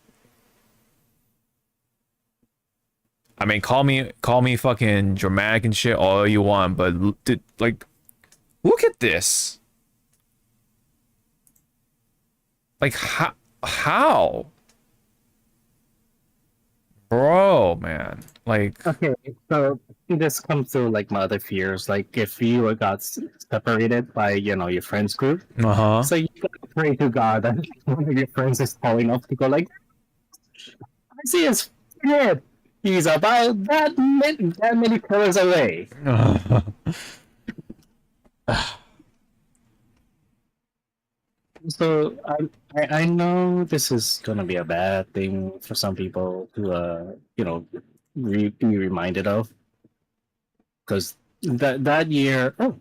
I mean, call me fucking dramatic and shit all you want, but like, look at this. Like, how? Bro, man. Like, Okay, so this comes to like my other fears. Like if you got separated by your friends group, uh-huh. so you gotta pray to God that one of your friends is tall enough to go like, I see his head. He's about that many pillars away. So I know this is gonna be a bad thing for some people to be reminded of, because that year, oh,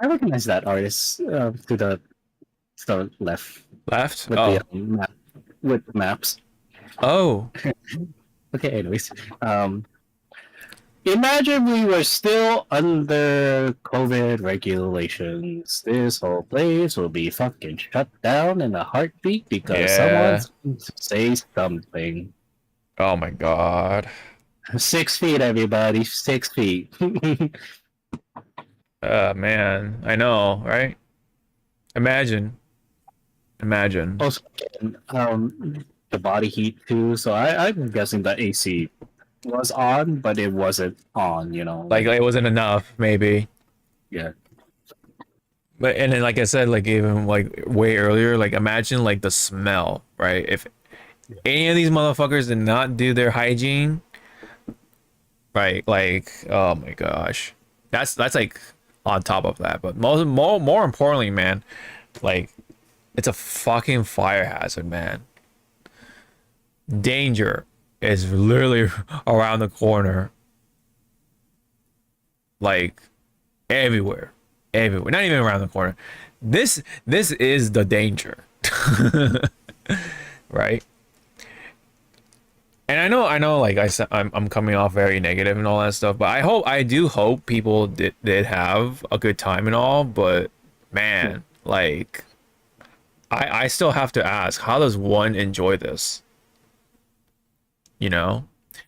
I recognize that artist to the left Left? with the Oh. with maps. Oh. Okay, anyways, imagine we were still under COVID regulations. This whole place will be fucking shut down in a heartbeat because Yeah. someone's going to say something. Oh my god. 6 feet, everybody, 6 feet. Man. I know, right? Imagine. Also, the body heat too. So I'm guessing the AC was on, but it wasn't on. Like, it wasn't enough, maybe. Yeah. But and then, like I said, like even like way earlier, like imagine like the smell, right? If any of these motherfuckers did not do their hygiene, right? Like, oh my gosh, that's like on top of that. But more importantly, man, like it's a fucking fire hazard, man. Danger is literally around the corner, like everywhere. Everywhere, not even around the corner. This is the danger. Right? And I know like I said, I'm coming off very negative and all that stuff, but I do hope people did have a good time and all, but man, like I still have to ask, how does one enjoy this? You know?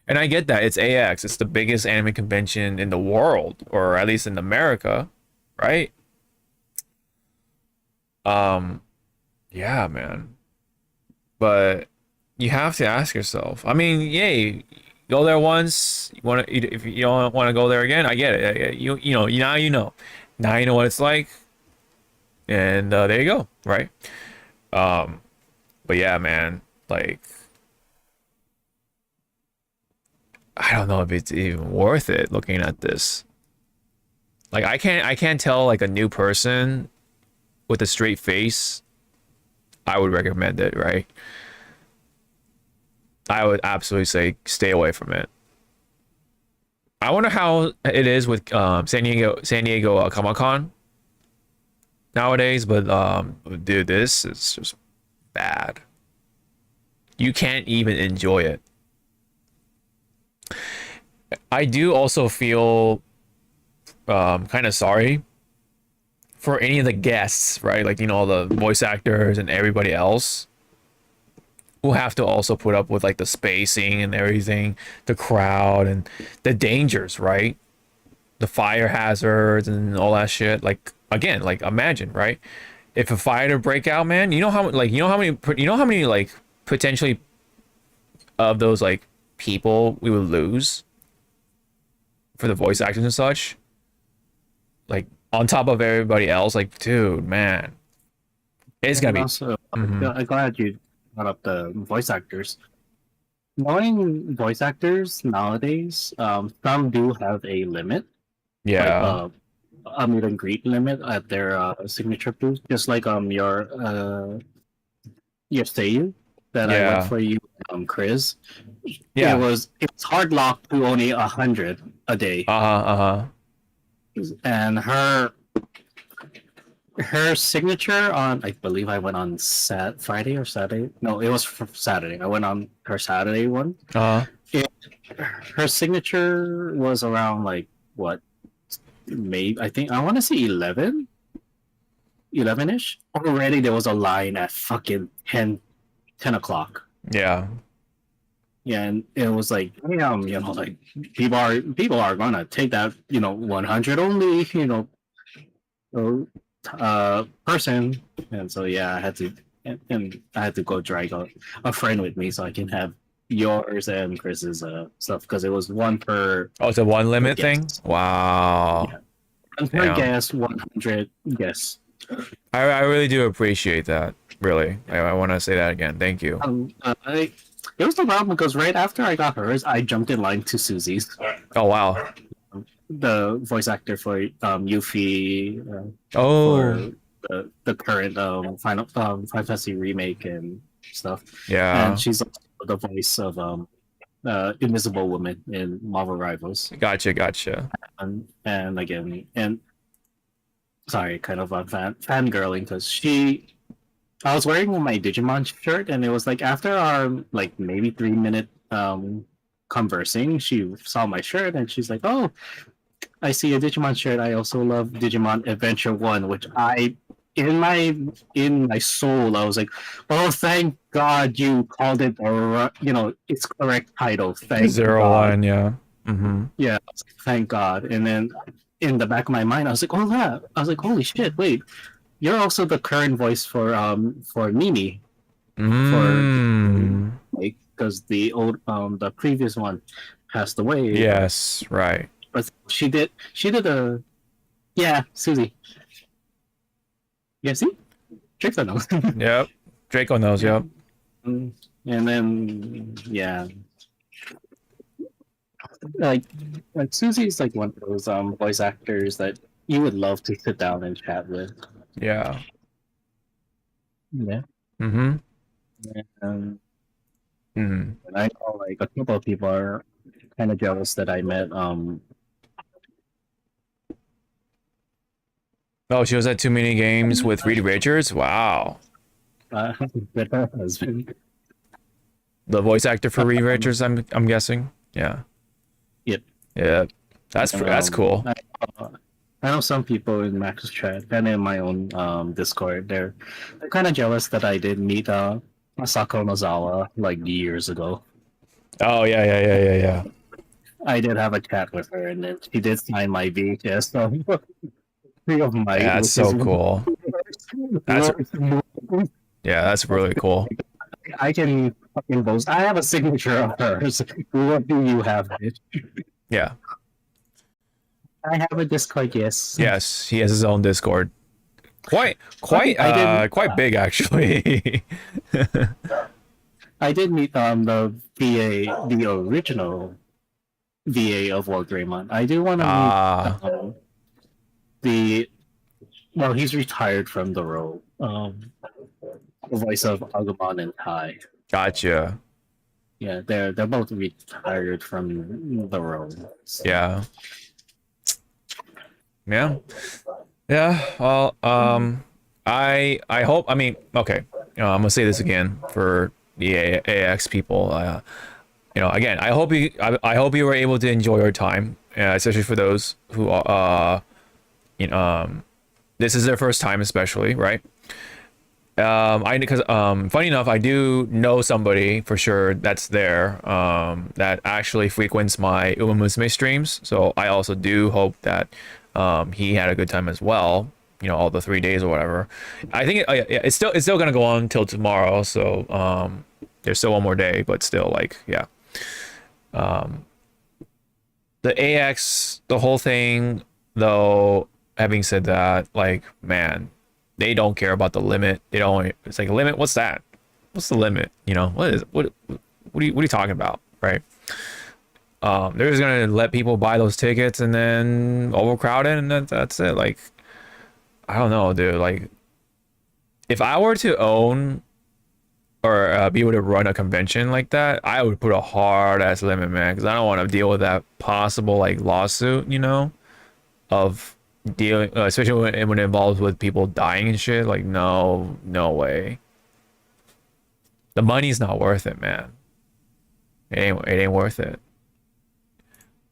And I get that it's AX, it's the biggest anime convention in the world, or at least in America, right? Yeah, man. But you have to ask yourself. I mean, yay, go there once. You want to, if you don't want to go there again, I get it. You know, now you know. Now you know what it's like, and there you go, right? But yeah, man, like I don't know if it's even worth it looking at this. Like I can't tell like a new person with a straight face. I would recommend it, right? I would absolutely say stay away from it. I wonder how it is with San Diego Comic-Con nowadays, but dude, this is just bad. You can't even enjoy it. I do also feel kind of sorry for any of the guests, right? Like, you know, all the voice actors and everybody else who have to also put up with like the spacing and everything, the crowd and the dangers, right? The fire hazards and all that shit. Like, again, like imagine, right? If a fire to break out, man, you know how many like potentially of those like people we would lose for the voice actors and such, like on top of everybody else. Like, dude, man, it's gonna And be also, I'm glad you brought up the voice actors. Knowing voice actors nowadays, some do have a limit, like yeah, a meet and greet limit at their signature booth. Just like your Seiyu that I went yeah, for you, Chris. Yeah. it was hard locked to only 100 a day, and her signature on, I believe I went on Friday or Saturday. No, it was Saturday. I went on her Saturday one. It, her signature was around like what, maybe I think I want to say 11ish. Already there was a line at fucking 10 o'clock. Yeah. Yeah, and it was like, damn, like people are gonna take that, 100 only, so, person, and so yeah, I had to, and I had to go drag a friend with me so I can have yours and Chris's stuff because it was one per. Oh, it's a one limit thing. guest. Wow. Yeah. One per guest, 100 guests. I really do appreciate that. Really, I want to say that again. Thank you. It was no problem because right after I got hers, I jumped in line to Susie's. Oh wow. The voice actor for Yuffie, Oh. for the current Final Fantasy remake and stuff. Yeah. And she's also the voice of Invisible Woman in Marvel Rivals. Gotcha. And again, and sorry, kind of fangirling because I was wearing my Digimon shirt, and it was like after our like maybe 3 minute conversing, she saw my shirt and she's like, "Oh, I see a Digimon shirt. I also love Digimon Adventure 1," which in my soul, I was like, "Oh, thank God you called it its correct title." Thank 01, yeah. Yeah, thank God. And then in the back of my mind, I was like, "Oh, that." I was like, "Holy shit! Wait, you're also the current voice for Mimi." Because the previous one passed away. Yes, right. But she did Susie. Yeah, see? Draco knows. Yep. Draco knows, yep. And then yeah. Like Susie's like one of those voice actors that you would love to sit down and chat with. Yeah. Yeah. Mm-hmm. And I know like a couple of people are kind of jealous that I met Oh, she was at Too Many Games with Reed Richards? Wow. with her husband. The voice actor for Reed Richards, I'm guessing. Yeah. Yep. Yeah. That's cool. I know some people in Max's chat and in my own Discord, they're kind of jealous that I did meet Masako Nozawa like years ago. Oh yeah. I did have a chat with her, and then she did sign my VHS. So three of my. Yeah, that's so cool. That's really cool. I can fucking boast. I have a signature of hers. What do you have? Yeah. I have a Discord. Yes. Yes, he has his own Discord. Quite big actually. I did meet the original VA of War Greymon. I do want to meet he's retired from the role. The voice of Agumon and Tai. Gotcha. Yeah, they're both retired from the role. So. Yeah. Well, I hope. I mean, okay. I'm gonna say this again for the AX people. Again, I hope you were able to enjoy your time, especially for those who this is their first time, especially, right? Because funny enough, I do know somebody for sure that's there that actually frequents my Uma Musume streams. So I also do hope that he had a good time as well. All the 3 days or whatever. I think it's still gonna go on until tomorrow. So there's still one more day, but still, like, yeah. The AX, the whole thing, though. Having said that, like, man, they don't care about the limit. They don't. It's like, a limit. What's that? What's the limit? What are you talking about, right? They're just gonna let people buy those tickets and then overcrowd it, and that's it. Like, I don't know, dude. Like, if I were to own or be able to run a convention like that, I would put a hard ass limit, man, because I don't want to deal with that possible like lawsuit, you know, of dealing, especially when it involves with people dying and shit. Like, no, no way. The money's not worth it, man. It ain't worth it.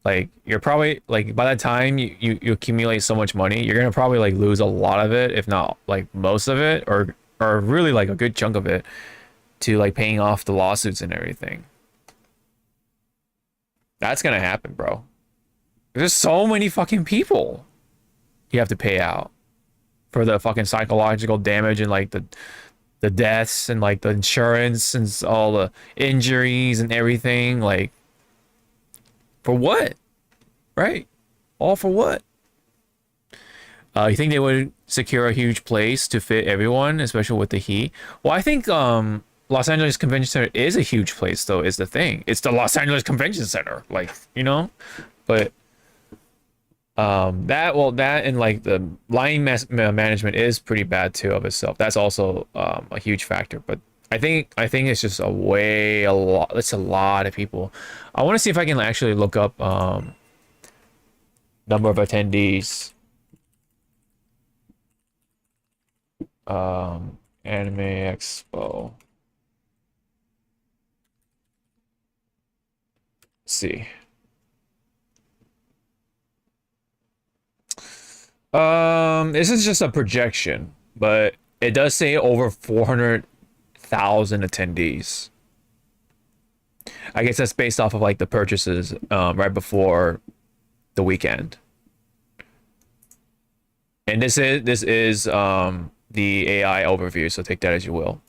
Like, you're probably like, by the time you accumulate so much money, you're gonna probably like lose a lot of it, if not like most of it, or really like a good chunk of it, to like paying off the lawsuits and everything. That's gonna happen, bro. There's so many fucking people you have to pay out for the fucking psychological damage and like the deaths and like the insurance and all the injuries and everything. Like, for what? Right? All for what? You think they would secure a huge place to fit everyone, especially with the heat? Well, I think Los Angeles Convention Center is a huge place, though, is the thing. It's the Los Angeles Convention Center, like, you know? But that and like the line management is pretty bad too of itself. That's also a huge factor. But I think it's just a lot. It's a lot of people. I want to see if I can actually look up number of attendees. Anime Expo. Let's see. This is just a projection, but it does say over 400,000 attendees. I guess that's based off of like the purchases right before the weekend. And this is the AI overview, so take that as you will.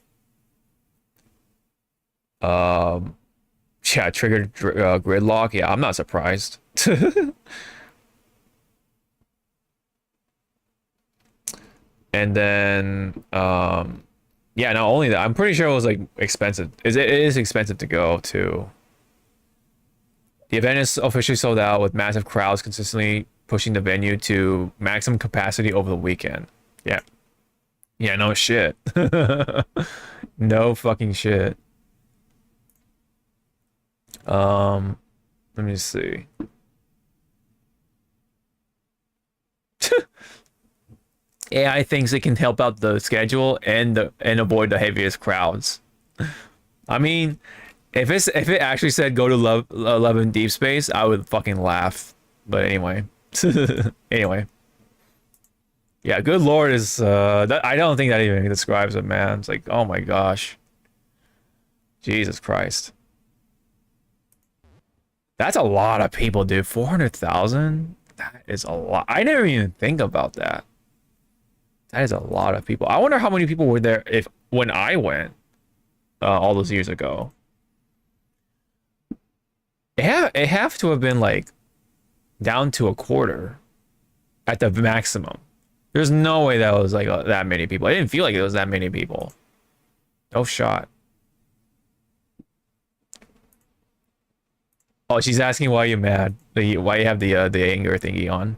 Yeah, triggered gridlock. Yeah, I'm not surprised. And then yeah, not only that, I'm pretty sure it was like expensive. It is expensive to go to. The event is officially sold out, with massive crowds consistently pushing the venue to maximum capacity over the weekend. Yeah. Yeah, no shit. No fucking shit. Let me see. AI thinks it can help out the schedule and avoid the heaviest crowds. I mean, if it actually said go to Love in Deep Space, I would fucking laugh. But anyway. Anyway. Yeah, good lord is I don't think that even describes it, man. It's like, oh my gosh. Jesus Christ. That's a lot of people, dude. 400,000? That is a lot. I never even think about that. That is a lot of people. I wonder how many people were there when I went all those years ago. It have to have been like down to a quarter at the maximum. There's no way that was like that many people. I didn't feel like it was that many people. No shot. Oh, she's asking why you're mad. Why you have the anger thingy on.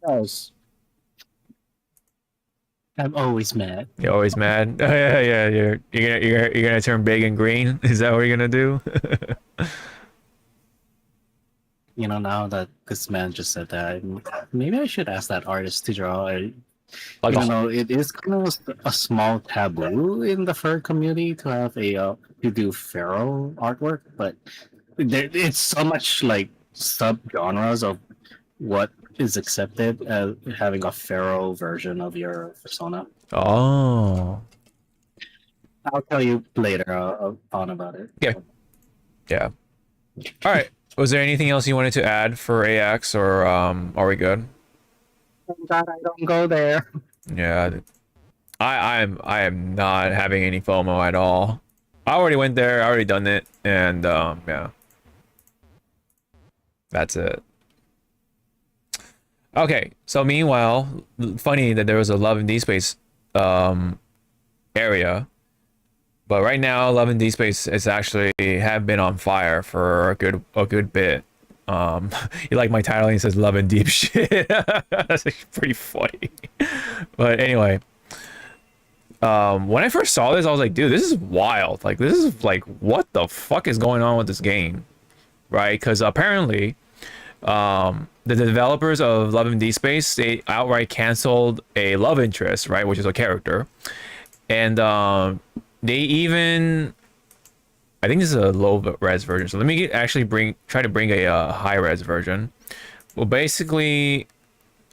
Yes. I'm always mad. You're always mad. Oh, yeah. You're gonna turn big and green. Is that what you're gonna do? You know, now that this man just said that, maybe I should ask that artist to draw. Like You know, it is kind of a small taboo in the fur community to have to do feral artwork, but it's so much like sub-genres of what is accepted as having a feral version of your persona. Oh. I'll tell you later on about it. Okay. Yeah. All right. Was there anything else you wanted to add for AX, or are we good? Thank God I don't go there. Yeah. I am not having any FOMO at all. I already went there. I already done it, and yeah. That's it. Okay, so meanwhile, funny that there was a Love in D Space area, but right now Love in D Space is actually have been on fire for a good bit. You like my titling, it says Love in Deep shit. That's actually pretty funny. But anyway, when I first saw this, I was like, dude, this is wild. Like, this is like, what the fuck is going on with this game, right? Because apparently, the developers of Love and D Space, they outright canceled a love interest, right, which is a character, and they even, I think this is a low res version. So let me try to bring a high res version. Well, basically,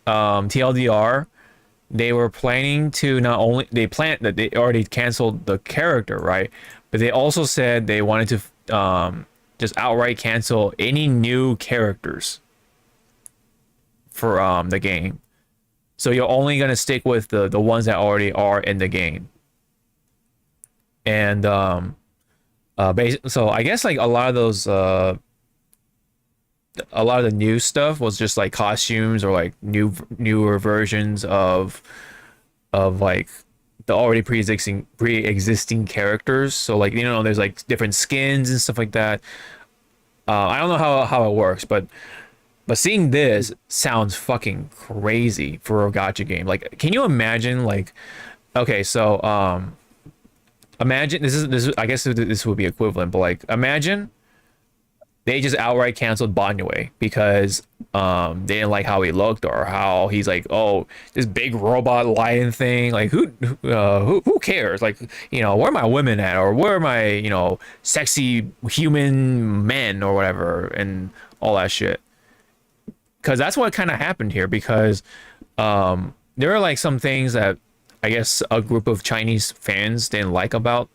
TLDR, they were planning to not only they already canceled the character, right? But they also said they wanted to just outright cancel any new characters for the game. So you're only gonna stick with the ones that already are in the game. And so I guess like a lot of those a lot of the new stuff was just like costumes or like newer versions of like the already pre-existing characters. So like, you know, there's like different skins and stuff like that. I don't know how it works, but seeing this sounds fucking crazy for a gacha game. Like, can you imagine, like, okay, so imagine this is I guess this would be equivalent, but like imagine they just outright canceled Banyue because they didn't like how he looked or how he's like, oh, this big robot lion thing. Like, who cares? Like, you know, where are my women at, or where are my, you know, sexy human men or whatever, and all that shit. Because that's what kind of happened here. Because there are like some things that I guess a group of Chinese fans didn't like about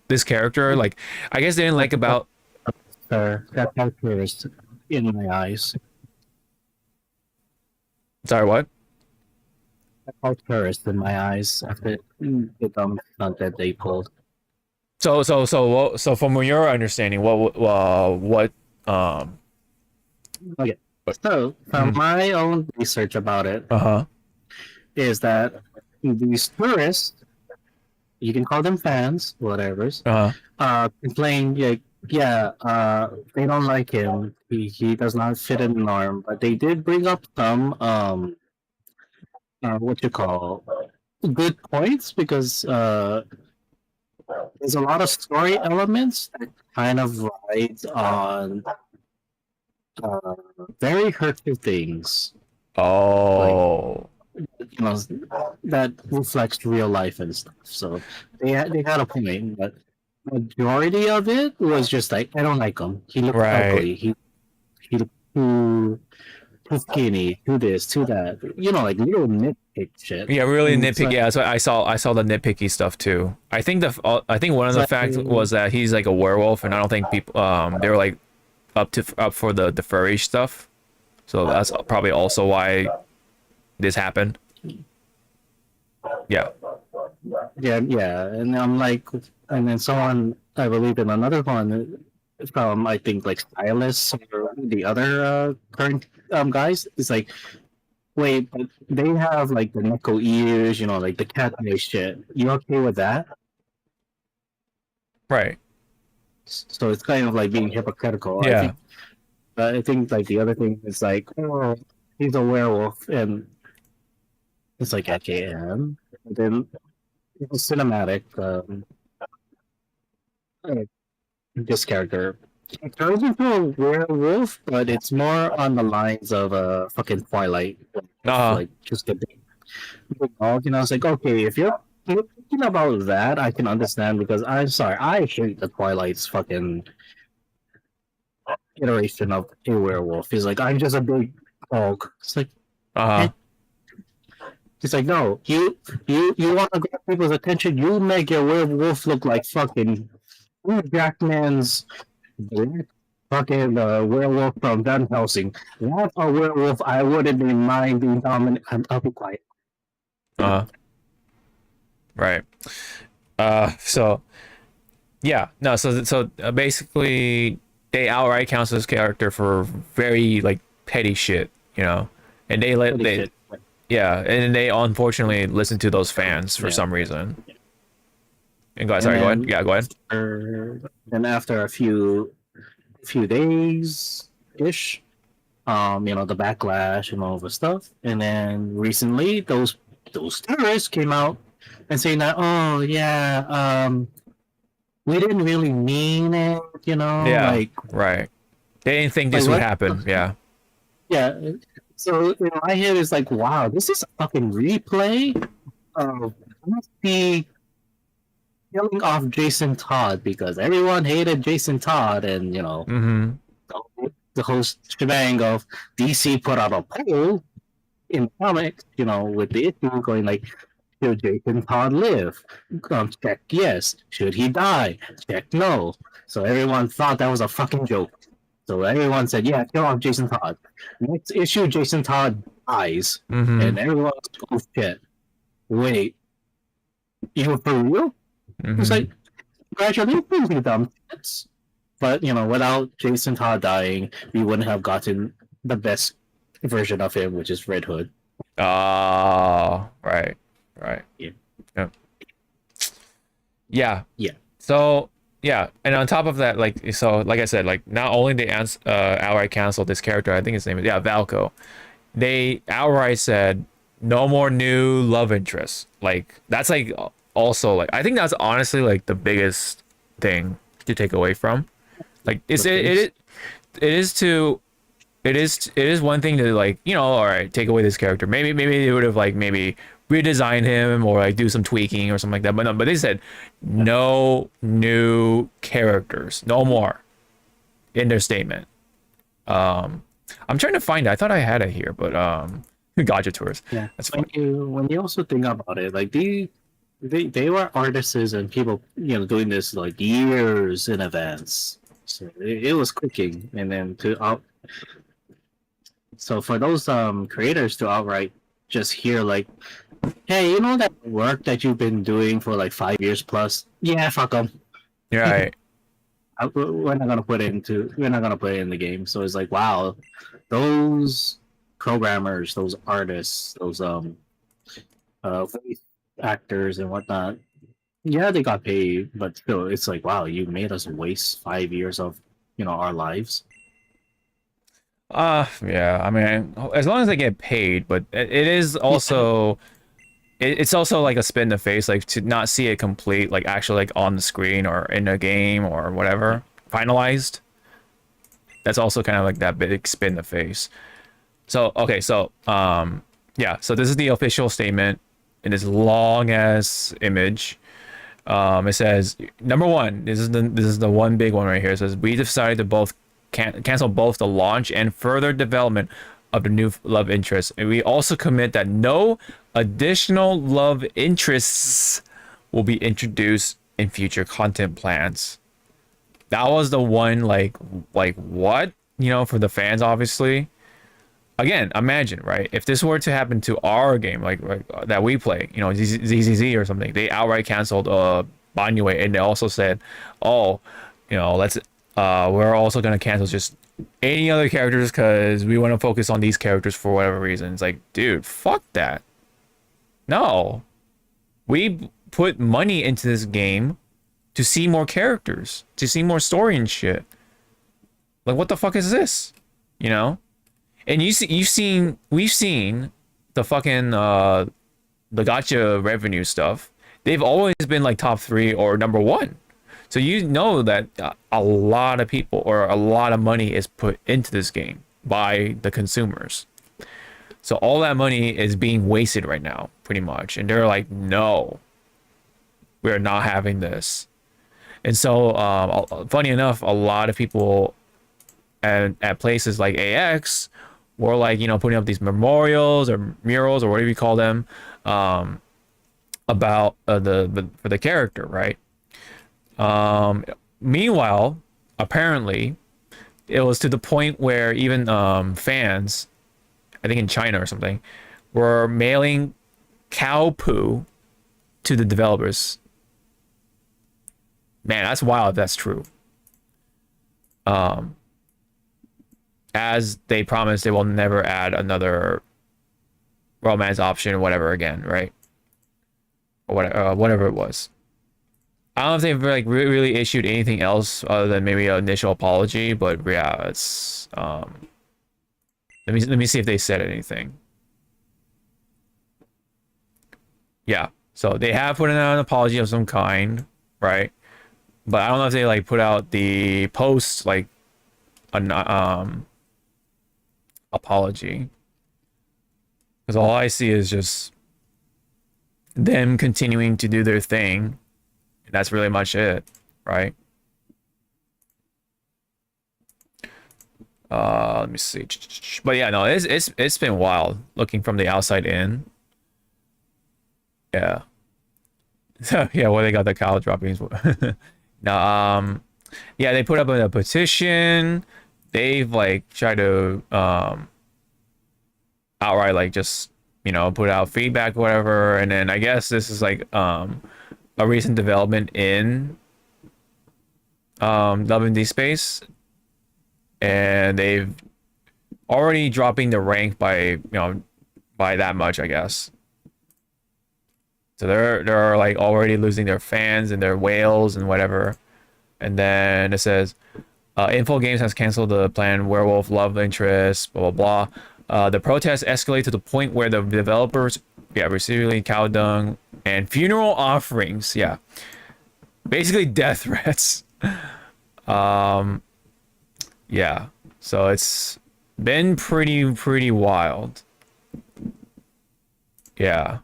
this character. Like, I guess they didn't like about. That character is in my eyes. Sorry, what? That character is in my eyes after the dumb stunt that they pulled. So from your understanding, what Okay. So from my own research about it, is that these tourists, you can call them fans, whatever's, complain like, they don't like him. He does not fit in the norm. But they did bring up some what you call good points, because there's a lot of story elements that kind of ride on very hurtful things. Oh. Like, you know, that reflects real life and stuff. So they had a point, but majority of it was just like, I don't like him. He looked ugly. He looked too skinny. Too this, too that. You know, like little nitpick shit. Yeah, really nitpicky. Like, yeah, so I saw the nitpicky stuff too. I think one of the facts was that he's like a werewolf, and I don't think people they were like up for the furry stuff. So that's probably also why this happened. Yeah. Yeah, and I'm like, and then someone, I believe in another one from, I think, like Stylus or the other current guys, it's like, wait, but they have like the Neko ears, you know, like the cat eye shit. You okay with that? Right. So it's kind of like being hypocritical. Yeah. I think like the other thing is like, oh, he's a werewolf, and it's like, okay, and then it's cinematic. This character turns into a werewolf, but it's more on the lines of fucking Twilight. Like just a big dog. And I was like, okay, if you're thinking about that, I can understand, because I'm sorry, I hate the Twilight's fucking iteration of a werewolf. He's like, I'm just a big dog. It's like, he's like, no, you want to grab people's attention, you make your werewolf look like fucking Hugh Jackman's fucking werewolf from Van Helsing. That's a werewolf I wouldn't be mind being dominant. I'll be quiet. Right. So yeah, no, so basically they outright cancel this character for very like petty shit, you know, and yeah, and they unfortunately listen to those fans for some reason. And go ahead. Yeah, go ahead. Then after a few days ish, you know, the backlash and all the stuff, and then recently those terrorists came out and saying that, oh yeah, we didn't really mean it, Yeah, like right. They didn't think this would what? happen. Yeah. Yeah. So in my head, it's like, wow, this is a fucking replay of the killing off Jason Todd because everyone hated Jason Todd, and Mm-hmm. the whole shebang of DC put out a poll in comics, with the issue going like, should Jason Todd live? Check yes. Should he die? Check no. So everyone thought that was a fucking joke. So everyone said, yeah, kill off Jason Todd. Next issue, Jason Todd dies. Mm-hmm. And everyone was like, oh shit. Wait, you for real? It's Mm-hmm. like, congratulations, you dumb shits. But, without Jason Todd dying, we wouldn't have gotten the best version of him, which is Red Hood. Oh, right. Right. Yeah. Yeah. Yeah. Yeah. So yeah, and on top of that, like like I said, like not only they outright canceled this character, I think his name is Valko. They outright said no more new love interests. Like that's like also like I think that's honestly like the biggest thing to take away from. Like it is one thing to like all right, take away this character. Maybe they would have like maybe redesign him or like do some tweaking or something like that. But no, but they said no new characters, no more in their statement. I'm trying to find it. I thought I had it here, but Gotcha Tours. Yeah. That's When fine. you also think about it, like they were artists and people, doing this like years in advance. So it was cooking, and then so for those creators to outright just hear like, hey, that work that you've been doing for like 5 years plus, yeah, fuck them. You're right. We're not gonna put it in the game. So it's like, wow, those programmers, those artists, those voice actors and whatnot, yeah, they got paid, but still, it's like, wow, you made us waste 5 years of our lives. Yeah. I mean, as long as they get paid, but it is also it's also like a spin in the face, like to not see it complete, like actually like on the screen or in a game or whatever finalized. That's also kind of like that big spin in the face. So okay, so yeah, so this is the official statement in this long ass image. It says number one. This is the one big one right here. It says we decided to both cancel both the launch and further development of the new love interest, and we also commit that no additional love interests will be introduced in future content plans. That was the one like what for the fans obviously. Again, imagine, right? If this were to happen to our game, like that we play, ZZZ or something, they outright canceled Banyue, and they also said, oh, let's we're also gonna cancel just any other characters because we want to focus on these characters for whatever reason. It's like, dude, fuck that. No, we put money into this game to see more characters, to see more story and shit. Like, what the fuck is this? And we've seen the fucking the gacha revenue stuff. They've always been like top 3 or number 1. So that a lot of people or a lot of money is put into this game by the consumers. So all that money is being wasted right now, pretty much. And they're like, no, we're not having this. And so, funny enough, a lot of people at places like AX were like, putting up these memorials or murals or whatever you call them, about for the character, right? Meanwhile, apparently, it was to the point where even fans, I think in China or something, were mailing cow poo to the developers. Man, that's wild if that's true. As they promised they will never add another romance option or whatever again, right? Or whatever it was. I don't know if they've like really issued anything else other than maybe an initial apology, but yeah, it's let me see if they said anything. Yeah. So they have put out an apology of some kind, right? But I don't know if they like put out the post like an apology, because all I see is just them continuing to do their thing. And that's really much it, right? Let me see. But yeah, no, it's been wild looking from the outside in. Yeah. Yeah, well, they got the cow droppings. Now, yeah, they put up a petition. They've like tried to outright like just, you know, put out feedback or whatever. And then I guess this is like a recent development in Love and Deep Space, and they've already dropping the rank by, you know, by that much, I guess. So they're like already losing their fans and their whales and whatever. And then it says, Info Games has canceled the planned werewolf love interest, blah blah blah. The protests escalate to the point where the developers, yeah, receiving cow dung and funeral offerings, yeah, basically death threats. Yeah, so it's been pretty wild. Yeah.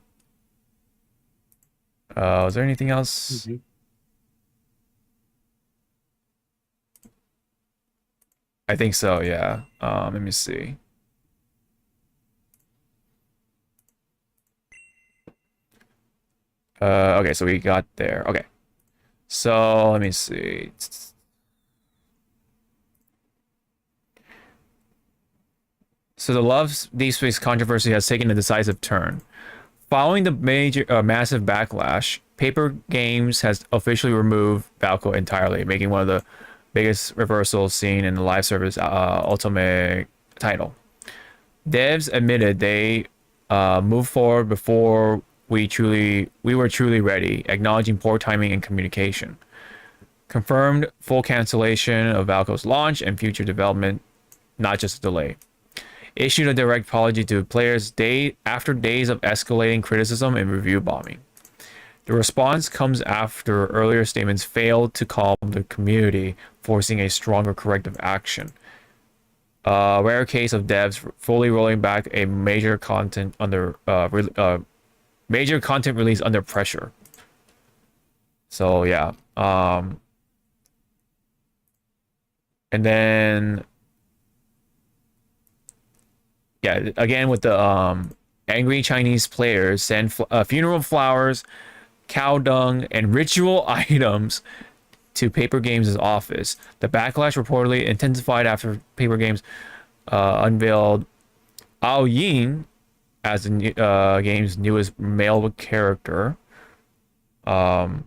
Is there anything else? I think so, yeah. Let me see. Okay, so we got there. Okay. So, let me see. So the Love Deep Space controversy has taken a decisive turn. Following the massive backlash, Paper Games has officially removed Valko entirely, making one of the biggest reversals seen in the live service Ultimate title. Devs admitted they moved forward before we were truly ready, acknowledging poor timing and communication. Confirmed full cancellation of Valko's launch and future development, not just a delay. Issued a direct apology to players after days of escalating criticism and review bombing. The response comes after earlier statements failed to calm the community, forcing a stronger corrective action. A rare case of devs fully rolling back a major content release under pressure. So yeah, and then yeah, again with the angry Chinese players send funeral flowers, cow dung, and ritual items to Paper Games' office. The backlash reportedly intensified after Paper Games unveiled Ao Yin as the game's newest male character. So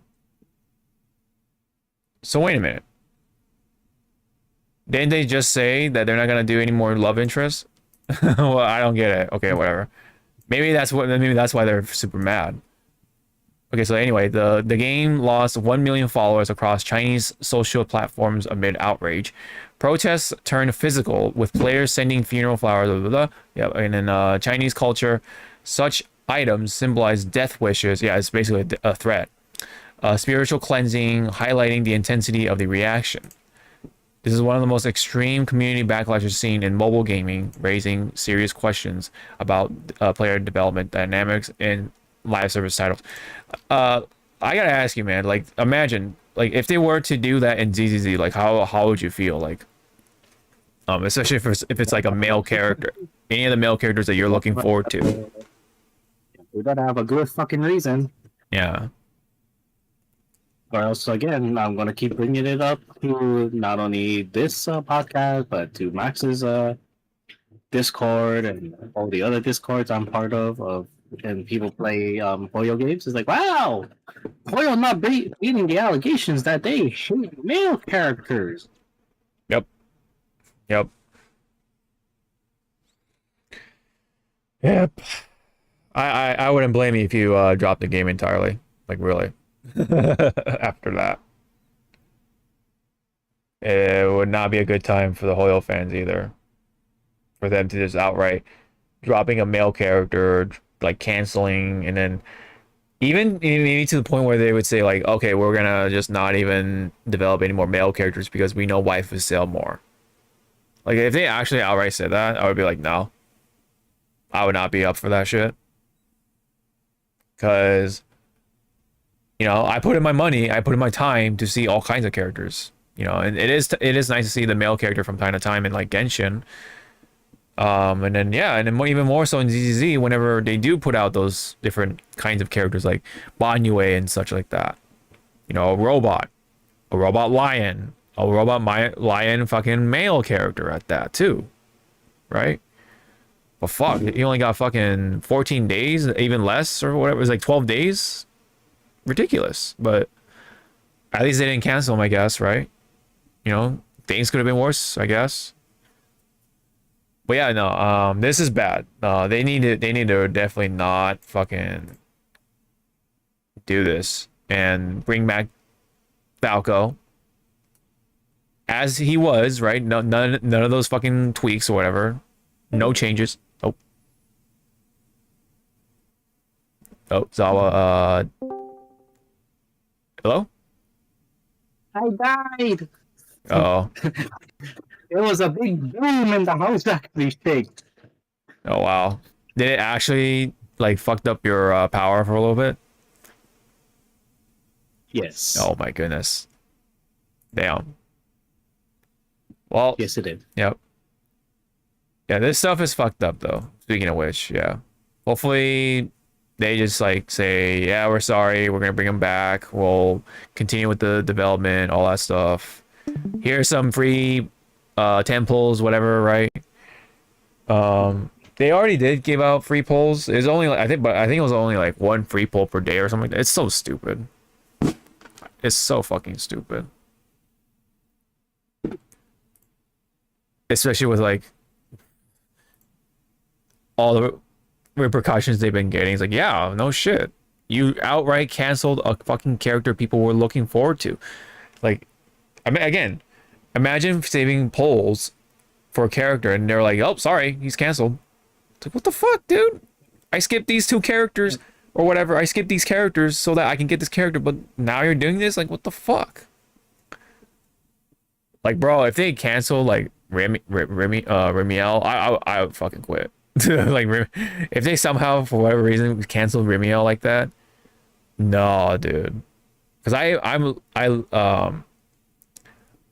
wait a minute. Didn't they just say that they're not gonna do any more love interests? Well, I don't get it. Okay, whatever. Maybe that's why they're super mad. Okay, so anyway, the game lost 1 million followers across Chinese social platforms amid outrage. Protests turned physical, with players sending funeral flowers, blah, blah, blah. Yeah, and in Chinese culture, such items symbolize death wishes. Yeah, it's basically a threat. Spiritual cleansing, highlighting the intensity of the reaction. This is one of the most extreme community backlashes seen in mobile gaming, raising serious questions about player development dynamics in live service titles. I gotta ask you, man, like, imagine, like, if they were to do that in ZZZ, like, how would you feel? Like, especially if it's like a male character, any of the male characters that you're looking forward to. We gotta have a good fucking reason. Yeah. Or else, again, I'm gonna keep bringing it up to not only this podcast, but to Max's Discord and all the other Discords I'm part of and people play Poyo games. It's like, wow, Poyo not beating the allegations that they hate male characters. Yep. I wouldn't blame you if you dropped the game entirely. Like, really. After that, it would not be a good time for the Hoyo fans either, for them to just outright dropping a male character, like canceling, and then even maybe to the point where they would say like, okay, we're gonna just not even develop any more male characters because we know waifus sell more. Like if they actually outright said that, I would be like, no, I would not be up for that shit. Because I put in my money, I put in my time to see all kinds of characters. And it is nice to see the male character from time to time in like Genshin. And then even more so in ZZZ whenever they do put out those different kinds of characters like Banyue and such like that. A robot lion, lion fucking male character at that too, right? But fuck, you only got fucking 14 days, even less or whatever. It was like 12 days. Ridiculous, but at least they didn't cancel them, I guess, right? Things could have been worse, I guess. But yeah, no, this is bad. They need to definitely not fucking do this and bring back Valko as he was, right? No, none of those fucking tweaks or whatever. No changes. Oh, Zawa, hello? I died. Oh. It was a big boom in the house actually shaked. Oh wow. Did it actually like fucked up your power for a little bit? Yes. Oh my goodness. Damn. Well, Yes, it did. yep. Yeah, this stuff is fucked up though. Speaking of which, yeah. Hopefully they just like say, yeah, we're sorry, we're gonna bring them back. We'll continue with the development, all that stuff. Here's some free temples, whatever, right? They already did give out free polls. It's only like, I think it was only like one free poll per day or something like that. It's so stupid. It's so fucking stupid. Especially with like all the repercussions they've been getting. It's like, yeah, no shit. You outright canceled a fucking character people were looking forward to. Like, I mean, again, imagine saving polls for a character and they're like, oh, sorry, he's canceled. It's like, what the fuck, dude? I skipped these two characters or whatever. I skipped these characters so that I can get this character, but now you're doing this? Like, what the fuck? Like, bro, if they cancel like Remiel, I would fucking quit. Like, if they somehow for whatever reason canceled Remiel like that, no, dude. Because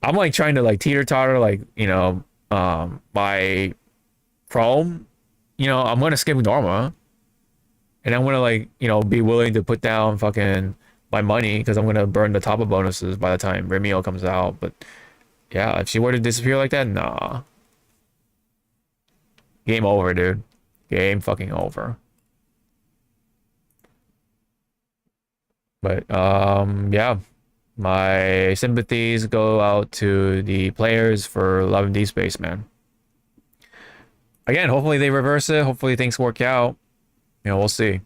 I'm like trying to like teeter totter like my Chrome. I'm gonna skip Norma, and I'm gonna like be willing to put down fucking my money because I'm gonna burn the top of bonuses by the time Remiel comes out. But yeah, if she were to disappear like that, nah. Game over, dude. Game fucking over. But yeah. My sympathies go out to the players for loving D Space, man. Again, hopefully they reverse it. Hopefully things work out. We'll see.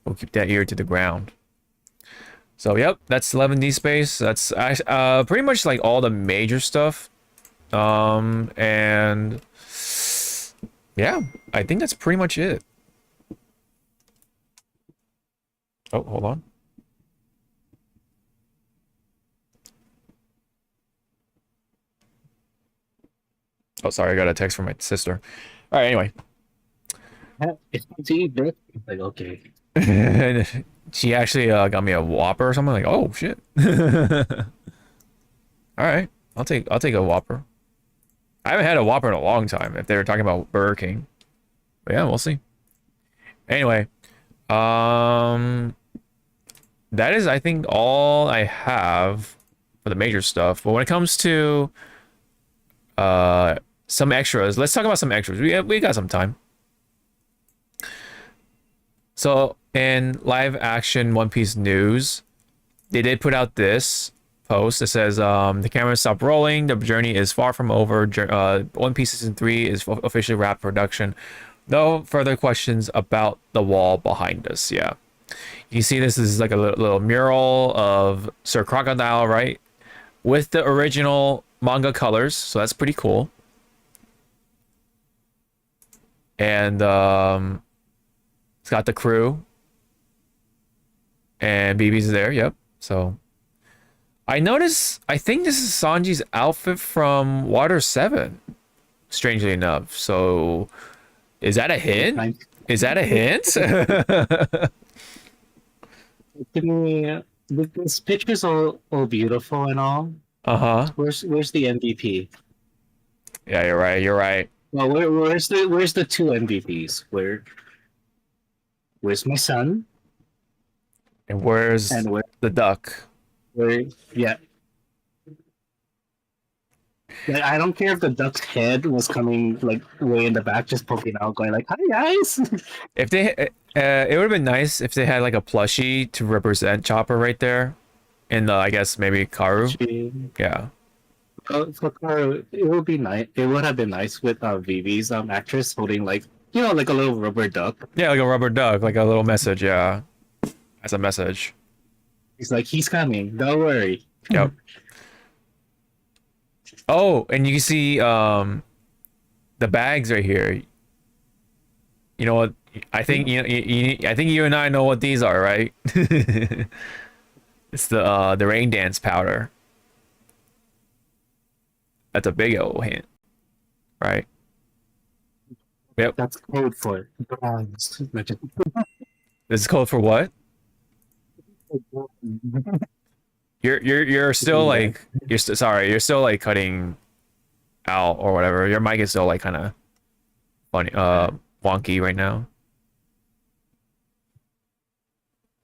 We'll keep that ear to the ground. So, yep, that's 11D Space. That's pretty much like all the major stuff. And yeah, I think that's pretty much it. Oh, hold on. Oh, sorry, I got a text from my sister. All right, anyway. It's like, okay. She actually got me a Whopper or something. Like, oh shit. All right, I'll take a Whopper. I haven't had a Whopper in a long time. If they were talking about Burger King, but yeah, we'll see. Anyway, that is I think all I have for the major stuff. But when it comes to some extras, let's talk about some extras. We got some time. So in live action One Piece news, they did put out this post. It says the camera stopped rolling, the journey is far from over, One Piece season 3 is officially wrapped production. No further questions about the wall behind us. Yeah, you see this is like a little mural of Sir Crocodile, right, with the original manga colors, so that's pretty cool. And it's got the crew And BB's there. Yep. So I notice. I think this is Sanji's outfit from Water 7. Strangely enough. So is that a hint? Is that a hint? This picture's all beautiful and all. Uh-huh. Where's the MVP? Yeah, you're right. You're right. Well, where's the two MVPs? Where's my son? And where's And the duck? yeah. Like, I don't care if the duck's head was coming like way in the back, just poking out, going like, "Hi guys." If they, it would have been nice if they had like a plushie to represent Chopper right there, in the I guess maybe Karu. Yeah. For Kara, it would be nice. It would have been nice with Vivi's actress holding like like a little rubber duck. Yeah, like a rubber duck, like a little message. Yeah, as a message. He's like, he's coming. Don't worry. Yep. Oh, and you can see the bags right here. You know what? I think I think you and I know what these are, right? It's the rain dance powder. That's a big old hint, right? Yep. That's code for dogs. This is code for what? You're still like sorry, you're still like cutting out or whatever. Your mic is still like kind of funny wonky right now.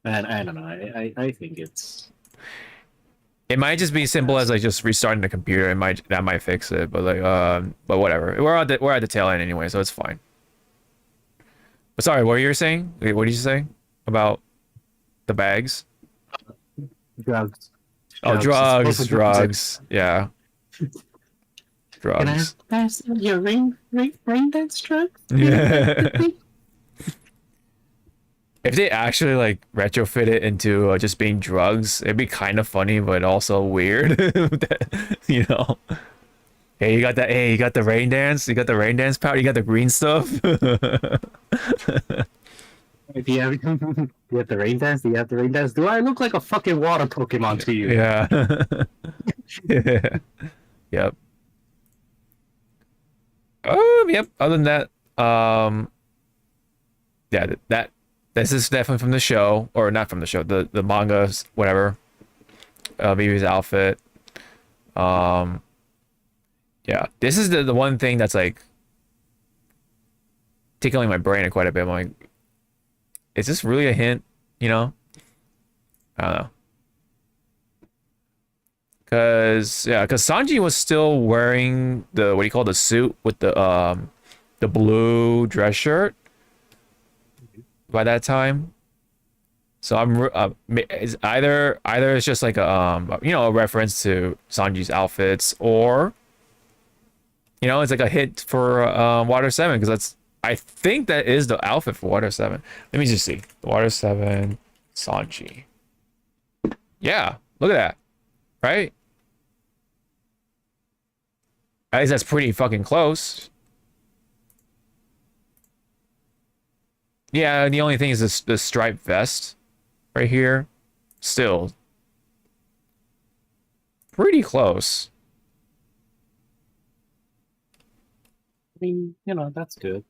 And I don't know. I think it might just be simple as like just restarting the computer. That might fix it, but like but whatever. We're at the tail end anyway, so it's fine. But sorry, what were you saying? Wait, what did you say about the bags? drugs. Oh, drugs. Yeah. Can I Drugs. pass your rain dance drugs? Yeah. If they actually like retrofit it into just being drugs, it'd be kind of funny, but also weird. You know. Hey, you got that? Hey, you got the rain dance? You got the rain dance powder? You got the green stuff? Do you have the rain dance? Do you have the rain dance? Do I look like a fucking water Pokemon to you? Yeah. Yeah. Yep. Yep. Other than that, yeah, this is definitely from the show, or not from the show, the manga, whatever. Vivi's outfit. Yeah, this is the one thing that's like tickling my brain quite a bit. I'm like, is this really a hint? You know? I don't know. Cause Sanji was still wearing the what do you call the suit with the blue dress shirt by that time. So it's either it's just like a a reference to Sanji's outfits, or it's like a hit for Water 7, because I think that is the outfit for Water 7. Let me just see. The Water 7 Sanji. Yeah, look at that. Right? At least that's pretty fucking close. Yeah, the only thing is the striped vest right here. Still pretty close. I mean, that's good.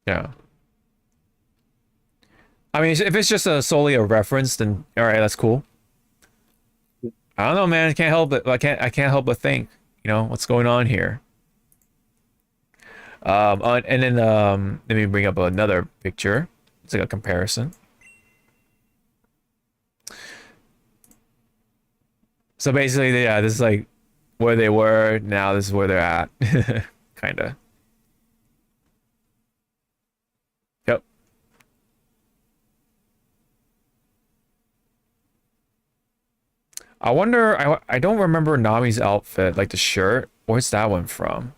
Yeah. I mean, if it's just solely a reference, then all right, that's cool. I don't know, man. I can't help it. I can't help but think. What's going on here. And then let me bring up another picture. It's like a comparison. So basically, yeah, this is like where they were. Now this is where they're at. Kind of. Yep. I wonder, I don't remember Nami's outfit, like the shirt. Where's that one from?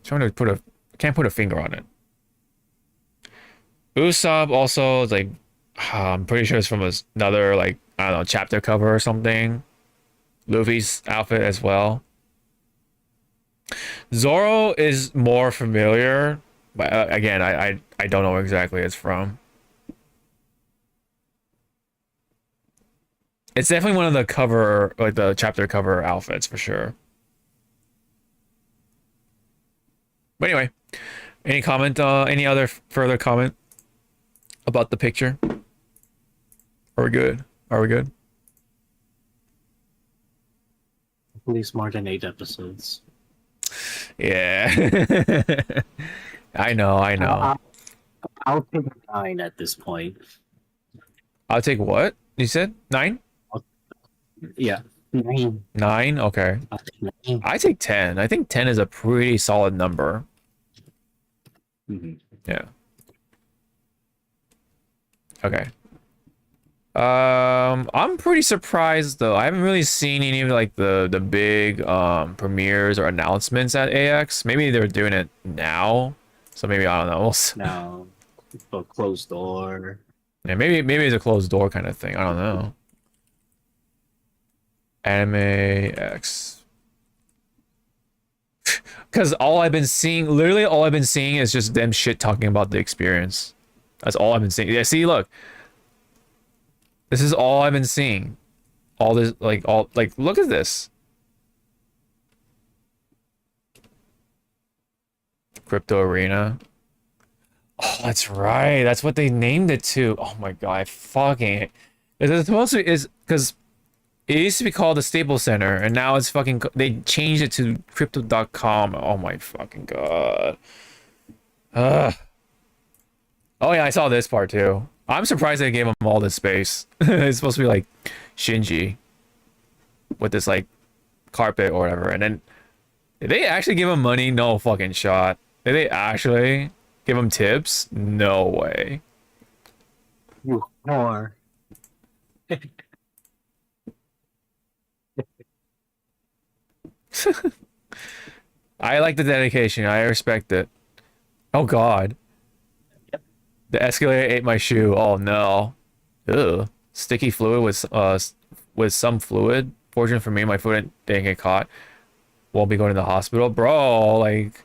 Trying to can't put a finger on it. Usopp also is like, I'm pretty sure it's from another, like, I don't know, chapter cover or something. Luffy's outfit as well. Zoro is more familiar But again, I don't know where exactly it's from. It's definitely one of the cover, like the chapter cover outfits for sure. But anyway, any comment? Any other further comment about the picture? Are we good? Are we good? At least more than 8 episodes. Yeah. I know. I'll take 9 at this point. I'll take what? You said 9? Yeah. 9. 9? Okay. I'll take 9. I take 10. I think 10 is a pretty solid number. Mm-hmm. Yeah. Okay. I'm pretty surprised though. I haven't really seen any of like the big premieres or announcements at AX. Maybe they're doing it now. So maybe I don't know. We'll see. Now, a closed door. Yeah, maybe it's a closed door kind of thing. I don't know. Anime X. Because literally all I've been seeing is just them shit talking about the experience. That's all I've been seeing. Yeah, see, look. This is all I've been seeing. All this, look at this. Crypto Arena. Oh, that's right. That's what they named it to. Oh my god, I fucking. It's supposed to is because it used to be called the Staples Center, and now it's fucking. They changed it to Crypto.com. Oh my fucking god. Oh yeah, I saw this part too. I'm surprised they gave him all this space. It's supposed to be like Shinji with this like carpet or whatever. And then did they actually give him money? No fucking shot. Did they actually give him tips? No way. You whore. I like the dedication. I respect it. Oh god. The escalator ate my shoe. Oh no. Ugh. Sticky fluid with some fluid. Fortunate for me, my foot didn't get caught. Won't be going to the hospital. Bro, like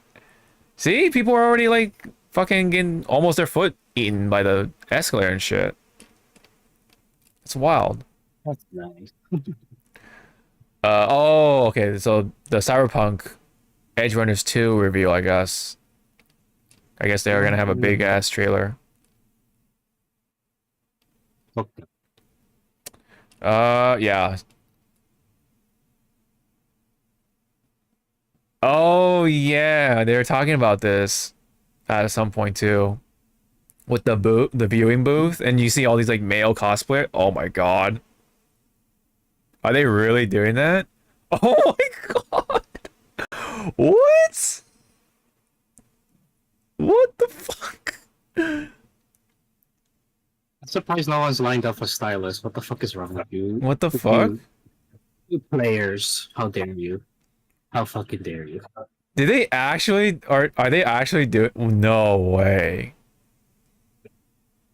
see, people are already like fucking getting almost their foot eaten by the escalator and shit. It's wild. That's nice. Oh, okay. So the Cyberpunk Edge Runners 2 review, I guess. I guess they are gonna have a big ass trailer. Okay. Yeah. Oh yeah, they were talking about this at some point too, with the viewing booth, and you see all these like male cosplay. Oh my god, are they really doing that? Oh my god, what? What the fuck? I'm surprised no one's lined up for stylist. What the fuck is wrong with you? What the fuck? You players, how dare you? How fucking dare you? Did they actually are they actually doing? No way.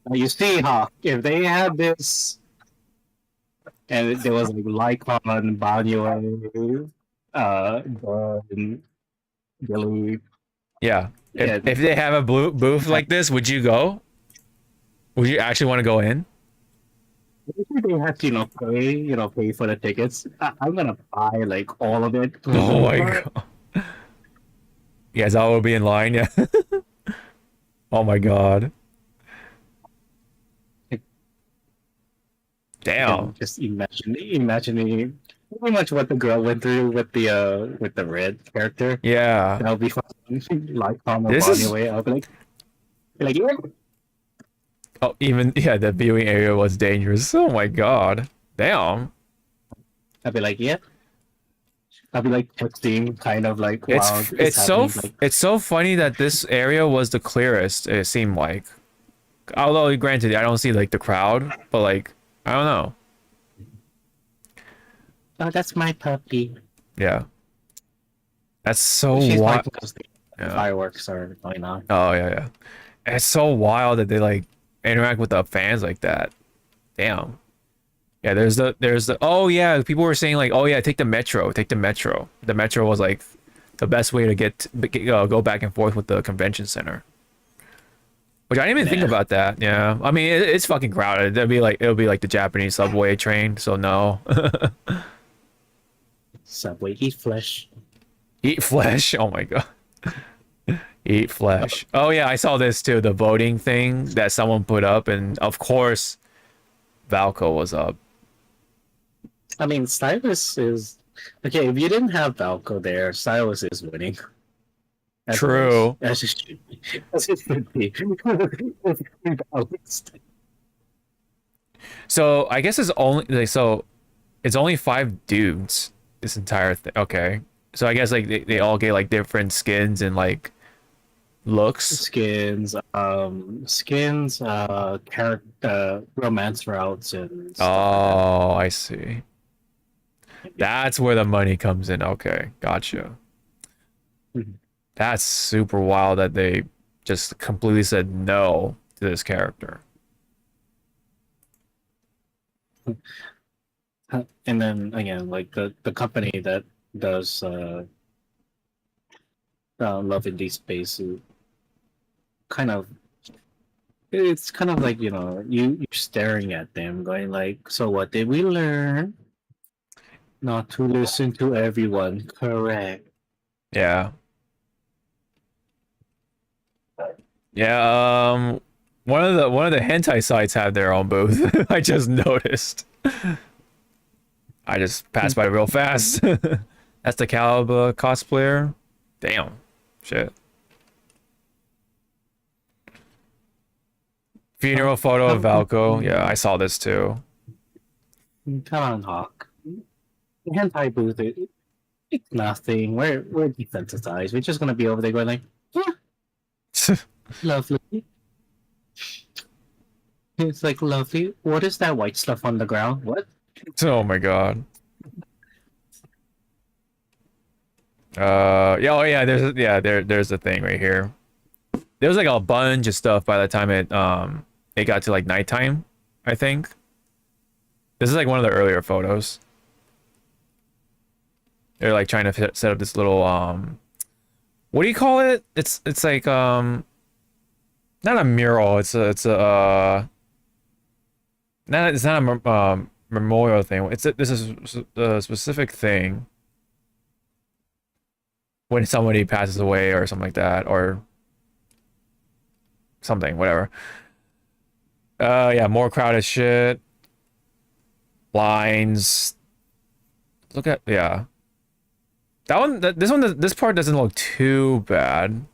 Now you see, Hawk, if they had this, and there was like Lycon, Banyo, Billy. Yeah. Yeah. If they have a blue booth like this, would you go? Would you actually want to go in? They have to, pay for the tickets. I'm gonna buy like all of it. Oh my god. Yeah, Zawa will be in line, yeah. Oh my god. Damn. Just imagining pretty much what the girl went through with the red character. Yeah. That'll be fun. Like on the This body is- away. I'll be like, yeah. Oh, even yeah, the viewing area was dangerous. Oh my god. Damn. I'll be like, yeah. I'll be like texting, kind of like, wow. It's so funny that this area was the clearest, it seemed like. Although granted, I don't see like the crowd, but like I don't know. Oh, that's my puppy. Yeah. That's so She's wild. like, the Yeah. fireworks are going on. Oh yeah. It's so wild that they like interact with the fans like that. Damn. Yeah, there's the oh yeah, people were saying like, oh yeah, take the metro. The metro was like the best way to go back and forth with the convention center. Which I didn't even think Yeah. about that. Yeah, I mean it's fucking crowded. It'll be like the Japanese subway train. So no, Subway eat flesh. eat flesh. Oh my god, eat flesh. Oh yeah, I saw this too. The voting thing that someone put up, and of course, Valko was up. I mean, Stylus is okay. If you didn't have Valko there, Stylus is winning. As it is. True. As it should be. As it should be. Balanced. So I guess it's only like so it's only 5 dudes this entire thing. Okay. So I guess like they all get like different skins and like looks. Skins, character, romance routes, and stuff Oh, I see. That's where the money comes in. Okay, gotcha. Mhm. That's super wild that they just completely said no to this character. like that. And then again, like the company that does Love in Deep Space, kind of it's kind of like you're staring at them, going like, so what did we learn? Not to listen to everyone. Correct. Yeah. Yeah, one of the hentai sites have their own booth. I just noticed. I just passed by real fast. That's the Caliber cosplayer. Damn. Shit. Funeral photo of Valko. Yeah, I saw this too. Come on, Hawk. The hentai booth, it's nothing. We're desensitized. We're just gonna be over there going like, yeah, lovely. It's like lovely. What is that white stuff on the ground? What? Oh my god. Yeah, oh yeah, there's a thing right here. There was like a bunch of stuff by the time it got to like nighttime, I think. This is like one of the earlier photos. They're like trying to set up this little what do you call it? It's like not a mural. It's a not a memorial thing. This is a specific thing when somebody passes away or something like that, or something, whatever. Yeah, more crowded shit. Lines. Look at, yeah. This part doesn't look too bad.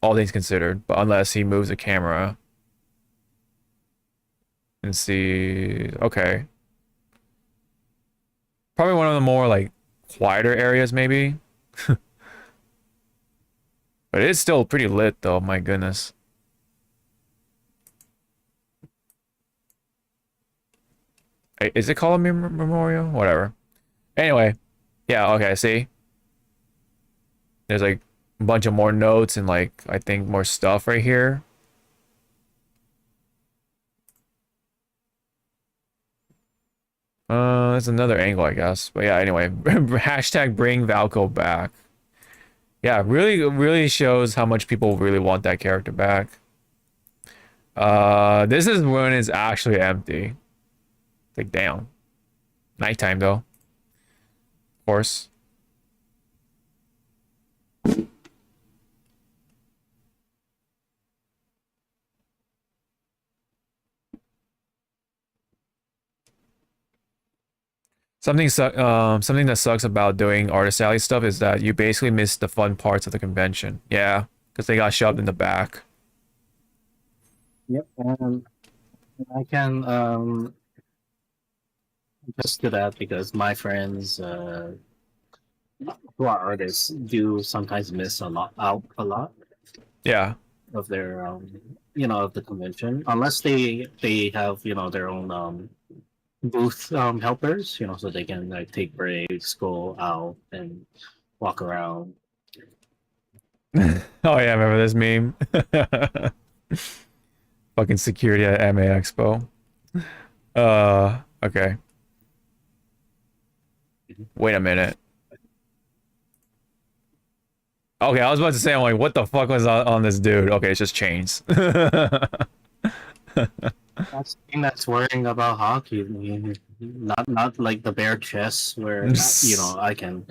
All things considered, but unless he moves the camera. And see, okay. Probably one of the more like quieter areas maybe. But it's still pretty lit though, my goodness. Is it called a memorial? Whatever. Anyway, yeah, okay, see? There's like a bunch of more notes and like, I think more stuff right here. That's another angle, I guess. But yeah, anyway, hashtag bring Valko back. Yeah, really shows how much people really want that character back. This is when it's actually empty. Like, damn. Nighttime, though. Of course. Something that sucks about doing artist alley stuff is that you basically miss the fun parts of the convention. Yeah, because they got shoved in the back. Yep. I can just do that because my friends who are artists do sometimes miss out a lot Yeah. of their of the convention, unless they have their own booth helpers, so they can like take breaks, go out and walk around. Oh yeah, remember this meme? Fucking security at MA Expo. Okay. Wait a minute. Okay, I was about to say, I'm like, what the fuck was on this dude? Okay, it's just chains. That's the thing that's worrying about hockey. I mean, not like the bare chest where I can.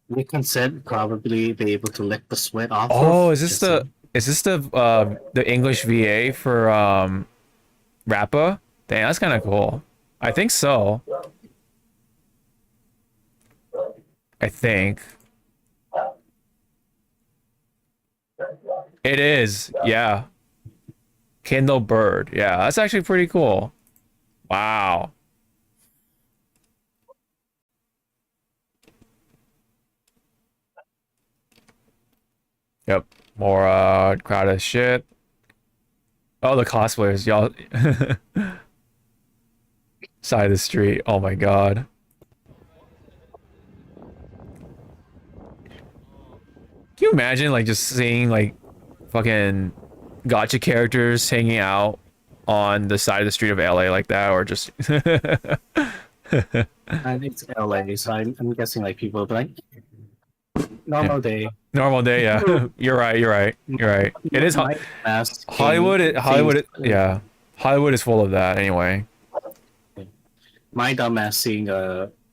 We can said probably be able to lick the sweat off Oh, of. Just is this the English VA for Rappa? Dang, that's kind of cool. I think so. I think it is. Yeah. Kindle Bird. Yeah, that's actually pretty cool. Wow. Yep. More crowded shit. Oh, the cosplayers, y'all. Side of the street. Oh my god. Can you imagine like just seeing like fucking gotcha characters hanging out on the side of the street of LA like that, or just and it's LA, so I'm guessing like people will be like normal day. normal day? Yeah, you're right. You're right. You're right. It is Hollywood. Yeah, Hollywood is full of that anyway. My dumbass seeing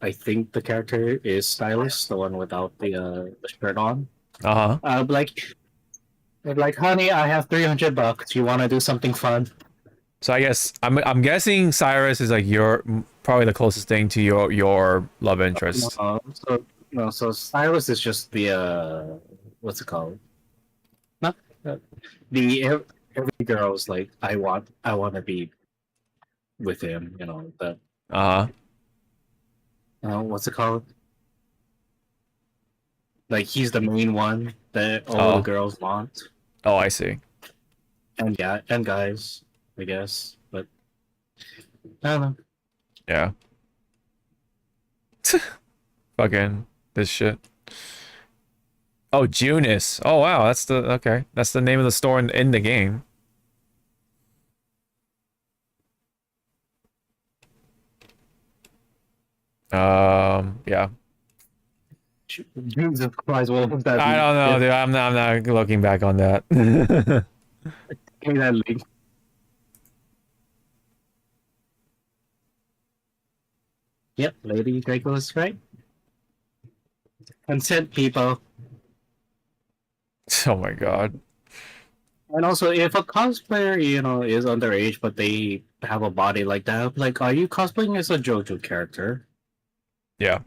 I think the character is Stylist, the one without the shirt on. Uh-huh. Like, honey, I have $300. You want to do something fun? So I guess I'm guessing Cyrus is like your probably the closest thing to your love interest. So Stylist is just the what's it called? Not the every girl's like I want to be with him. The Uh-huh. what's it called? Like he's the main one that all the girls want. Oh, I see. And yeah, and guys, I guess, but I don't know. Yeah. Fucking this shit. Oh, Junis. Oh wow, that's the name of the store in the game. Yeah. Jesus Christ, what was that? I don't know, dude. I'm not looking back on that. Give me that link. Yep, Lady Draco is right. Consent, people. Oh my god. And also, if a cosplayer, is underage, but they have a body like that, like, are you cosplaying as a JoJo character? Yeah.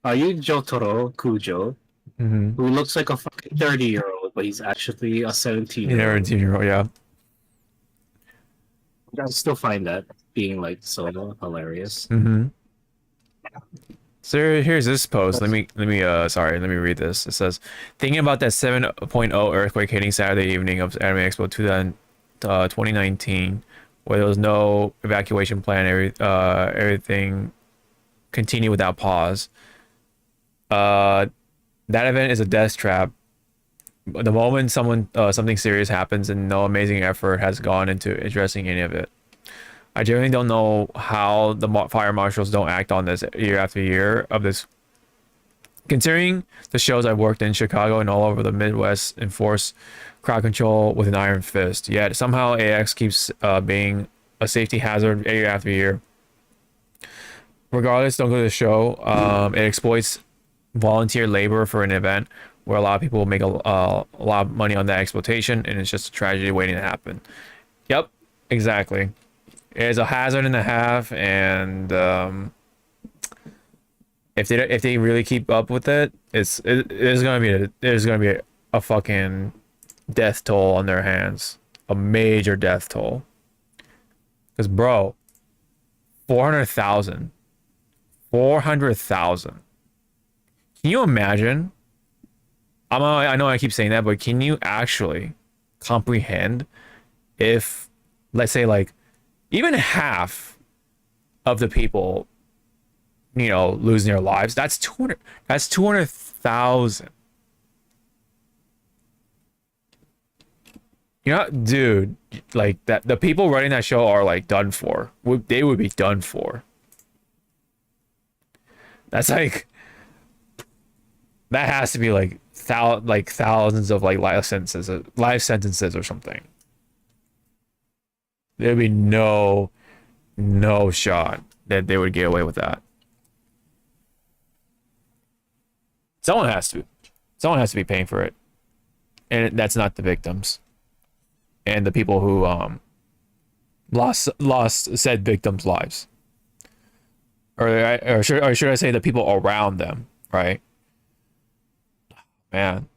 Are you Jotaro Kujo, Mm-hmm. who looks like a fucking 30-year-old, but he's actually a 17-year-old? 17-year-old, yeah. I still find that being like so hilarious. Mm-hmm. So here's this post. Let me read this. It says, thinking about that 7.0 earthquake hitting Saturday evening of Anime Expo 2019, where there was no evacuation plan, everything continued without pause. That event is a death trap. The moment something serious happens and no amazing effort has gone into addressing any of it. I genuinely don't know how the fire marshals don't act on this year after year of this. Considering the shows I've worked in Chicago and all over the Midwest enforce crowd control with an iron fist, yet somehow AX keeps being a safety hazard year after year. Regardless, don't go to the show. It exploits volunteer labor for an event where a lot of people will make a lot of money on that exploitation, and it's just a tragedy waiting to happen. Yep, exactly. It's a hazard and a half, and if they really keep up with it, there's gonna be a fucking death toll on their hands, a major death toll. Because bro, 400,000. Can you imagine? I know I keep saying that, but can you actually comprehend if, let's say, like, even half of the people, losing their lives? That's 200,000. Dude, like that, the people running that show are like done for. They would be done for. That's like, That has to be like thousands of like life sentences or something. There'd be no shot that they would get away with that. Someone has to. Someone has to be paying for it. And that's not the victims. And the people who lost said victims' lives. Or should I say the people around them, right? Man.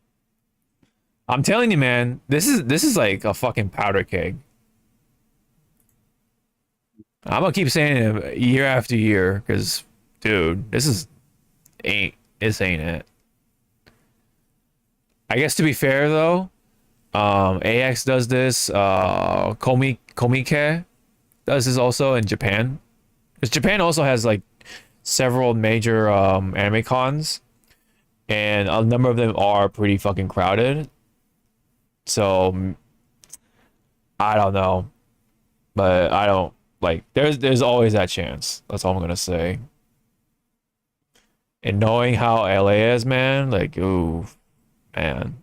I'm telling you, man, this is like a fucking powder keg. I'm gonna keep saying it year after year, because dude, this ain't it. I guess to be fair though, AX does this, Komike does this also in Japan. Because Japan also has like several major anime cons, and a number of them are pretty fucking crowded. So I don't know. But I don't like there's always that chance. That's all I'm gonna say. And knowing how LA is, man, like ooh, man.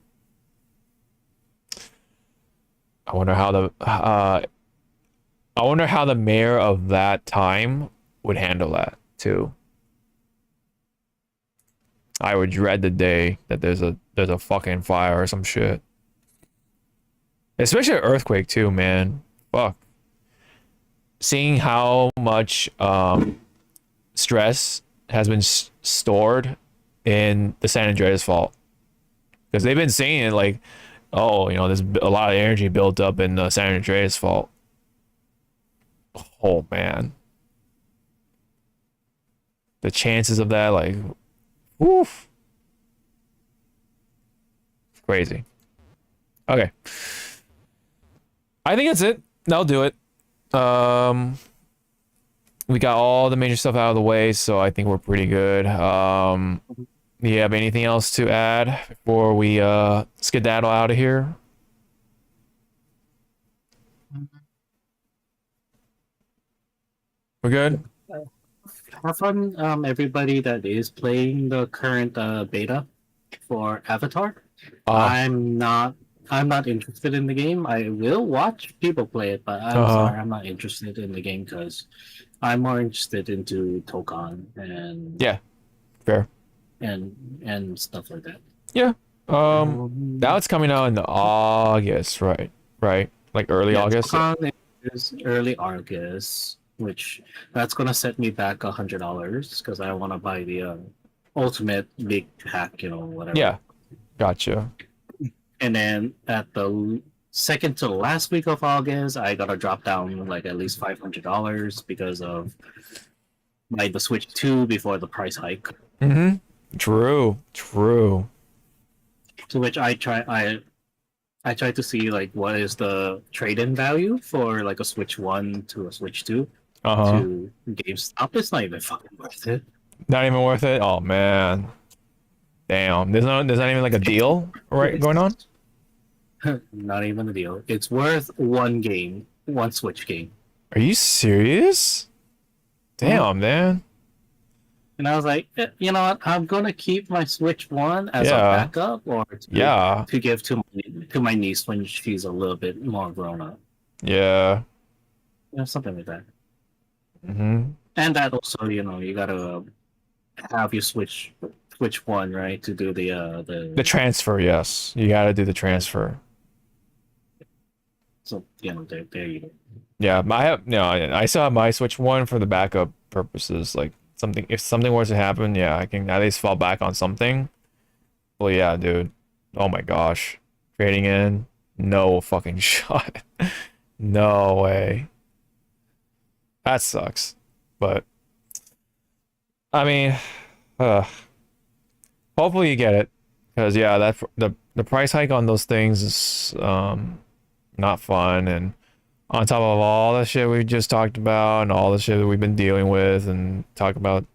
I wonder how the mayor of that time would handle that too. I would dread the day that there's a fucking fire or some shit. Especially an earthquake too, man. Fuck. Seeing how much stress has been stored in the San Andreas fault, because they've been saying it like, oh, there's a lot of energy built up in the San Andreas fault. Oh man, the chances of that, like, woof, crazy. Okay, I think that's it. That'll do it. We got all the major stuff out of the way, so I think we're pretty good. Do you have anything else to add before we skedaddle out of here? We're good? Have fun, everybody that is playing the current beta for Avatar. I'm not interested in the game. I will watch people play it, but I'm sorry, I'm not interested in the game because I'm more interested into Tokan and Yeah, fair. and stuff like that. Yeah. Now it's coming out in August, right? Right, like early August. Tokan is early August, which that's gonna set me back $100 because I want to buy the ultimate big pack, whatever. Yeah, gotcha. And then at the second to last week of August, I gotta drop down like at least $500 because of the Switch 2 before the price hike. Mm-hmm. True. To which I try to see like what is the trade-in value for like a Switch 1 to a Switch 2 to GameStop. It's not even fucking worth it. Not even worth it? Oh man. Damn. There's not even like a deal going on? Not even a deal. It's worth one Switch game. Are you serious? Damn, man. And I was like, you know what? I'm gonna keep my Switch 1 as a backup, or to give to my niece when she's a little bit more grown up. Yeah. Something like that. Mm-hmm. And that also, you gotta have your Switch 1, right, to do the transfer. Yes, you gotta do the transfer. So there you go. Yeah, I still have my Switch 1 for the backup purposes. Like if something were to happen, yeah, I can at least fall back on something. Well, yeah, dude. Oh my gosh, trading in, no fucking shot. No way. That sucks. But I mean, hopefully you get it, because yeah, the price hike on those things is not fun, and on top of all the shit we just talked about and all the shit that we've been dealing with and talk about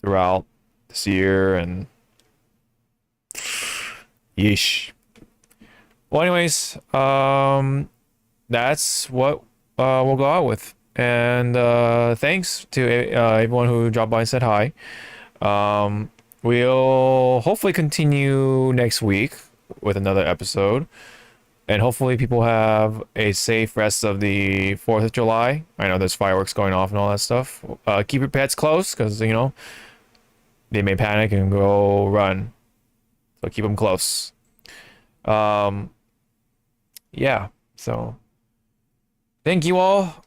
throughout this year, and yeesh. Well, anyways, that's what we'll go out with, and thanks to everyone who dropped by and said hi. we'll hopefully continue next week with another episode. And hopefully people have a safe rest of the 4th of July. I know there's fireworks going off and all that stuff. Keep your pets close because, you know, they may panic and go run. So keep them close. Yeah, so thank you all.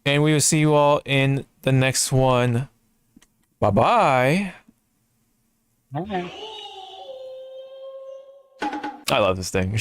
And we will see you all in the next one. Bye-bye. Bye. I love this thing.